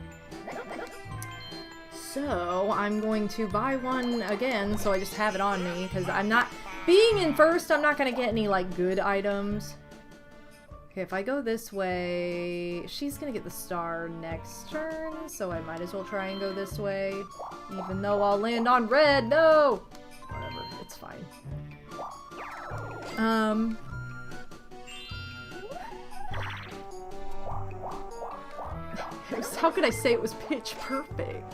So, I'm going to buy one again, so I just have it on me, because I'm not... Being in first, I'm not going to get any, like, good items. Okay, if I go this way, she's going to get the star next turn, so I might as well try and go this way. Even though I'll land on red, no! Whatever, it's fine. How could I say it was Pitch Perfect?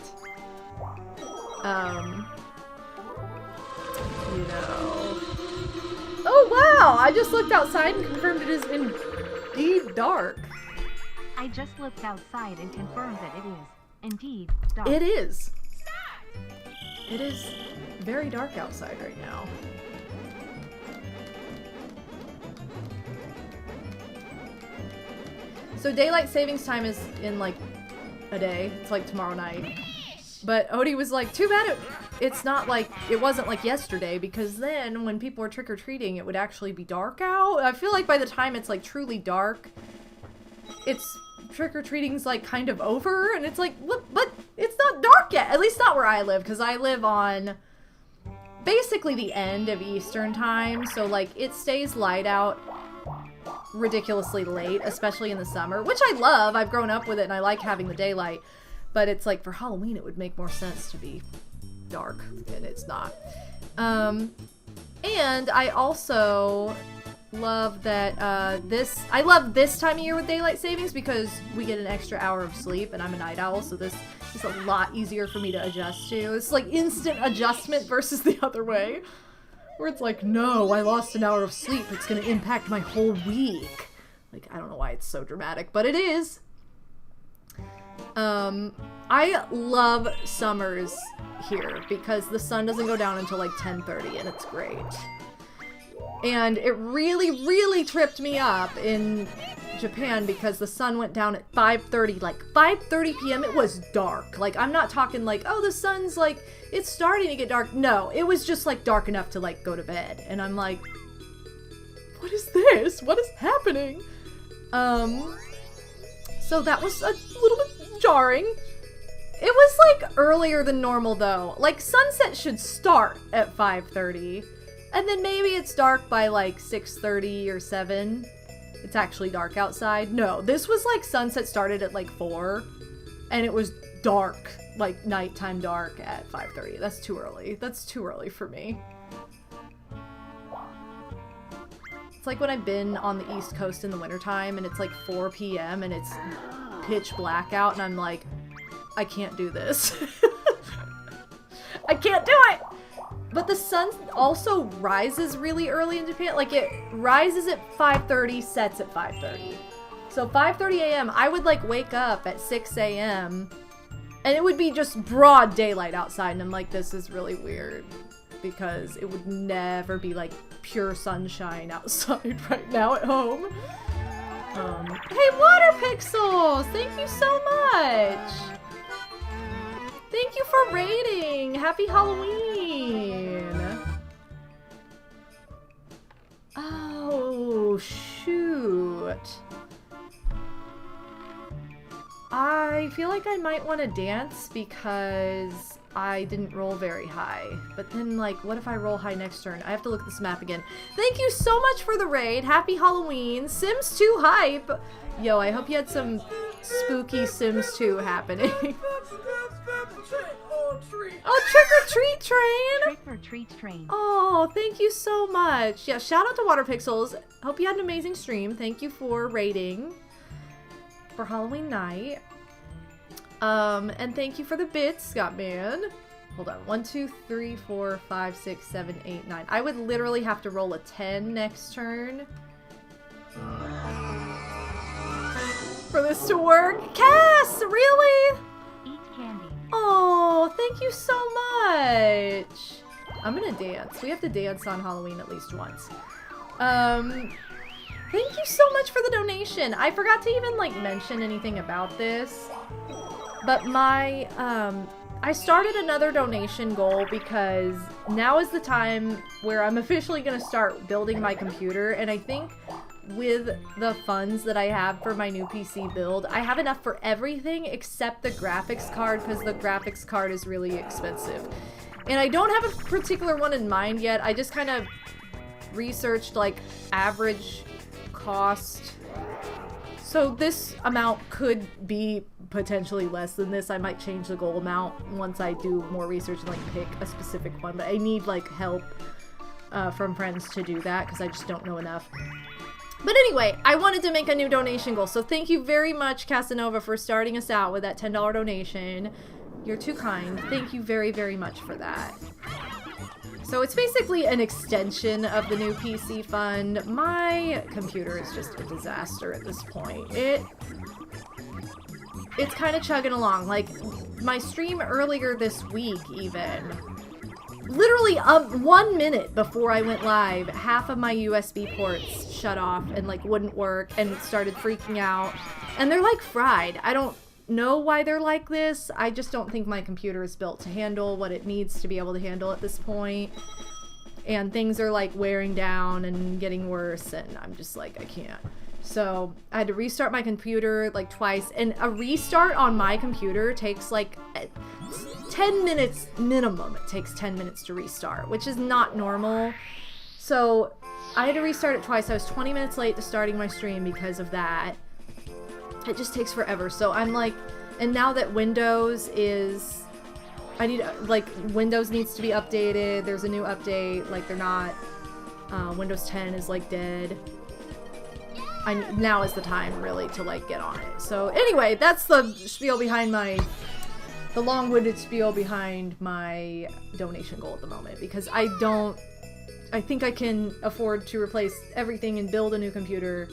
You know... Oh wow! I just looked outside and confirmed it is indeed dark. I just looked outside and confirmed that it is indeed dark. It is. It is very dark outside right now. So daylight savings time is in like a day. It's like tomorrow night. But Odie was like, too bad it's not like, it wasn't like yesterday, because then when people are trick-or-treating, it would actually be dark out. I feel like by the time it's like truly dark, it's trick-or-treating's like kind of over, and it's like, look, but it's not dark yet. At least not where I live, because I live on basically the end of Eastern time, so like it stays light out ridiculously late, especially in the summer, which I love. I've grown up with it and I like having the daylight, but it's like for Halloween it would make more sense to be dark, and it's not. And I also love that I love this time of year with daylight savings because we get an extra hour of sleep, and I'm a night owl, so this is a lot easier for me to adjust to. It's like instant adjustment versus the other way, where it's like, no, I lost an hour of sleep, it's gonna impact my whole week. Like, I don't know why it's so dramatic, but it is. I love summers here because the sun doesn't go down until like 10:30, and it's great. And it really, really tripped me up in Japan because the sun went down at 5:30, like 5:30 p.m. It was dark. Like, I'm not talking like, oh, the sun's like, it's starting to get dark. No, it was just like dark enough to like go to bed. And I'm like, what is this? What is happening? So that was a little bit jarring. It was like earlier than normal though. Like, sunset should start at 5:30. And then maybe it's dark by like 6:30 or 7. It's actually dark outside. No, this was like sunset started at like 4. And it was dark, like nighttime dark at 5:30. That's too early. That's too early for me. It's like when I've been on the East Coast in the wintertime and it's like 4 p.m. and it's pitch black out and I'm like, I can't do this. I can't do it! But the sun also rises really early in Japan. Like, it rises at 5:30, sets at 5:30. So 5:30 a.m., I would like wake up at 6 a.m. and it would be just broad daylight outside. And I'm like, this is really weird because it would never be like pure sunshine outside right now at home. Hey, Water Pixels! Thank you so much! Thank you for raiding! Happy Halloween! Oh, shoot. I feel like I might want to dance because I didn't roll very high. But then, like, what if I roll high next turn? I have to look at this map again. Thank you so much for the raid! Happy Halloween! Sims 2 hype! Yo, I hope you had some spooky Sims 2 happening. Oh, trick or treat train! Trick or treat train. Oh, thank you so much. Yeah, shout out to Water Pixels. Hope you had an amazing stream. Thank you for raiding for Halloween night. And thank you for the bits, Scottman. Hold on. 1, 2, 3, 4, 5, 6, 7, 8, 9. I would literally have to roll a 10 next turn for this to work. Cass, really? Eat candy. Oh, thank you so much. I'm gonna dance. We have to dance on Halloween at least once. Thank you so much for the donation. I forgot to even like mention anything about this, but my I started another donation goal because now is the time where I'm officially gonna start building my computer, and I think with the funds that I have for my new PC build, I have enough for everything except the graphics card, because the graphics card is really expensive. And I don't have a particular one in mind yet. I just kind of researched like average cost. So this amount could be potentially less than this. I might change the goal amount once I do more research and like pick a specific one, but I need like help from friends to do that because I just don't know enough. But anyway, I wanted to make a new donation goal, so thank you very much, Casanova, for starting us out with that $10 donation. You're too kind. Thank you very, very much for that. So it's basically an extension of the new PC fund. My computer is just a disaster at this point. It's kind of chugging along. Like, my stream earlier this week, even, literally 1 minute before I went live, half of my USB ports shut off and like wouldn't work and started freaking out. And they're like fried. I don't know why they're like this. I just don't think my computer is built to handle what it needs to be able to handle at this point. And things are like wearing down and getting worse, and I'm just like, I can't. So I had to restart my computer like twice, and a restart on my computer takes like 10 minutes minimum. It takes 10 minutes to restart, which is not normal. So I had to restart it twice. I was 20 minutes late to starting my stream because of that. It just takes forever. So I'm like, and now that Windows is, Windows needs to be updated. There's a new update. Like, they're not, Windows 10 is like dead. Now is the time really to like get on it. So anyway, that's the spiel behind the long-winded spiel behind my donation goal at the moment, because I think I can afford to replace everything and build a new computer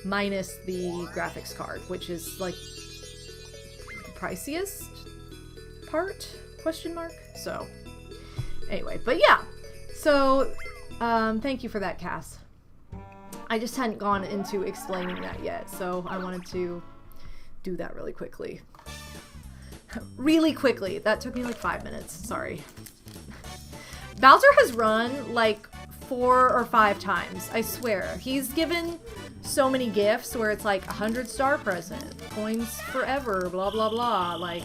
minus the graphics card, which is like the priciest part, question mark. So anyway, but yeah, so thank you for that, Cass. I just hadn't gone into explaining that yet, so I wanted to do that really quickly. Really quickly. That took me like 5 minutes. Sorry. Bowser has run like 4 or 5 times. I swear. He's given so many gifts where it's like 100 star present, coins forever, blah blah blah. Like,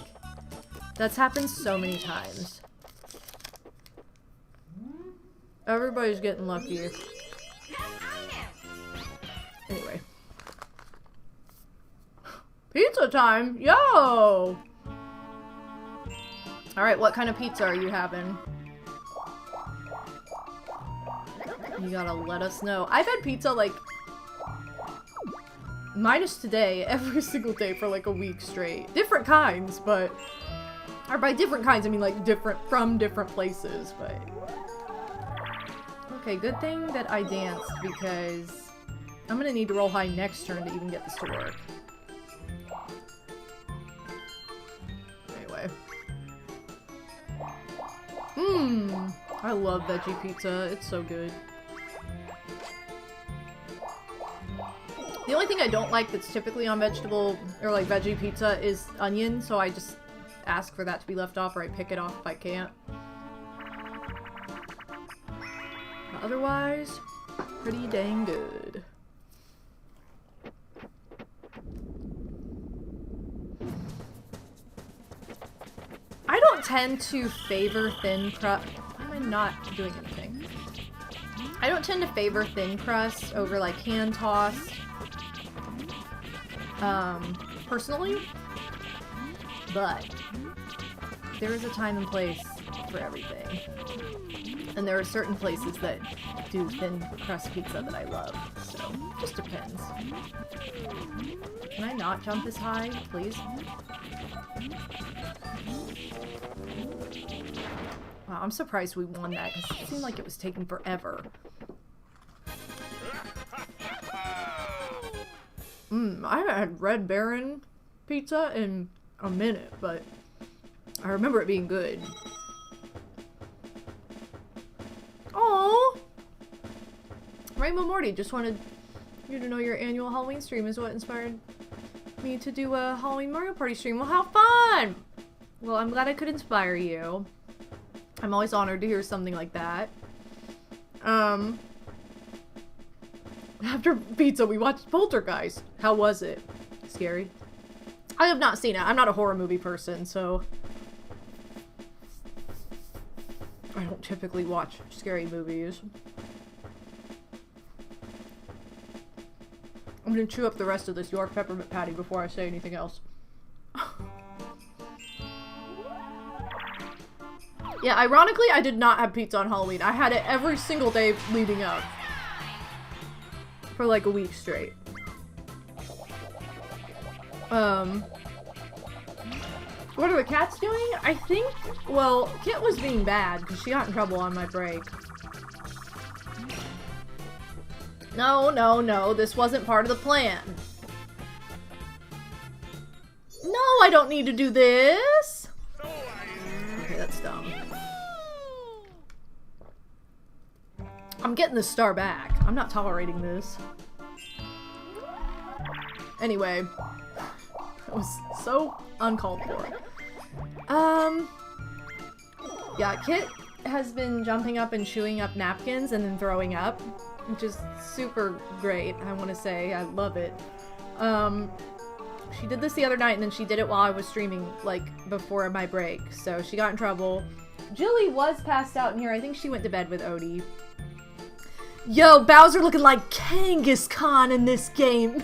that's happened so many times. Everybody's getting lucky. Anyway. Pizza time! Yo! Alright, what kind of pizza are you having? You gotta let us know. I've had pizza, like, minus today, every single day for like a week straight. Different kinds, but... Or by different kinds, I mean like different from different places, but... Okay, good thing that I danced, because I'm gonna need to roll high next turn to even get this to work. Anyway. I love veggie pizza. It's so good. The only thing I don't like that's typically on vegetable or like veggie pizza is onion, so I just ask for that to be left off, or I pick it off if I can't. But otherwise, pretty dang good. I don't tend to favor thin crust. Why am I not doing anything? I don't tend to favor thin crust over like hand tossed. Personally, but there is a time and place for everything. And there are certain places that do thin crust pizza that I love, so it just depends. Can I not jump this high, please? Wow, I'm surprised we won that, because it seemed like it was taking forever. I haven't had Red Baron pizza in a minute, but I remember it being good. Oh, Rainbow Morty, just wanted you to know your annual Halloween stream is what inspired me to do a Halloween Mario Party stream. Well, how fun! Well, I'm glad I could inspire you. I'm always honored to hear something like that. After pizza, we watched Poltergeist. How was it? Scary? I have not seen it. I'm not a horror movie person, so I don't typically watch scary movies. I'm gonna chew up the rest of this York peppermint patty before I say anything else. Yeah, ironically, I did not have pizza on Halloween. I had it every single day leading up. For like a week straight. What are the cats doing? I think, well, Kit was being bad because she got in trouble on my break. No, no, no, this wasn't part of the plan. No, I don't need to do this. Okay, that's dumb. I'm getting the star back. I'm not tolerating this. Anyway. It was so uncalled for. Yeah, Kit has been jumping up and chewing up napkins and then throwing up, which is super great, I want to say. I love it. She did this the other night, and then she did it while I was streaming, like, before my break. So she got in trouble. Jilly was passed out in here. I think she went to bed with Odie. Yo, Bowser looking like Kangaskhan Khan in this game.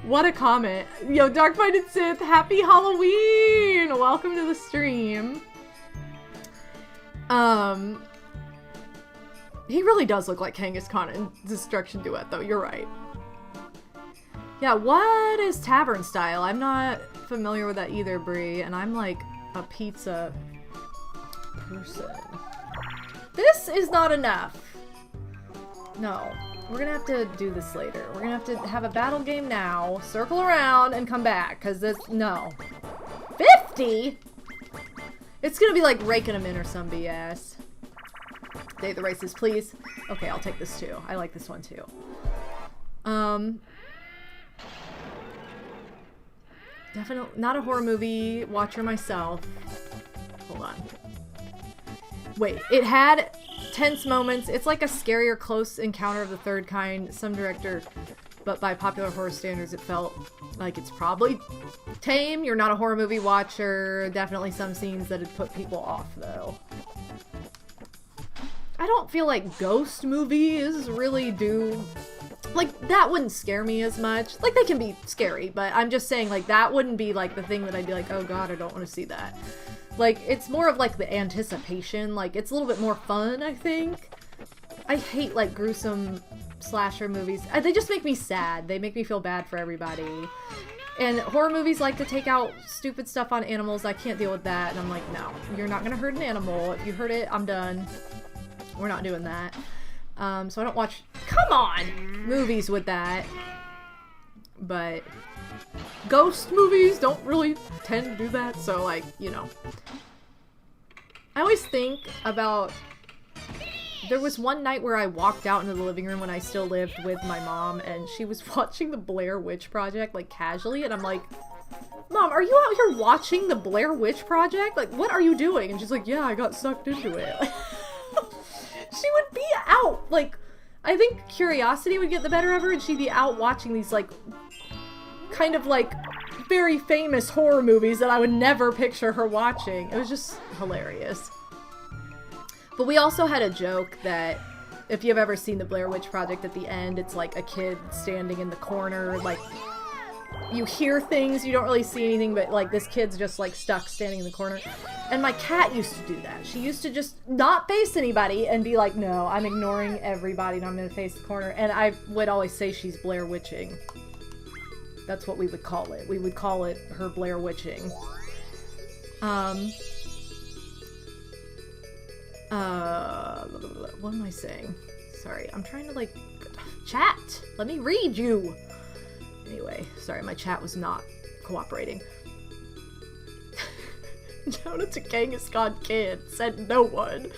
What a comment. Yo, Dark Minded Sith, happy Halloween! Welcome to the stream. He really does look like Kangaskhan Khan in Destruction Duet, though. You're right. Yeah, what is tavern style? I'm not familiar with that either, Brie, and I'm like a pizza person. This is not enough. No. We're gonna have to do this later. We're gonna have to have a battle game now, circle around, and come back, because this, no. 50?! It's gonna be like raking them in or some BS. Day of the races, please. Okay, I'll take this too. I like this one too. Definitely not a horror movie watcher myself. Hold on. Wait, it had tense moments. It's like a scary or close encounter of the third kind. Some director, but by popular horror standards, it felt like it's probably tame. You're not a horror movie watcher. Definitely some scenes that had put people off, though. I don't feel like ghost movies really do... Like, that wouldn't scare me as much. Like, they can be scary, but I'm just saying, like, that wouldn't be, like, the thing that I'd be like, oh god, I don't want to see that. Like, it's more of, like, the anticipation. Like, it's a little bit more fun, I think. I hate, like, gruesome slasher movies. They just make me sad. They make me feel bad for everybody. And horror movies like to take out stupid stuff on animals. I can't deal with that. And I'm like, no, you're not gonna hurt an animal. If you hurt it, I'm done. We're not doing that. So I don't watch, come on, movies with that. But ghost movies don't really tend to do that, so like, you know. I always think about, there was one night where I walked out into the living room when I still lived with my mom, and she was watching the Blair Witch Project, like, casually, and I'm like, Mom, are you out here watching the Blair Witch Project? Like, what are you doing? And she's like, yeah, I got sucked into it. She would be out, like, I think curiosity would get the better of her, and she'd be out watching these, like, kind of, like, very famous horror movies that I would never picture her watching. It was just hilarious. But we also had a joke that, if you've ever seen the Blair Witch Project, at the end, it's like a kid standing in the corner, like, you hear things, you don't really see anything, but, like, this kid's just, like, stuck standing in the corner. And my cat used to do that. She used to just not face anybody and be like, no, I'm ignoring everybody and I'm gonna face the corner. And I would always say she's Blair Witching. That's what we would call it. We would call it her Blair Witching. What am I saying? Sorry, I'm trying to, like, chat. Let me read you. Anyway, sorry, my chat was not cooperating. Jonah's a Kangaskhan kid, said no one.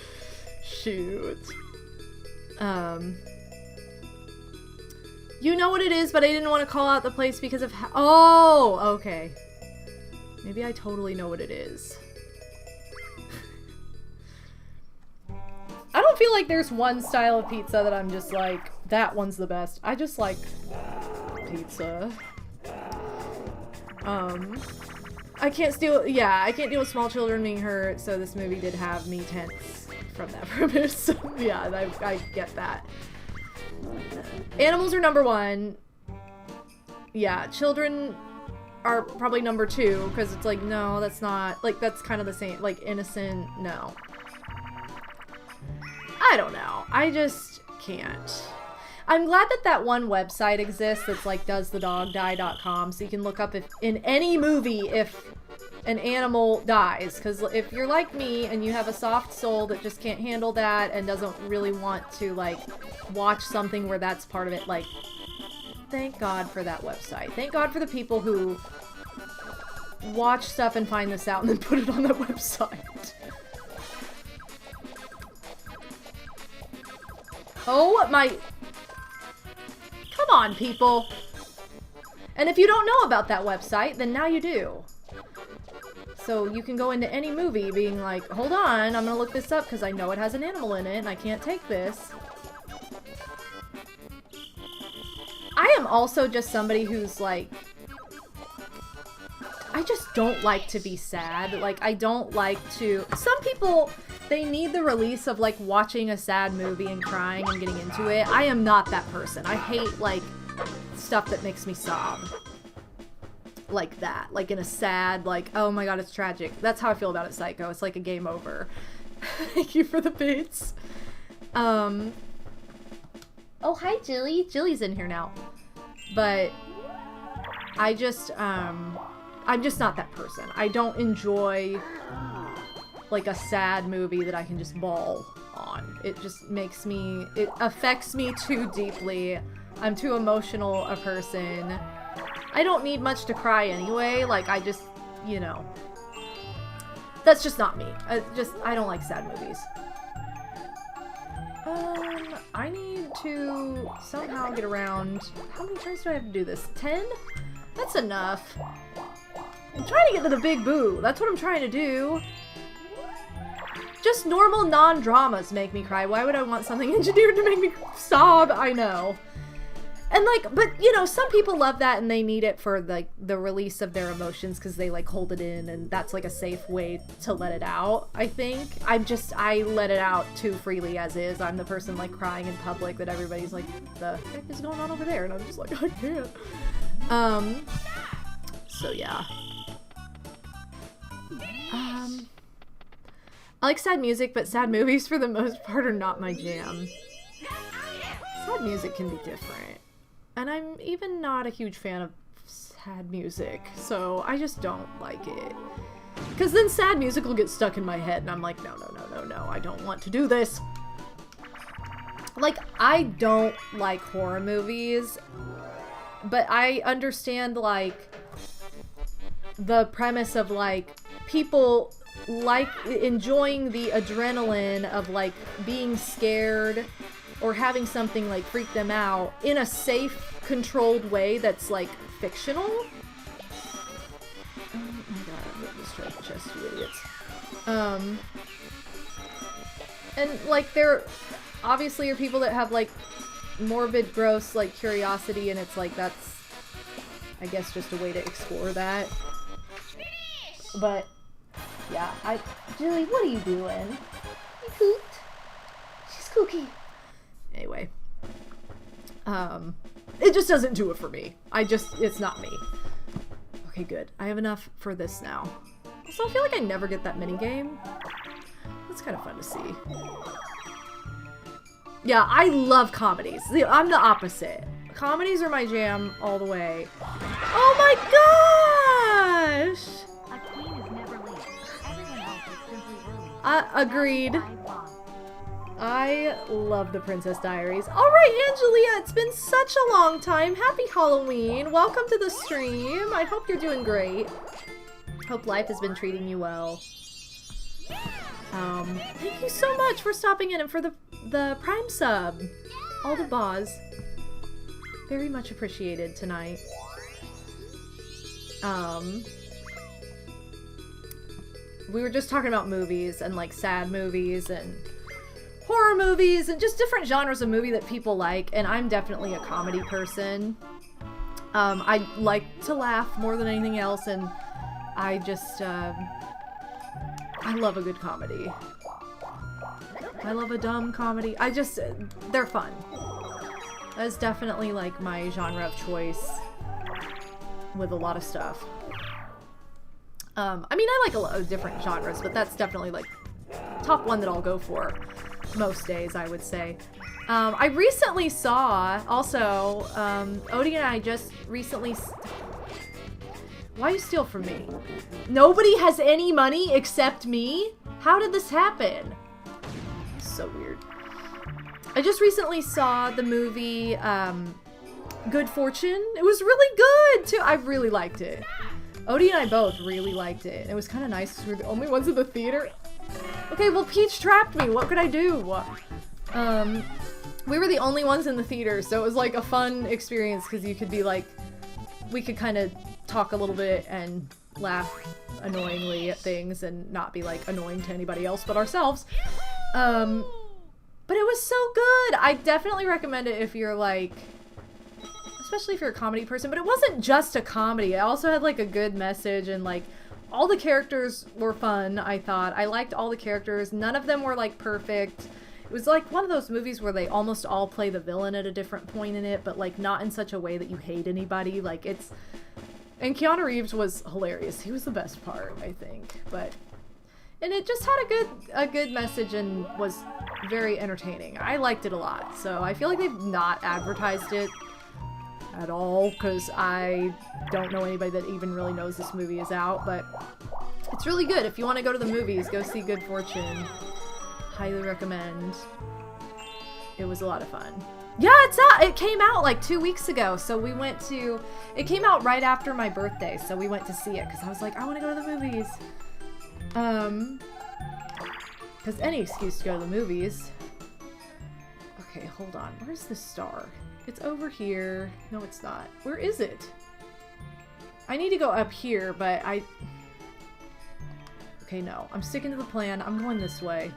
Shoot. You know what it is, but I didn't want to call out the place because of oh, okay. Maybe I totally know what it is. I don't feel like there's one style of pizza that I'm just like, that one's the best. I just like pizza. I can't deal with small children being hurt, so this movie did have me tense from that premise. Yeah, I get that. Animals are number one. Yeah, children are probably number two, because it's like, no, that's not, like, that's kind of the same, like, innocent, no. I don't know. I just can't. I'm glad that that one website exists that's like doesthedogdie.com, so you can look up if in any movie if an animal dies, because if you're like me and you have a soft soul that just can't handle that and doesn't really want to like watch something where that's part of it, like, thank God for that website. Thank God for the people who watch stuff and find this out and then put it on that website. Oh my... Come on, people. And if you don't know about that website, then now you do. So you can go into any movie being like, hold on, I'm gonna look this up because I know it has an animal in it and I can't take this. I am also just somebody who's like, I just don't like to be sad. Like, I don't like to... Some people, they need the release of, like, watching a sad movie and crying and getting into it. I am not that person. I hate, like, stuff that makes me sob. Like that. Like, in a sad, like, oh my god, it's tragic. That's how I feel about it, Psycho. It's like a game over. Thank you for the bits. Oh, hi, Jilly. Jilly's in here now. But I just, I'm just not that person. I don't enjoy, like, a sad movie that I can just bawl on. It just makes me... It affects me too deeply. I'm too emotional a person. I don't need much to cry anyway. Like, I just, you know... That's just not me. I don't like sad movies. I need to somehow get around... How many tries do I have to do this? 10? That's enough. I'm trying to get to the big boo. That's what I'm trying to do. Just normal non-dramas make me cry. Why would I want something engineered to make me sob? I know. And like, but you know, some people love that and they need it for like the release of their emotions because they like hold it in and that's like a safe way to let it out, I think. I let it out too freely as is. I'm the person like crying in public that everybody's like, the heck is going on over there? And I'm just like, I can't. So yeah. I like sad music, but sad movies for the most part are not my jam. Sad music can be different. And I'm even not a huge fan of sad music, so I just don't like it. Because then sad music will get stuck in my head, and I'm like, no, I don't want to do this. Like, I don't like horror movies, but I understand, like, the premise of, like, people like enjoying the adrenaline of, like, being scared or having something, like, freak them out in a safe, controlled way that's, like, fictional. Oh my god, I'm getting this treasure chest, you idiots. And, like, there obviously are people that have, like, morbid, gross, like, curiosity, and it's, like, that's, I guess, just a way to explore that. But, yeah, Julie, what are you doing? You cooked? She's kooky. Anyway. It just doesn't do it for me. It's not me. Okay, good. I have enough for this now. Also, I feel like I never get that minigame. That's kind of fun to see. Yeah, I love comedies. I'm the opposite. Comedies are my jam all the way. Oh my gosh! A queen is never late. Everyone else is simply early. Agreed. I love the Princess Diaries. Alright, Angelia, it's been such a long time. Happy Halloween. Welcome to the stream. I hope you're doing great. Hope life has been treating you well. Thank you so much for stopping in and for the Prime sub. All the boss. Very much appreciated tonight. We were just talking about movies and like sad movies and horror movies and just different genres of movie that people like, and I'm definitely a comedy person. I like to laugh more than anything else, and I just I love a good comedy. I love a dumb comedy. They're fun. That is definitely like my genre of choice with a lot of stuff. I mean, I like a lot of different genres, but that's definitely like top one that I'll go for most days, I would say. I recently saw, also, Odie and I just recently... Why you steal from me? Nobody has any money except me? How did this happen? This is so weird. I just recently saw the movie, Good Fortune. It was really good, too. I really liked it. Odie and I both really liked it. It was kind of nice because we were the only ones in the theater. Okay, well, Peach trapped me. What could I do? We were the only ones in the theater, so it was like a fun experience because you could be like, we could kind of talk a little bit and laugh annoyingly at things and not be like annoying to anybody else but ourselves. But it was so good. I definitely recommend it if you're like especially if you're a comedy person. But it wasn't just a comedy. It also had like a good message, and like all the characters were fun, I thought. I liked all the characters. None of them were like perfect. It was like one of those movies where they almost all play the villain at a different point in it, but like not in such a way that you hate anybody. Like it's... And Keanu Reeves was hilarious. He was the best part, I think. And it just had a good message and was very entertaining. I liked it a lot. So I feel like they've not advertised it at all, because I don't know anybody that even really knows this movie is out, but it's really good. If you want to go to the movies, go see Good Fortune. Highly recommend. It was a lot of fun. Yeah, it's out. It came out like 2 weeks ago, so we went to... It came out right after my birthday, so we went to see it, because I was like, I want to go to the movies. Because any excuse to go to the movies. Okay, hold on. Where's the star? It's over here. No, it's not. Where is it? I need to go up here, but I... Okay, no. I'm sticking to the plan. I'm going this way.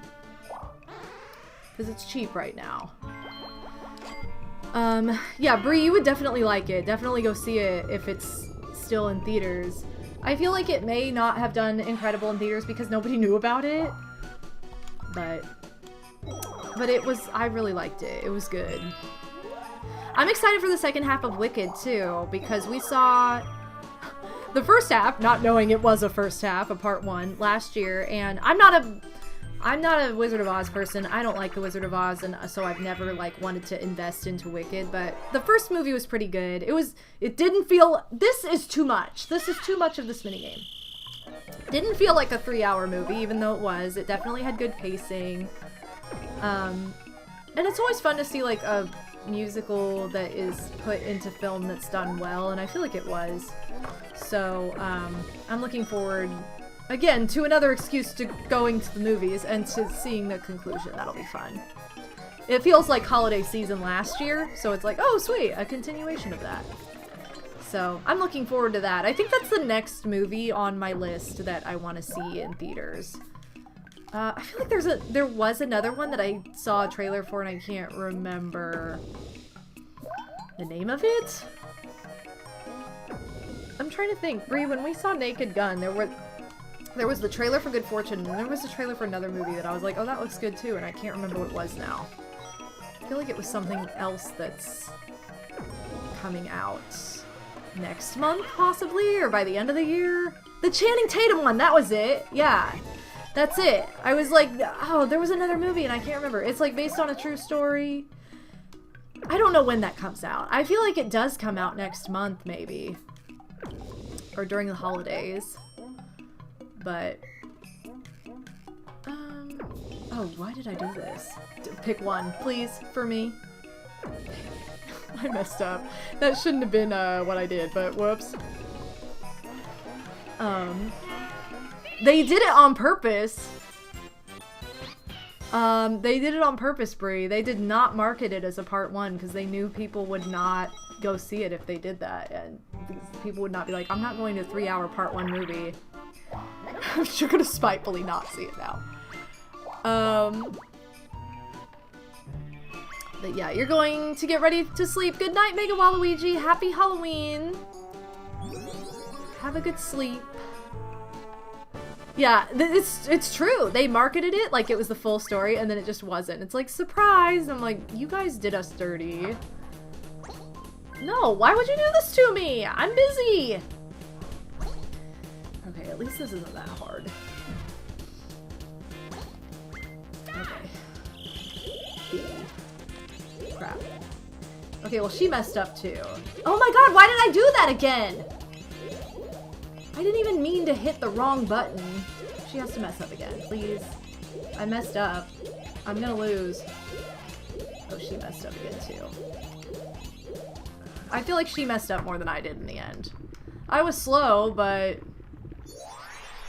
Because it's cheap right now. Yeah, Brie, you would definitely like it. Definitely go see it if it's still in theaters. I feel like it may not have done incredible in theaters because nobody knew about it. But it was... I really liked it. It was good. I'm excited for the second half of Wicked, too, because we saw the first half, not knowing it was a first half, a part 1, last year, and I'm not a Wizard of Oz person. I don't like the Wizard of Oz, and so I've never, like, wanted to invest into Wicked, but the first movie was pretty good. It didn't feel... This is too much. This is too much of this minigame. Didn't feel like a 3-hour movie, even though it was. It definitely had good pacing. And it's always fun to see, like, a musical that is put into film that's done well, and I feel like it was. So, I'm looking forward, again, to another excuse to going to the movies and to seeing the conclusion. That'll be fun. It feels like holiday season last year, so it's like, oh, sweet, a continuation of that. So, I'm looking forward to that. I think that's the next movie on my list that I want to see in theaters. I feel like there was another one that I saw a trailer for and I can't remember the name of it. I'm trying to think. Brie, when we saw Naked Gun, there was the trailer for Good Fortune, and there was a trailer for another movie that I was like, oh, that looks good too, and I can't remember what it was now. I feel like it was something else that's coming out next month, possibly, or by the end of the year. The Channing Tatum one, that was it. Yeah. That's it. I was like, oh, there was another movie and I can't remember. It's like based on a true story. I don't know when that comes out. I feel like it does come out next month, maybe. Or during the holidays. But, oh, why did I do this? Pick one, please, for me. I messed up. That shouldn't have been, what I did, but whoops. They did it on purpose. They did it on purpose, Brie. They did not market it as a part 1 because they knew people would not go see it if they did that. And people would not be like, I'm not going to a 3-hour part 1 movie. I'm sure gonna spitefully not see it now. But yeah, you're going to get ready to sleep. Good night, Mega Waluigi. Happy Halloween. Have a good sleep. Yeah, it's true. They marketed it like it was the full story, and then it just wasn't. It's like, surprise! I'm like, you guys did us dirty. No, why would you do this to me? I'm busy! Okay, at least this isn't that hard. Okay. B. Crap. Okay, well, she messed up too. Oh my god, why did I do that again? I didn't even mean to hit the wrong button. She has to mess up again, please. I messed up. I'm gonna lose. Oh, she messed up again too. I feel like she messed up more than I did in the end. I was slow, but...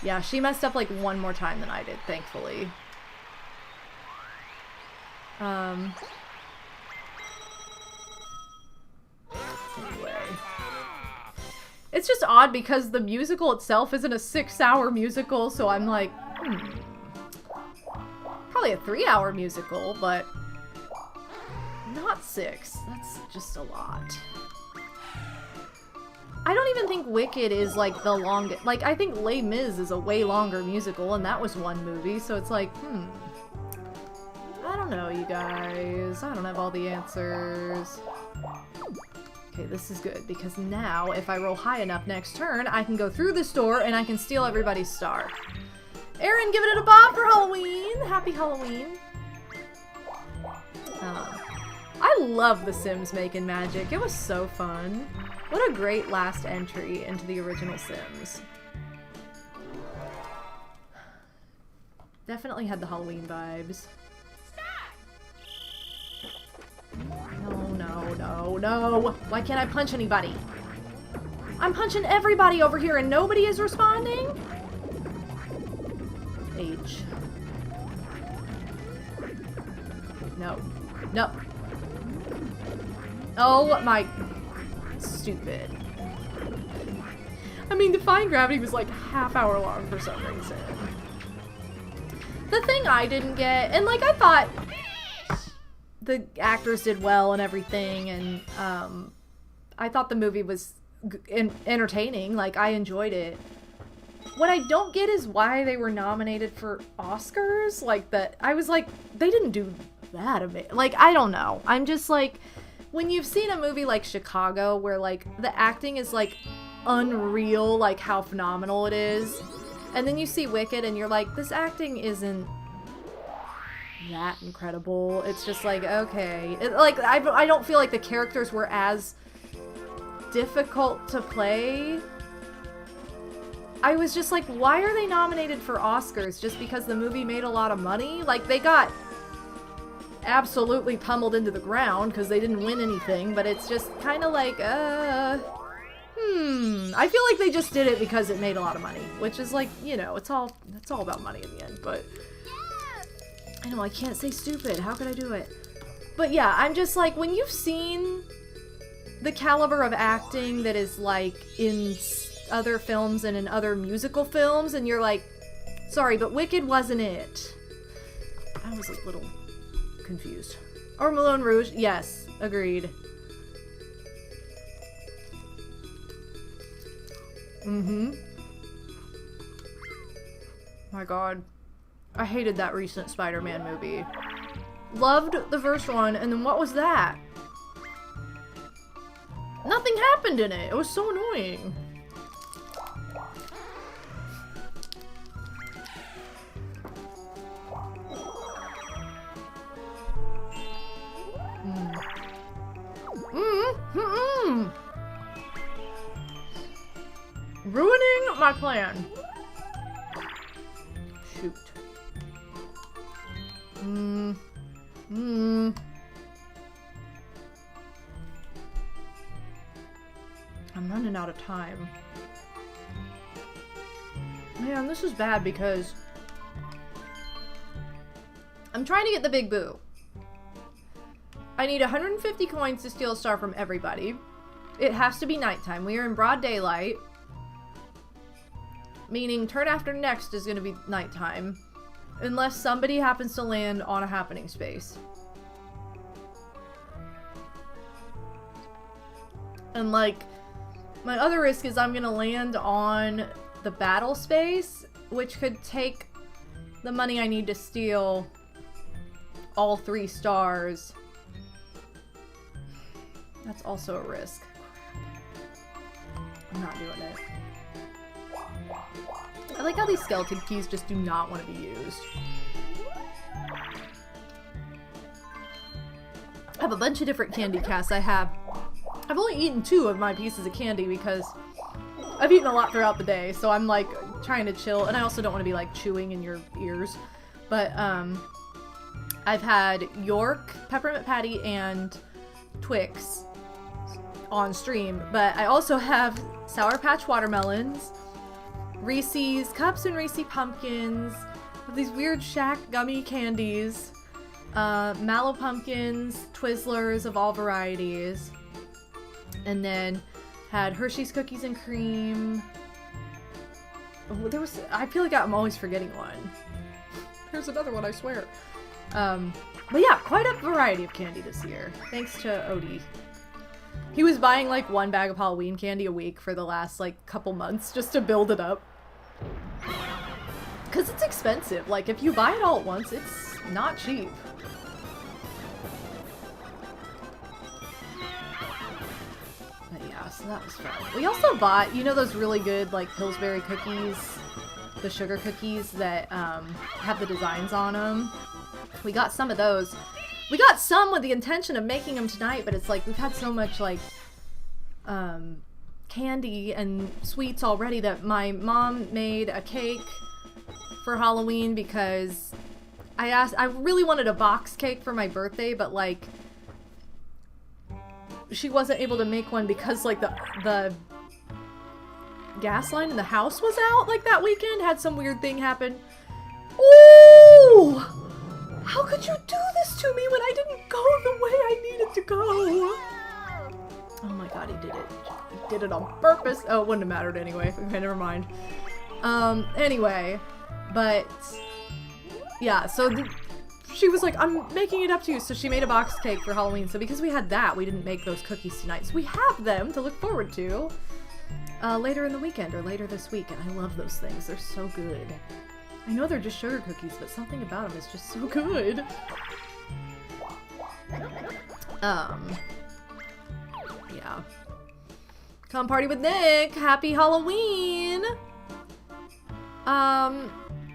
yeah, she messed up like one more time than I did, thankfully. Anyway. It's just odd because the musical itself isn't a 6-hour musical, so I'm like, probably a 3-hour musical, but not 6. That's just a lot. I don't even think Wicked is like the longest. Like, I think Les Mis is a way longer musical, and that was one movie, so it's like, I don't know, you guys. I don't have all the answers. Okay, this is good, because now, if I roll high enough next turn, I can go through this door and I can steal everybody's star. Aaron, giving it a bob for Halloween! Happy Halloween! I love The Sims making magic. It was so fun. What a great last entry into the original Sims. Definitely had the Halloween vibes. No. Why can't I punch anybody? I'm punching everybody over here and nobody is responding? H. No. Oh my... Stupid. I mean, Defying Gravity was like half-hour long for some reason. The thing I didn't get, and like I thought the actors did well and everything, and I thought the movie was entertaining. Like, I enjoyed it. What I don't get is why they were nominated for Oscars. Like, I was like, they didn't do that amazing. Like, I don't know. I'm just like, when you've seen a movie like Chicago, where like the acting is like unreal, like how phenomenal it is, and then you see Wicked and you're like, this acting isn't that incredible. It's just like, okay. I don't feel like the characters were as difficult to play. I was just like, why are they nominated for Oscars? Just because the movie made a lot of money? Like, they got absolutely pummeled into the ground because they didn't win anything, but it's just kind of like, I feel like they just did it because it made a lot of money, which is like, you know, it's all about money in the end, but I know, I can't say stupid. How could I do it? But yeah, I'm just like, when you've seen the caliber of acting that is like in other films and in other musical films, and you're like, sorry, but Wicked wasn't it. I was a little confused. Or Moulin Rouge, yes, agreed. My god. I hated that recent Spider-Man movie. Loved the first one, and then what was that? Nothing happened in it. It was so annoying. Ruining my plan. Shoot. I'm running out of time. Man, this is bad because I'm trying to get the big boo. I need 150 coins to steal a star from everybody. It has to be nighttime. We are in broad daylight. Meaning turn after next is going to be nighttime. Unless somebody happens to land on a happening space. And like, my other risk is I'm going to land on the battle space, which could take the money I need to steal all 3 stars. That's also a risk. I'm not doing it. I like how these skeleton keys just do not want to be used. I have a bunch of different candy casts. I've only eaten 2 of my pieces of candy because I've eaten a lot throughout the day, so I'm like trying to chill, and I also don't want to be like chewing in your ears. But I've had York, Peppermint Patty, and Twix on stream, but I also have Sour Patch Watermelons, Reese's Cups and Reese's Pumpkins, these weird Shack gummy candies, Mallow Pumpkins, Twizzlers of all varieties, and then had Hershey's Cookies and Cream. Oh, I feel like I'm always forgetting one. There's another one, I swear. But yeah, quite a variety of candy this year, thanks to Odie. He was buying like 1 bag of Halloween candy a week for the last like couple months just to build it up. Because it's expensive. Like, if you buy it all at once, it's not cheap. But yeah, so that was fun. We also bought, you know those really good, like, Pillsbury cookies? The sugar cookies that have the designs on them? We got some of those. We got some with the intention of making them tonight, but it's like, we've had so much, like, candy and sweets already that my mom made a cake for Halloween because I really wanted a box cake for my birthday, but like she wasn't able to make one because like the gas line in the house was out like that weekend, had some weird thing happen. Ooh! How could you do this to me when I didn't go the way I needed to go? Oh my god, he did it. He did it on purpose. Oh, it wouldn't have mattered anyway. Okay, never mind. Anyway. But, yeah, so she was like, I'm making it up to you. So she made a box cake for Halloween. So because we had that, we didn't make those cookies tonight. So we have them to look forward to later in the weekend or later this week. And I love those things. They're so good. I know they're just sugar cookies, but something about them is just so good. Yeah. Come party with Nick. Happy Halloween.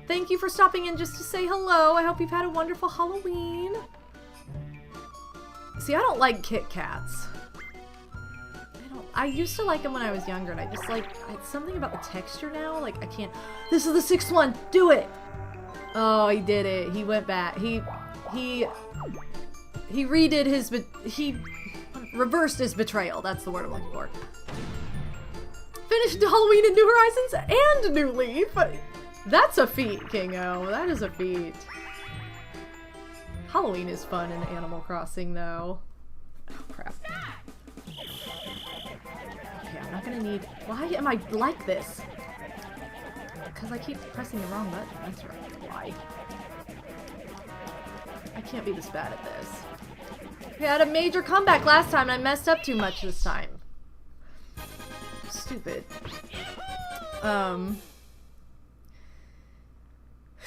Thank you for stopping in just to say hello. I hope you've had a wonderful Halloween. See, I don't like Kit Kats. I used to like them when I was younger, and I just like, it's something about the texture now. Like, I can't. This is the 6th one. Do it. Oh, he did it. He went back. He redid his, he reversed his betrayal. That's the word I'm looking for. Finished Halloween in New Horizons and New Leaf. That's a feat, Kingo. That is a feat. Halloween is fun in Animal Crossing, though. Oh, crap. Okay, I'm not gonna need... Why am I like this? Because I keep pressing the wrong button. That's right. Why? I can't be this bad at this. We had a major comeback last time, and I messed up too much this time. Stupid.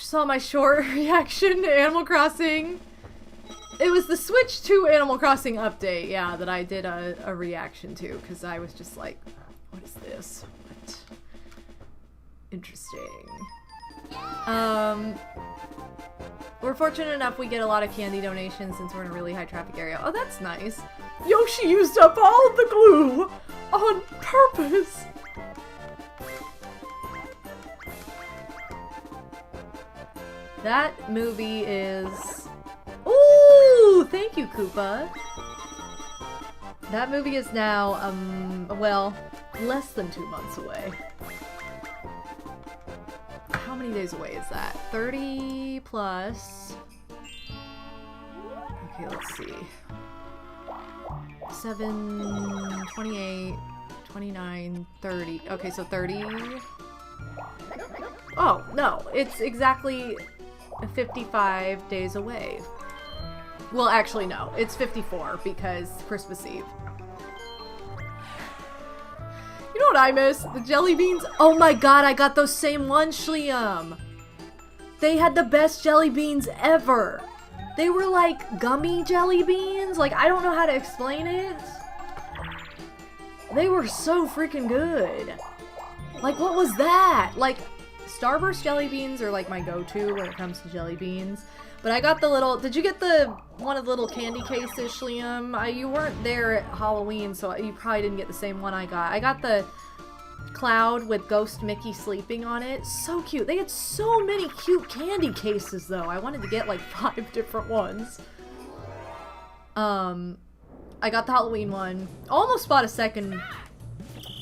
Saw my short reaction to Animal Crossing. It was the Switch 2 Animal Crossing update, yeah, that I did a reaction to, because I was just like, what is this? What? Interesting. We're fortunate enough we get a lot of candy donations since we're in a really high traffic area. Oh, that's nice. Yoshi used up all the glue on purpose. That movie is... Ooh! Thank you, Koopa. That movie is now, well, less than 2 months away. How many days away is that? 30 plus... Okay, let's see. 7, 28, 29, 30. Okay, so 30... Oh, no. It's exactly 55 days away. Well, actually, no. It's 54 because Christmas Eve. You know what I miss? The jelly beans. Oh my god, I got those same ones, Shliam. They had the best jelly beans ever. They were like gummy jelly beans. Like, I don't know how to explain it. They were so freaking good. Like, what was that? Like, Starburst jelly beans are like my go-to when it comes to jelly beans. But I got the little... Did you get the one of the little candy cases, Shliam? You weren't there at Halloween, so you probably didn't get the same one I got. I got the cloud with Ghost Mickey sleeping on it. So cute. They had so many cute candy cases, though. I wanted to get like 5 different ones. I got the Halloween one. Almost bought a second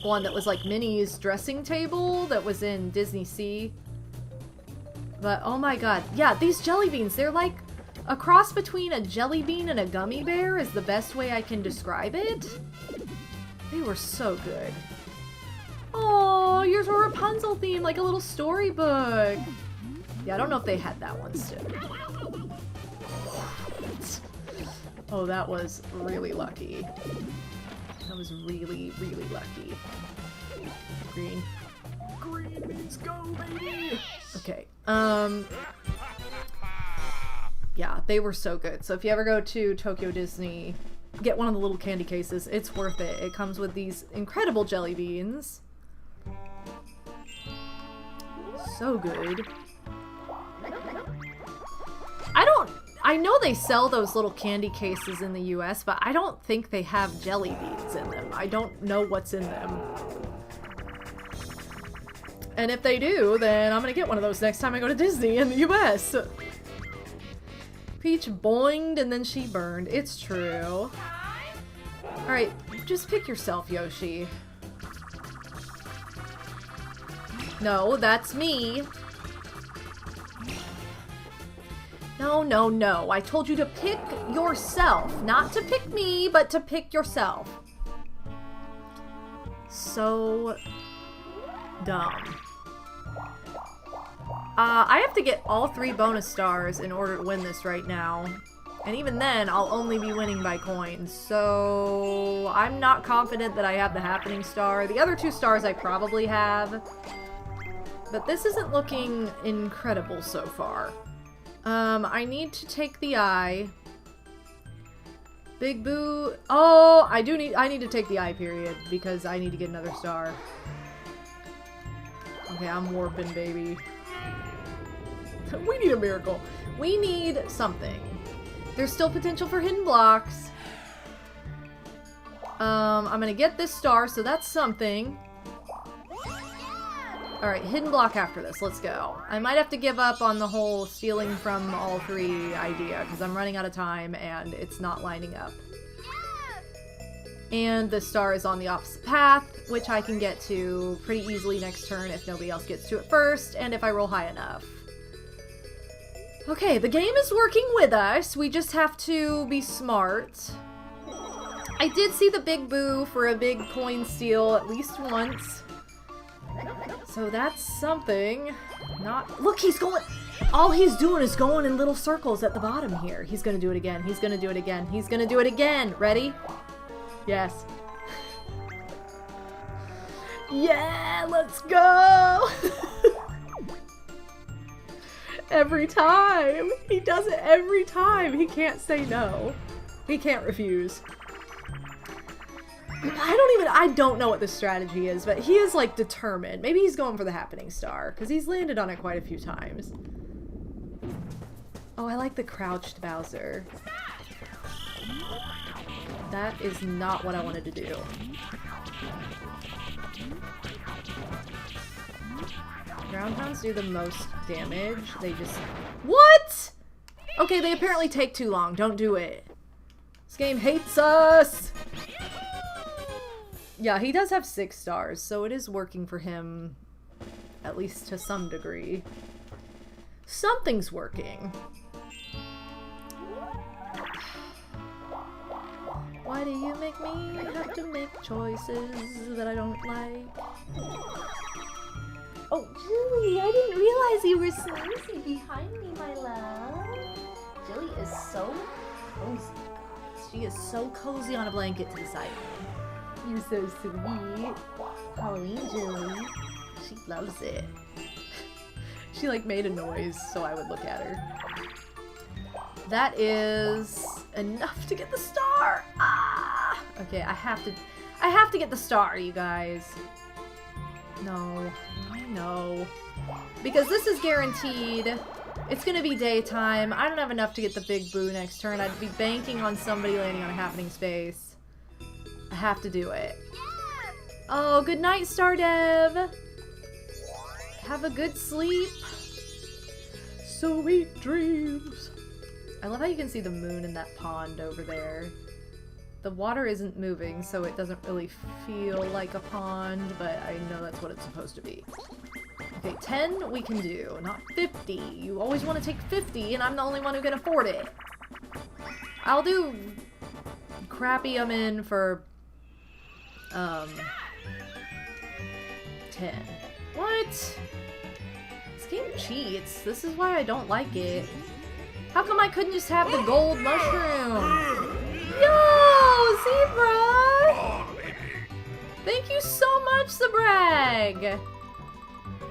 one that was like Minnie's dressing table that was in Disney Sea. But oh my god. Yeah, these jelly beans, they're like a cross between a jelly bean and a gummy bear is the best way I can describe it. They were so good. Oh, yours were Rapunzel themed, like a little storybook. Yeah, I don't know if they had that one still. Oh, that was really lucky. I was really, really lucky. Green. Green means go, baby! Okay, yeah, they were so good. So if you ever go to Tokyo Disney, get one of the little candy cases. It's worth it. It comes with these incredible jelly beans. So good. I know they sell those little candy cases in the US, but I don't think they have jelly beans in them. I don't know what's in them. And if they do, then I'm gonna get one of those next time I go to Disney in the US. Peach boinged and then she burned. It's true. Alright, just pick yourself, Yoshi. No, that's me. No, no, no. I told you to pick yourself. Not to pick me, but to pick yourself. So dumb. I have to get all 3 bonus stars in order to win this right now. And even then, I'll only be winning by coins. So I'm not confident that I have the happening star. The other 2 stars I probably have. But this isn't looking incredible so far. I need to take the eye. Big Boo. Oh, I need to take the eye, period, because I need to get another star. Okay, I'm warping, baby. We need a miracle. We need something. There's still potential for hidden blocks. I'm gonna get this star, so that's something. Alright, hidden block after this. Let's go. I might have to give up on the whole stealing from all 3 idea, because I'm running out of time and it's not lining up. And the star is on the opposite path, which I can get to pretty easily next turn if nobody else gets to it first, and if I roll high enough. Okay, the game is working with us. We just have to be smart. I did see the Big Boo for a big coin steal at least once. So that's something. Look, he's going. All he's doing is going in little circles at the bottom here. He's gonna do it again. He's gonna do it again. He's gonna do it again. Ready? Yes. Yeah, let's go. Every time. He does it every time. He can't say no. He can't refuse. I don't know what the strategy is, but he is, like, determined. Maybe he's going for the happening star, because he's landed on it quite a few times. Oh, I like the crouched Bowser. That is not what I wanted to do. Ground pounds do the most damage. They just... What?! Okay, they apparently take too long. Don't do it. This game hates us! Yeah, he does have 6 stars, so it is working for him, at least to some degree. Something's working. Why do you make me have to make choices that I don't like? Oh, Julie, I didn't realize you were snoozy behind me, my love. Julie is so cozy. She is so cozy on a blanket to the side of me. You're so sweet. Halloween Julie. She loves it. She like made a noise so I would look at her. That is enough to get the star. Ah! Okay, I have to get the star, you guys. No, I know. Because this is guaranteed. It's gonna be daytime. I don't have enough to get the Big Boo next turn. I'd be banking on somebody landing on a happening space. I have to do it. Oh, good night, Stardev. Have a good sleep. Sweet dreams. I love how you can see the moon in that pond over there. The water isn't moving, so it doesn't really feel like a pond, but I know that's what it's supposed to be. Okay, 10 we can do, not 50. You always want to take 50, and I'm the only one who can afford it. I'll do crappy I'm in for 10. What? This game cheats. This is why I don't like it. How come I couldn't just have the gold mushroom? Yo, Zebra! Oh, baby. Thank you so much, Zabrag!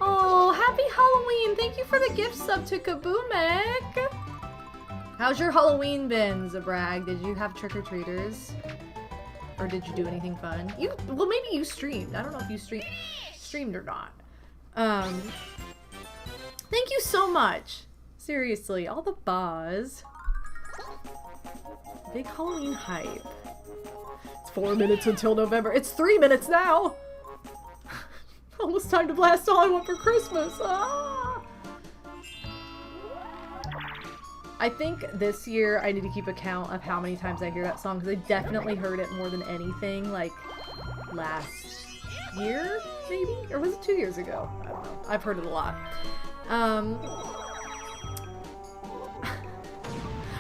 Oh, happy Halloween! Thank you for the gift sub to Kaboomek! How's your Halloween been, Zabrag? Did you have trick-or-treaters? Or did you do anything fun? Well, maybe you streamed. I don't know if you streamed or not. Thank you so much. Seriously, all the buzz. Big Halloween hype. It's 4 minutes until November. It's 3 minutes now! Almost time to blast All I Want for Christmas. Ah! I think this year I need to keep account of how many times I hear that song, because I definitely heard it more than anything, like, last year, maybe? Or was it 2 years ago? I don't know. I've heard it a lot.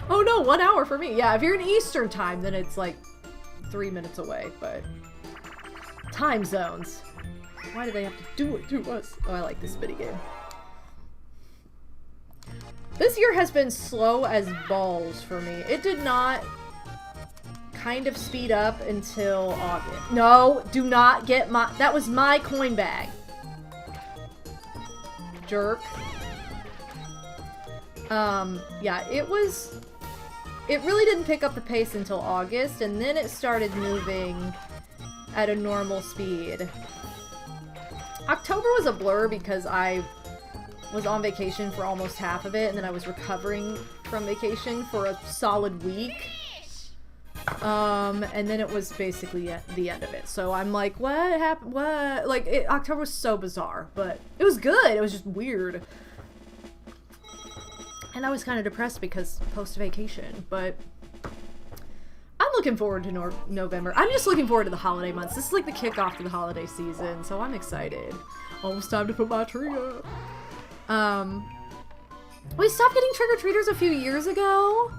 Oh no, 1 hour for me. Yeah, if you're in Eastern time, then it's like 3 minutes away, but... Time zones. Why do they have to do it to us? Oh, I like this mini game. This year has been slow as balls for me. It did not kind of speed up until August. No, do not get my... That was my coin bag. Jerk. Yeah, it really didn't pick up the pace until August, and then it started moving at a normal speed. October was a blur because I was on vacation for almost half of it, and then I was recovering from vacation for a solid week. And then it was basically the end of it. So I'm like, what happened? What? Like, October was so bizarre, but it was good. It was just weird. And I was kind of depressed because post-vacation, but I'm looking forward to November. I'm just looking forward to the holiday months. This is like the kickoff to the holiday season, so I'm excited. Almost time to put my tree up. We stopped getting trick-or-treaters a few years ago.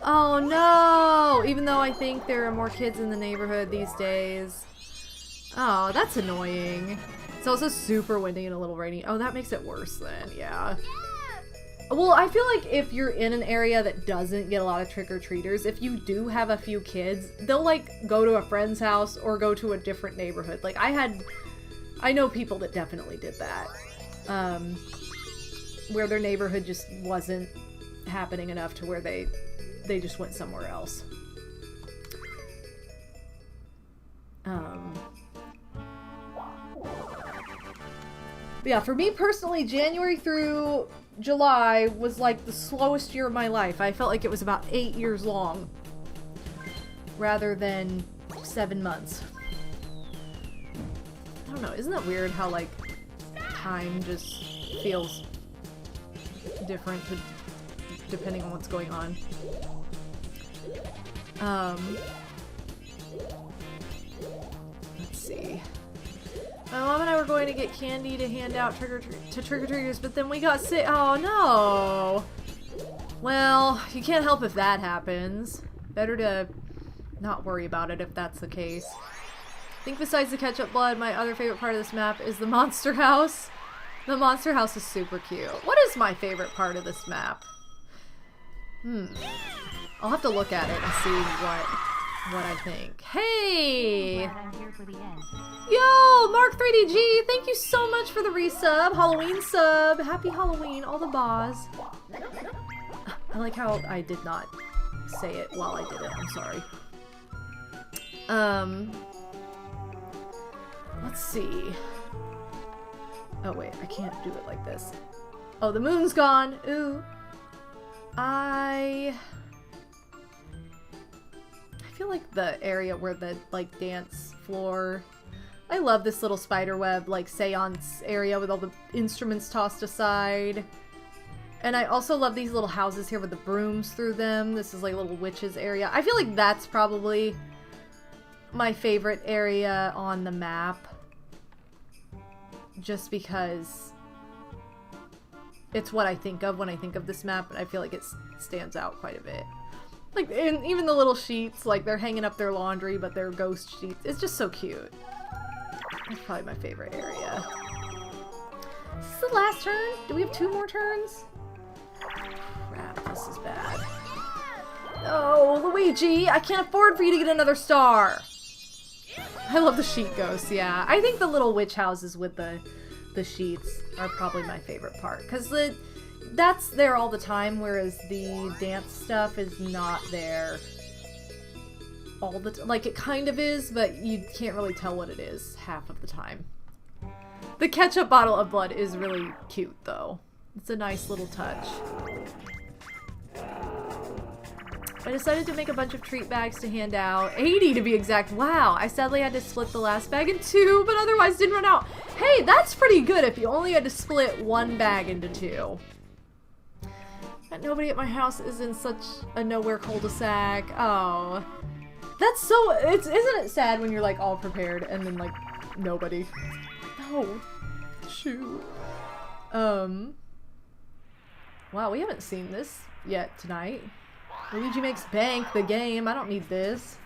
Oh no! Even though I think there are more kids in the neighborhood these days. Oh, that's annoying. It's also super windy and a little rainy. Oh, that makes it worse then, yeah. Well, I feel like if you're in an area that doesn't get a lot of trick-or-treaters, if you do have a few kids, they'll, like, go to a friend's house or go to a different neighborhood. Like, I know people that definitely did that. Where their neighborhood just wasn't happening enough to where they just went somewhere else. But yeah, for me personally, January through July was like the slowest year of my life. I felt like it was about 8 years long rather than 7 months. I don't know, isn't that weird how like time just feels different depending on what's going on? Let's see. My mom and I were going to get candy to hand out to trick-or-treaters, but then we got sick. Oh no! Well, you can't help if that happens. Better to not worry about it if that's the case. I think besides the ketchup blood, my other favorite part of this map is the monster house. The monster house is super cute. What is my favorite part of this map? I'll have to look at it and see what I think. Hey! I'm here for the end. Yo, Mark3DG, thank you so much for the resub. Halloween sub. Happy Halloween, all the boss. I like how I did not say it while I did it. I'm sorry. Let's see. Oh wait, I can't do it like this. Oh, the moon's gone. Ooh. I feel like the area where the like dance floor. I love this little spiderweb like seance area with all the instruments tossed aside. And I also love these little houses here with the brooms through them. This is like a little witches area. I feel like that's probably my favorite area on the map. Just because it's what I think of when I think of this map, and I feel like it stands out quite a bit. Like, and even the little sheets, like they're hanging up their laundry, but they're ghost sheets. It's just so cute. That's probably my favorite area. Is this the last turn? Do we have 2 more turns? Crap, this is bad. No, Luigi, I can't afford for you to get another star. I love the sheet ghosts, yeah. I think the little witch houses with the sheets are probably my favorite part. Because that's there all the time, whereas the dance stuff is not there all the time. Like, it kind of is, but you can't really tell what it is half of the time. The ketchup bottle of blood is really cute, though. It's a nice little touch. I decided to make a bunch of treat bags to hand out. 80 to be exact. Wow. I sadly had to split the last bag in 2, but otherwise didn't run out. Hey, that's pretty good if you only had to split 1 bag into 2. But nobody at my house is in such a nowhere cul-de-sac. Oh. That's so... isn't it sad when you're like all prepared and then like nobody? No. Shoot. Wow, we haven't seen this yet tonight. Luigi Makes Bank, the game. I don't need this.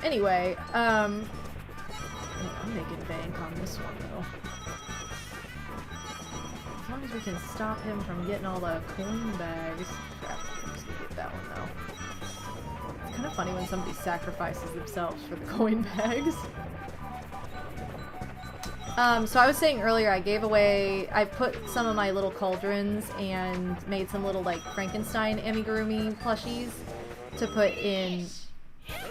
Anyway, I'm making bank on this one, though. As long as we can stop him from getting all the coin bags. Crap, I'm just gonna get that one, though. It's kind of funny when somebody sacrifices themselves for the coin bags. So I was saying earlier, I put some of my little cauldrons and made some little, like, Frankenstein amigurumi plushies to put in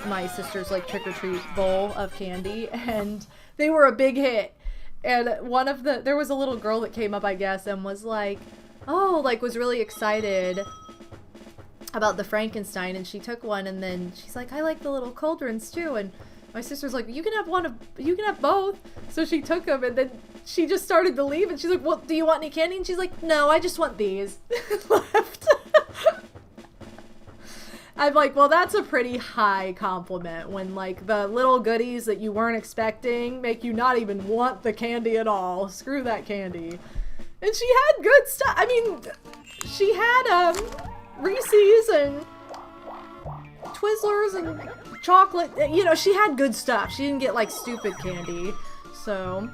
my sister's, like, trick-or-treat bowl of candy, and they were a big hit. And there was a little girl that came up, I guess, and was like, oh, like, was really excited about the Frankenstein, and she took one, and then she's like, I like the little cauldrons, too, and my sister's like, you can have both. So she took them, and then she just started to leave, and she's like, well, do you want any candy? And she's like, no, I just want these. Left. I'm like, well, that's a pretty high compliment when, like, the little goodies that you weren't expecting make you not even want the candy at all. Screw that candy. And she had good stuff. I mean, she had, Reese's and Twizzlers and chocolate, you know, she had good stuff. She didn't get like stupid candy, so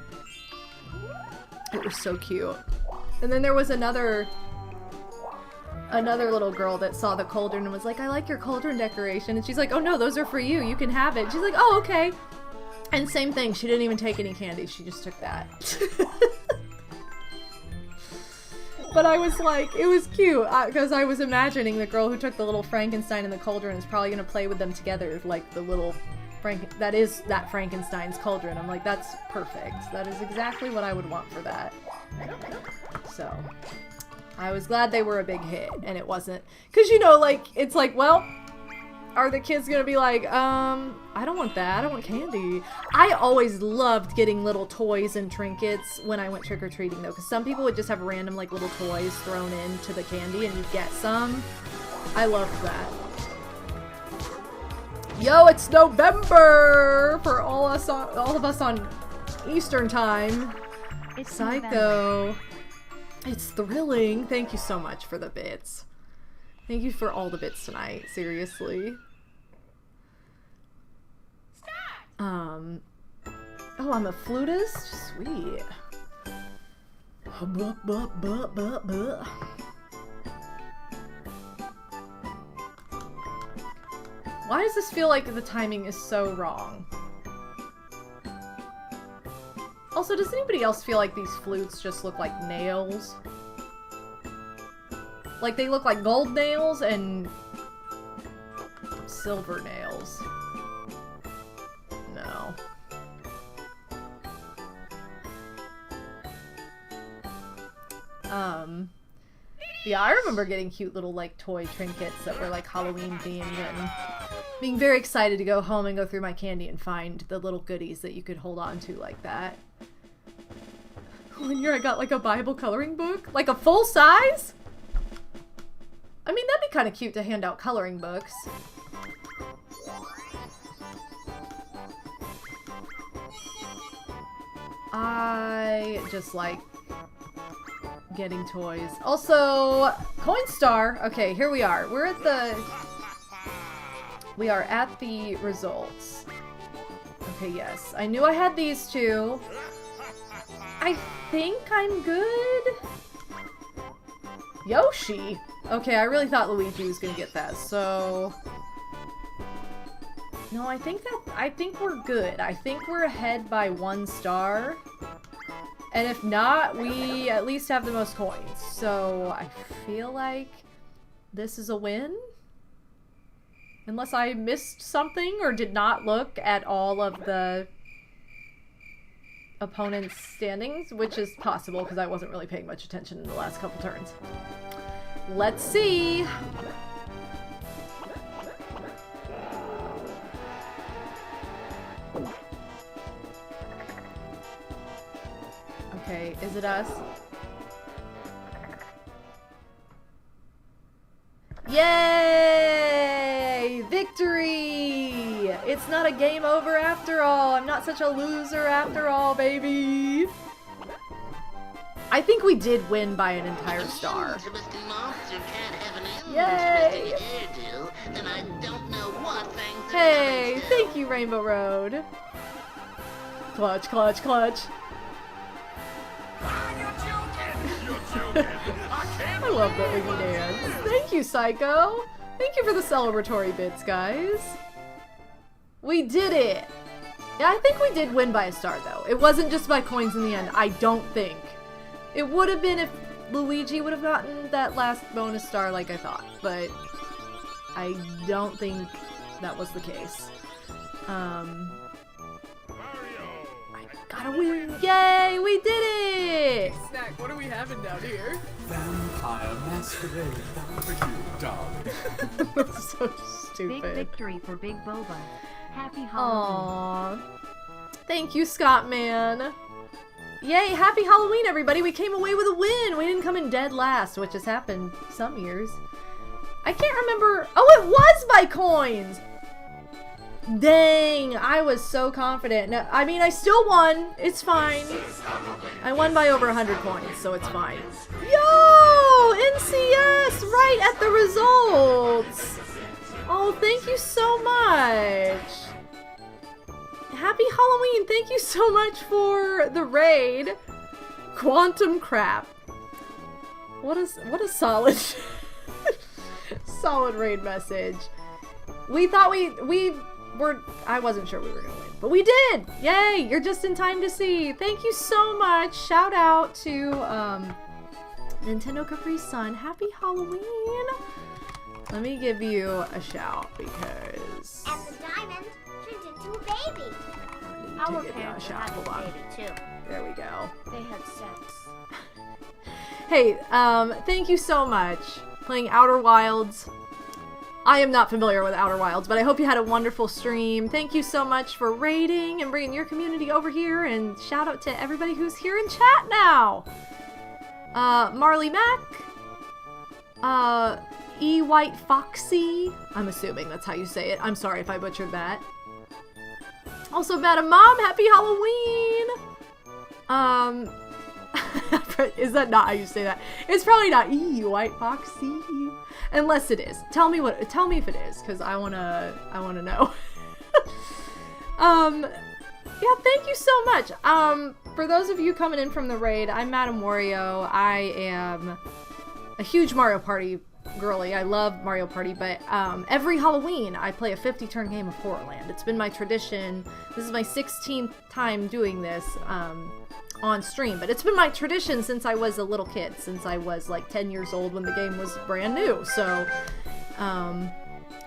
it was so cute. And then there was another little girl that saw the cauldron and was like, I like your cauldron decoration, and she's like, oh no, those are for you, you can have it. She's like, oh, okay. And same thing, she didn't even take any candy, she just took that. But I was like, it was cute, because I was imagining the girl who took the little Frankenstein and the cauldron is probably going to play with them together, like the little that Frankenstein's cauldron. I'm like, that's perfect. That is exactly what I would want for that. So, I was glad they were a big hit, and it wasn't, because, you know, like, it's like, well, are the kids gonna be like, I don't want that, I don't want candy. I always loved getting little toys and trinkets when I went trick-or-treating, though, because some people would just have random, like, little toys thrown into the candy, and you'd get some. I loved that. Yo, it's November for all of us on Eastern time. It's Psycho. November. It's thrilling. Thank you so much for the bits. Thank you for all the bits tonight. Seriously. Oh, I'm a flutist? Sweet. Why does this feel like the timing is so wrong? Also, does anybody else feel like these flutes just look like nails? Like, they look like gold nails and silver nails. No. Yeah, I remember getting cute little, like, toy trinkets that were, like, Halloween themed and being very excited to go home and go through my candy and find the little goodies that you could hold on to like that. One year I got, like, a Bible coloring book. Like, a full size? I mean, that'd be kind of cute to hand out coloring books. I just like getting toys. Also, Coinstar. Okay, here we are. We are at the results. Okay, yes. I knew I had these two. I think I'm good. Yoshi. Okay, I really thought Luigi was gonna get that, so No, I think we're good. I think we're ahead by 1 star. And if not, we at least have the most coins. So I feel like this is a win. Unless I missed something or did not look at all of the opponent's standings, which is possible because I wasn't really paying much attention in the last couple turns. Let's see. Okay, is it us? Yay! Victory! It's not a game over after all. I'm not such a loser after all, baby. I think we did win by an entire star. Interesting monster can't have an Yay! interesting hairdo, and I don't know what things are Hey, coming thank you, Rainbow Road. Clutch, clutch, clutch. I love that we can dance. Thank you, Psycho. Thank you for the celebratory bits, guys. We did it. Yeah, I think we did win by a star, though. It wasn't just by coins in the end, I don't think. It would have been if Luigi would have gotten that last bonus star like I thought, but I don't think that was the case. I gotta win. Yay, we did it! Snack, what are we having down here? Vampire Masquerade Barbecue, darling. That's so Big stupid. victory for Big Boba. Happy Halloween. Aww. Thank you, Scott Man. Yay, happy Halloween, everybody. We came away with a win. We didn't come in dead last, which has happened some years. I can't remember. Oh, it was by coins. Dang, I was so confident. No, I mean, I still won. It's fine. I won by over 100 coins, so it's fine. Yo, NCS, right at the results. Oh, thank you so much. Happy Halloween. Thank you so much for the raid. Quantum crap. What a solid solid raid message. We thought we were, I wasn't sure we were gonna win, but we did. Yay, you're just in time to see. Thank you so much. Shout out to Nintendo Capri Sun. Happy Halloween. Let me give you a shout because And the diamond turned into a baby. I Our need to give you a parents are shout. having Hold a on. baby too. There we go. They had sex. Hey, thank you so much. Playing Outer Wilds. I am not familiar with Outer Wilds, but I hope you had a wonderful stream. Thank you so much for raiding and bringing your community over here, and shout out to everybody who's here in chat now. Marley Mac. E. White Foxy. I'm assuming that's how you say it. I'm sorry if I butchered that. Also, Madam Mom, happy Halloween! Is that not how you say that? It's probably not E. White Foxy. Unless it is. Tell me if it is, because I wanna know. Yeah, thank you so much. For those of you coming in from the raid, I'm MadameWario. I am a huge Mario Party girly. I love Mario Party, but every Halloween I play a 50-turn game of Horrorland. It's been my tradition. This is my 16th time doing this on stream, but it's been my tradition since I was a little kid, since I was like 10 years old when the game was brand new. So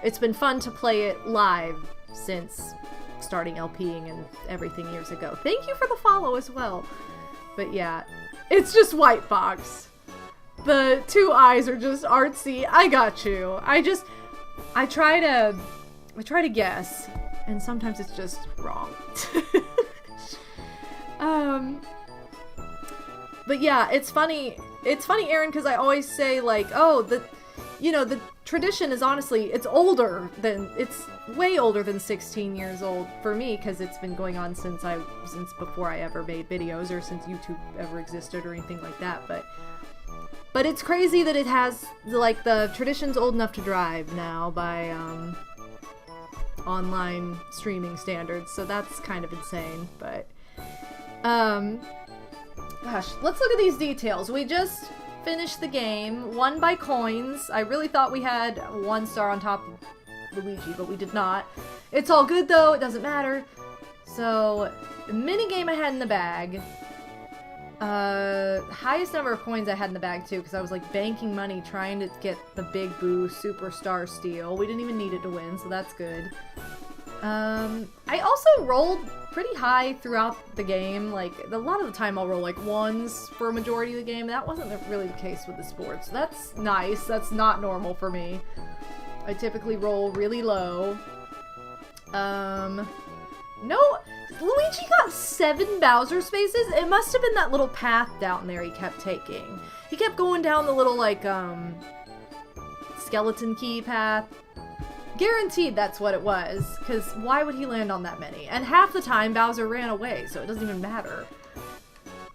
it's been fun to play it live since starting LPing and everything years ago. Thank you for the follow as well. But yeah, it's just White Fox. The two eyes are just artsy. I got you. I try to guess, and sometimes it's just wrong. But yeah, it's funny, Aaron, because I always say like, oh, the tradition is honestly, it's way older than 16 years old for me, because it's been going on since before I ever made videos, or since YouTube ever existed or anything like that. But it's crazy that it has, like, the tradition's old enough to drive now by online streaming standards, so that's kind of insane. But gosh, let's look at these details. We just finished the game, won by coins. I really thought we had 1 star on top Luigi, but we did not. It's all good though, it doesn't matter. So, the minigame I had in the bag. Highest number of coins I had in the bag too, because I was like banking money trying to get the Big Boo Superstar Steel. We didn't even need it to win, so that's good. I also rolled pretty high throughout the game. Like, a lot of the time I'll roll like 1s for a majority of the game. That wasn't really the case with the sports. So that's nice. That's not normal for me. I typically roll really low. No, Luigi got 7 Bowser spaces. It must have been that little path down there he kept taking. He kept going down the little, like, skeleton key path. Guaranteed that's what it was, because why would he land on that many? And half the time, Bowser ran away, so it doesn't even matter.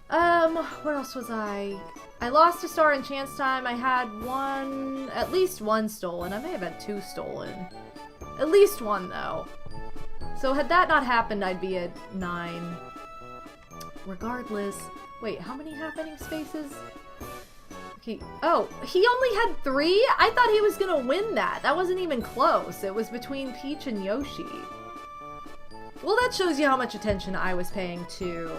What else was I lost a star in chance time. I had at least one stolen. I may have had 2 stolen. At least 1, though. So had that not happened, I'd be at 9. Regardless. Wait, how many happening spaces? Okay. Oh, he only had 3? I thought he was gonna win that. That wasn't even close. It was between Peach and Yoshi. Well, that shows you how much attention I was paying to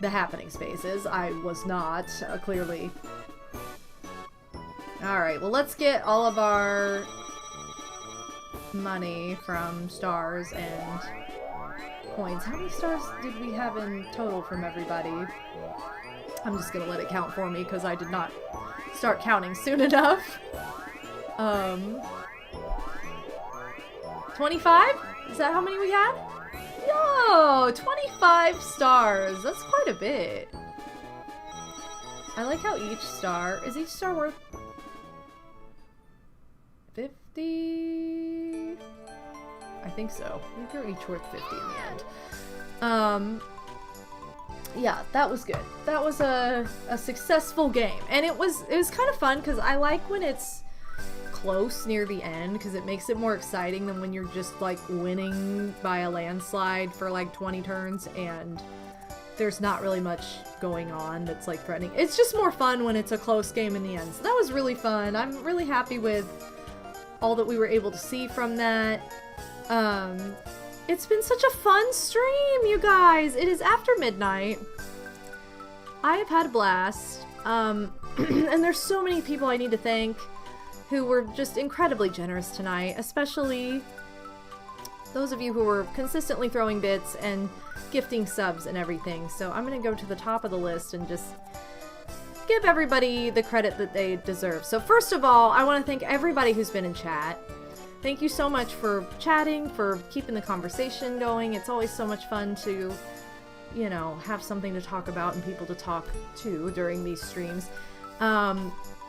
the happening spaces. I was not, clearly. Alright, well, let's get all of our money from stars and coins. How many stars did we have in total from everybody? I'm just gonna let it count for me because I did not start counting soon enough. 25? Is that how many we had? Yo, 25 stars. That's quite a bit. I like how each star worth 50? I think so. I think they're each worth 50 in the end. Yeah, that was good. That was a successful game. And it was kind of fun because I like when it's close near the end because it makes it more exciting than when you're just like winning by a landslide for like 20 turns and there's not really much going on that's like threatening. It's just more fun when it's a close game in the end. So that was really fun. I'm really happy with all that we were able to see from that. It's been such a fun stream, you guys. It is after midnight. I have had a blast. And there's so many people I need to thank who were just incredibly generous tonight, especially those of you who were consistently throwing bits and gifting subs and everything. So I'm gonna go to the top of the list and just give everybody the credit that they deserve. So first of all, I want to thank everybody who's been in chat. Thank you so much for chatting, for keeping the conversation going. It's always so much fun to, you know, have something to talk about and people to talk to during these streams.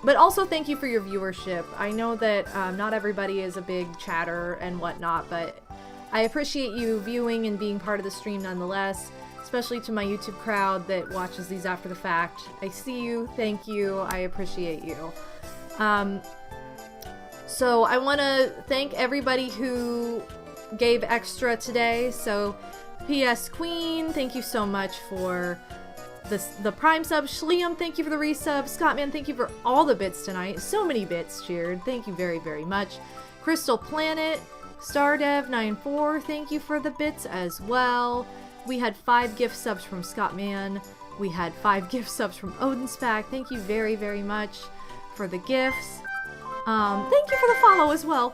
But also thank you for your viewership. I know that not everybody is a big chatter and whatnot, but I appreciate you viewing and being part of the stream nonetheless, especially to my YouTube crowd that watches these after the fact. I see you, thank you, I appreciate you. So I want to thank everybody who gave extra today. So PS Queen, thank you so much for the Prime sub. Schliam, thank you for the resub. Scottman, thank you for all the bits tonight. So many bits cheered. Thank you very, very much. Crystal Planet, Stardev94, thank you for the bits as well. We had 5 gift subs from Scottman. We had 5 gift subs from Odinspec. Thank you very, very much for the gifts. Thank you for the follow as well.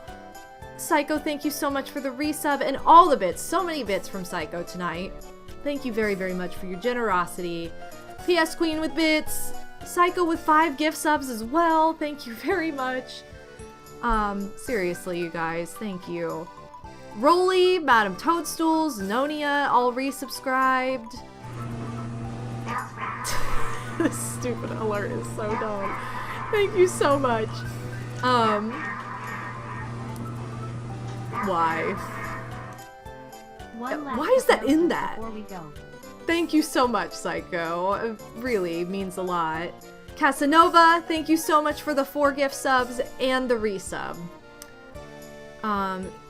Psycho, thank you so much for the resub and all the bits. So many bits from Psycho tonight. Thank you very, very much for your generosity. PS Queen with bits. Psycho with 5 gift subs as well. Thank you very much. Seriously, you guys, thank you. Rolly, Madam Toadstools, Nonia, all resubscribed. This stupid alert is so dumb. Thank you so much. Why? Why is that in that? Before we go. Thank you so much, Psycho. It really means a lot. Casanova, thank you so much for the 4 gift subs and the resub.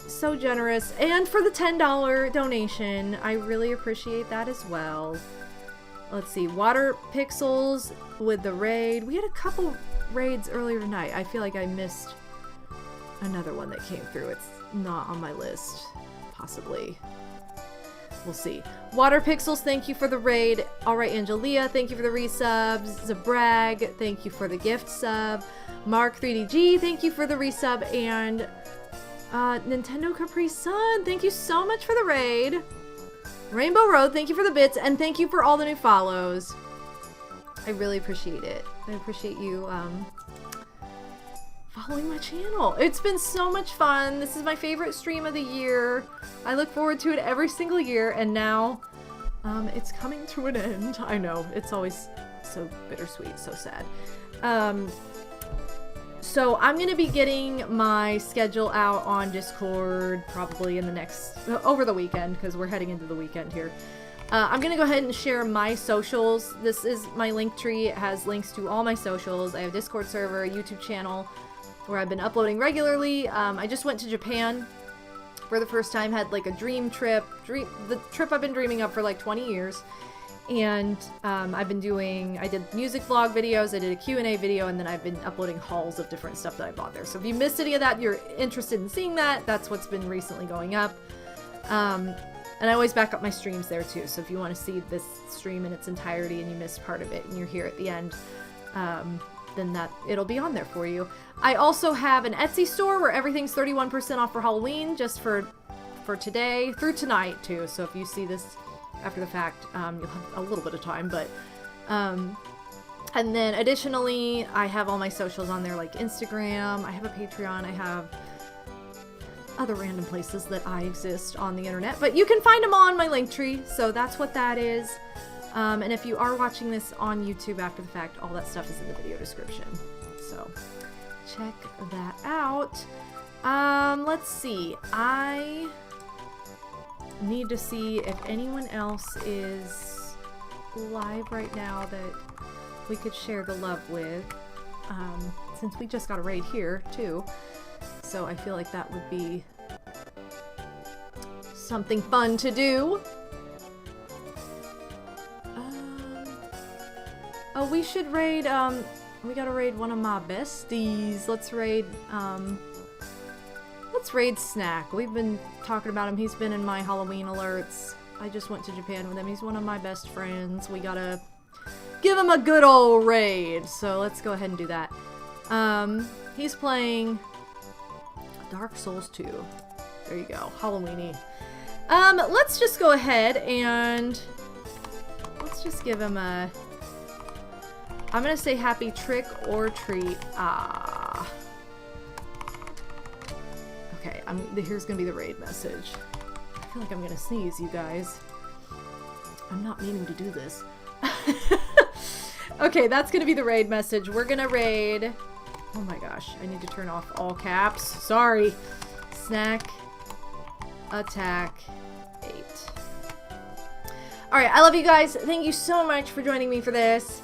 So generous. And for the $10 donation. I really appreciate that as well. Let's see. Water Pixels with the raid. We had a couple raids earlier tonight. I feel like I missed another one that came through. It's not on my list. Possibly. We'll see. Water Pixels, thank you for the raid. Alright, Angelia, thank you for the resubs. Zabrag, thank you for the gift sub. Mark 3DG, thank you for the resub. And Nintendo Capri Sun, thank you so much for the raid. Rainbow Road, thank you for the bits. And thank you for all the new follows. I really appreciate it. I appreciate you following my channel. It's been so much fun. This is my favorite stream of the year. I look forward to it every single year, and now it's coming to an end. I know, it's always so bittersweet, so sad. So I'm gonna be getting my schedule out on Discord probably in the next, over the weekend, because we're heading into the weekend here. I'm gonna go ahead and share my socials. This is my link tree. It has links to all my socials. I have a Discord server, a YouTube channel where I've been uploading regularly. I just went to Japan for the first time, had like a dream trip, the trip I've been dreaming of for like 20 years. And I did music vlog videos, I did a Q&A video, and then I've been uploading hauls of different stuff that I bought there. So if you missed any of that, you're interested in seeing that, that's what's been recently going up. And I always back up my streams there too, so if you want to see this stream in its entirety and you missed part of it and you're here at the end, then it'll be on there for you. I also have an Etsy store where everything's 31% off for Halloween, just for today, through tonight too, so if you see this after the fact, you'll have a little bit of time, but, and then additionally, I have all my socials on there, like Instagram, I have a Patreon, I have other random places that I exist on the internet, but you can find them on my Linktree, so that's what that is. And if you are watching this on YouTube after the fact, all that stuff is in the video description, so check that out. Let's see, I need to see if anyone else is live right now that we could share the love with, since we just got a raid here too, so I feel like that would be something fun to do. Oh, we should raid, we gotta raid one of my besties. Let's raid Snack. We've been talking about him. He's been in my Halloween alerts. I just went to Japan with him. He's one of my best friends. We gotta give him a good old raid. So let's go ahead and do that. He's playing Dark Souls 2. There you go. Halloween-y. Let's just go ahead and let's just give him a... I'm gonna say happy trick or treat. Okay, here's gonna be the raid message. I feel like I'm gonna sneeze, you guys. I'm not meaning to do this. Okay, that's gonna be the raid message. We're gonna raid... Oh my gosh, I need to turn off all caps. Sorry. Snack. Attack 8. Alright, I love you guys. Thank you so much for joining me for this.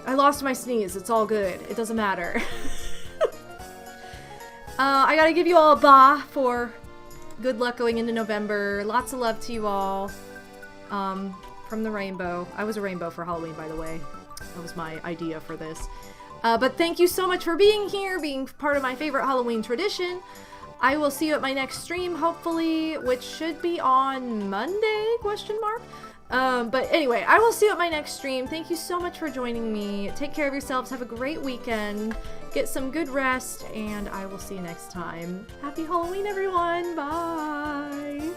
I lost my sneeze. It's all good. It doesn't matter. I gotta give you all a bah for good luck going into November. Lots of love to you all. From the rainbow. I was a rainbow for Halloween, by the way. That was my idea for this. But thank you so much for being here, being part of my favorite Halloween tradition. I will see you at my next stream, hopefully, which should be on Monday, question mark? But anyway, I will see you at my next stream. Thank you so much for joining me. Take care of yourselves. Have a great weekend. Get some good rest, and I will see you next time. Happy Halloween, everyone. Bye.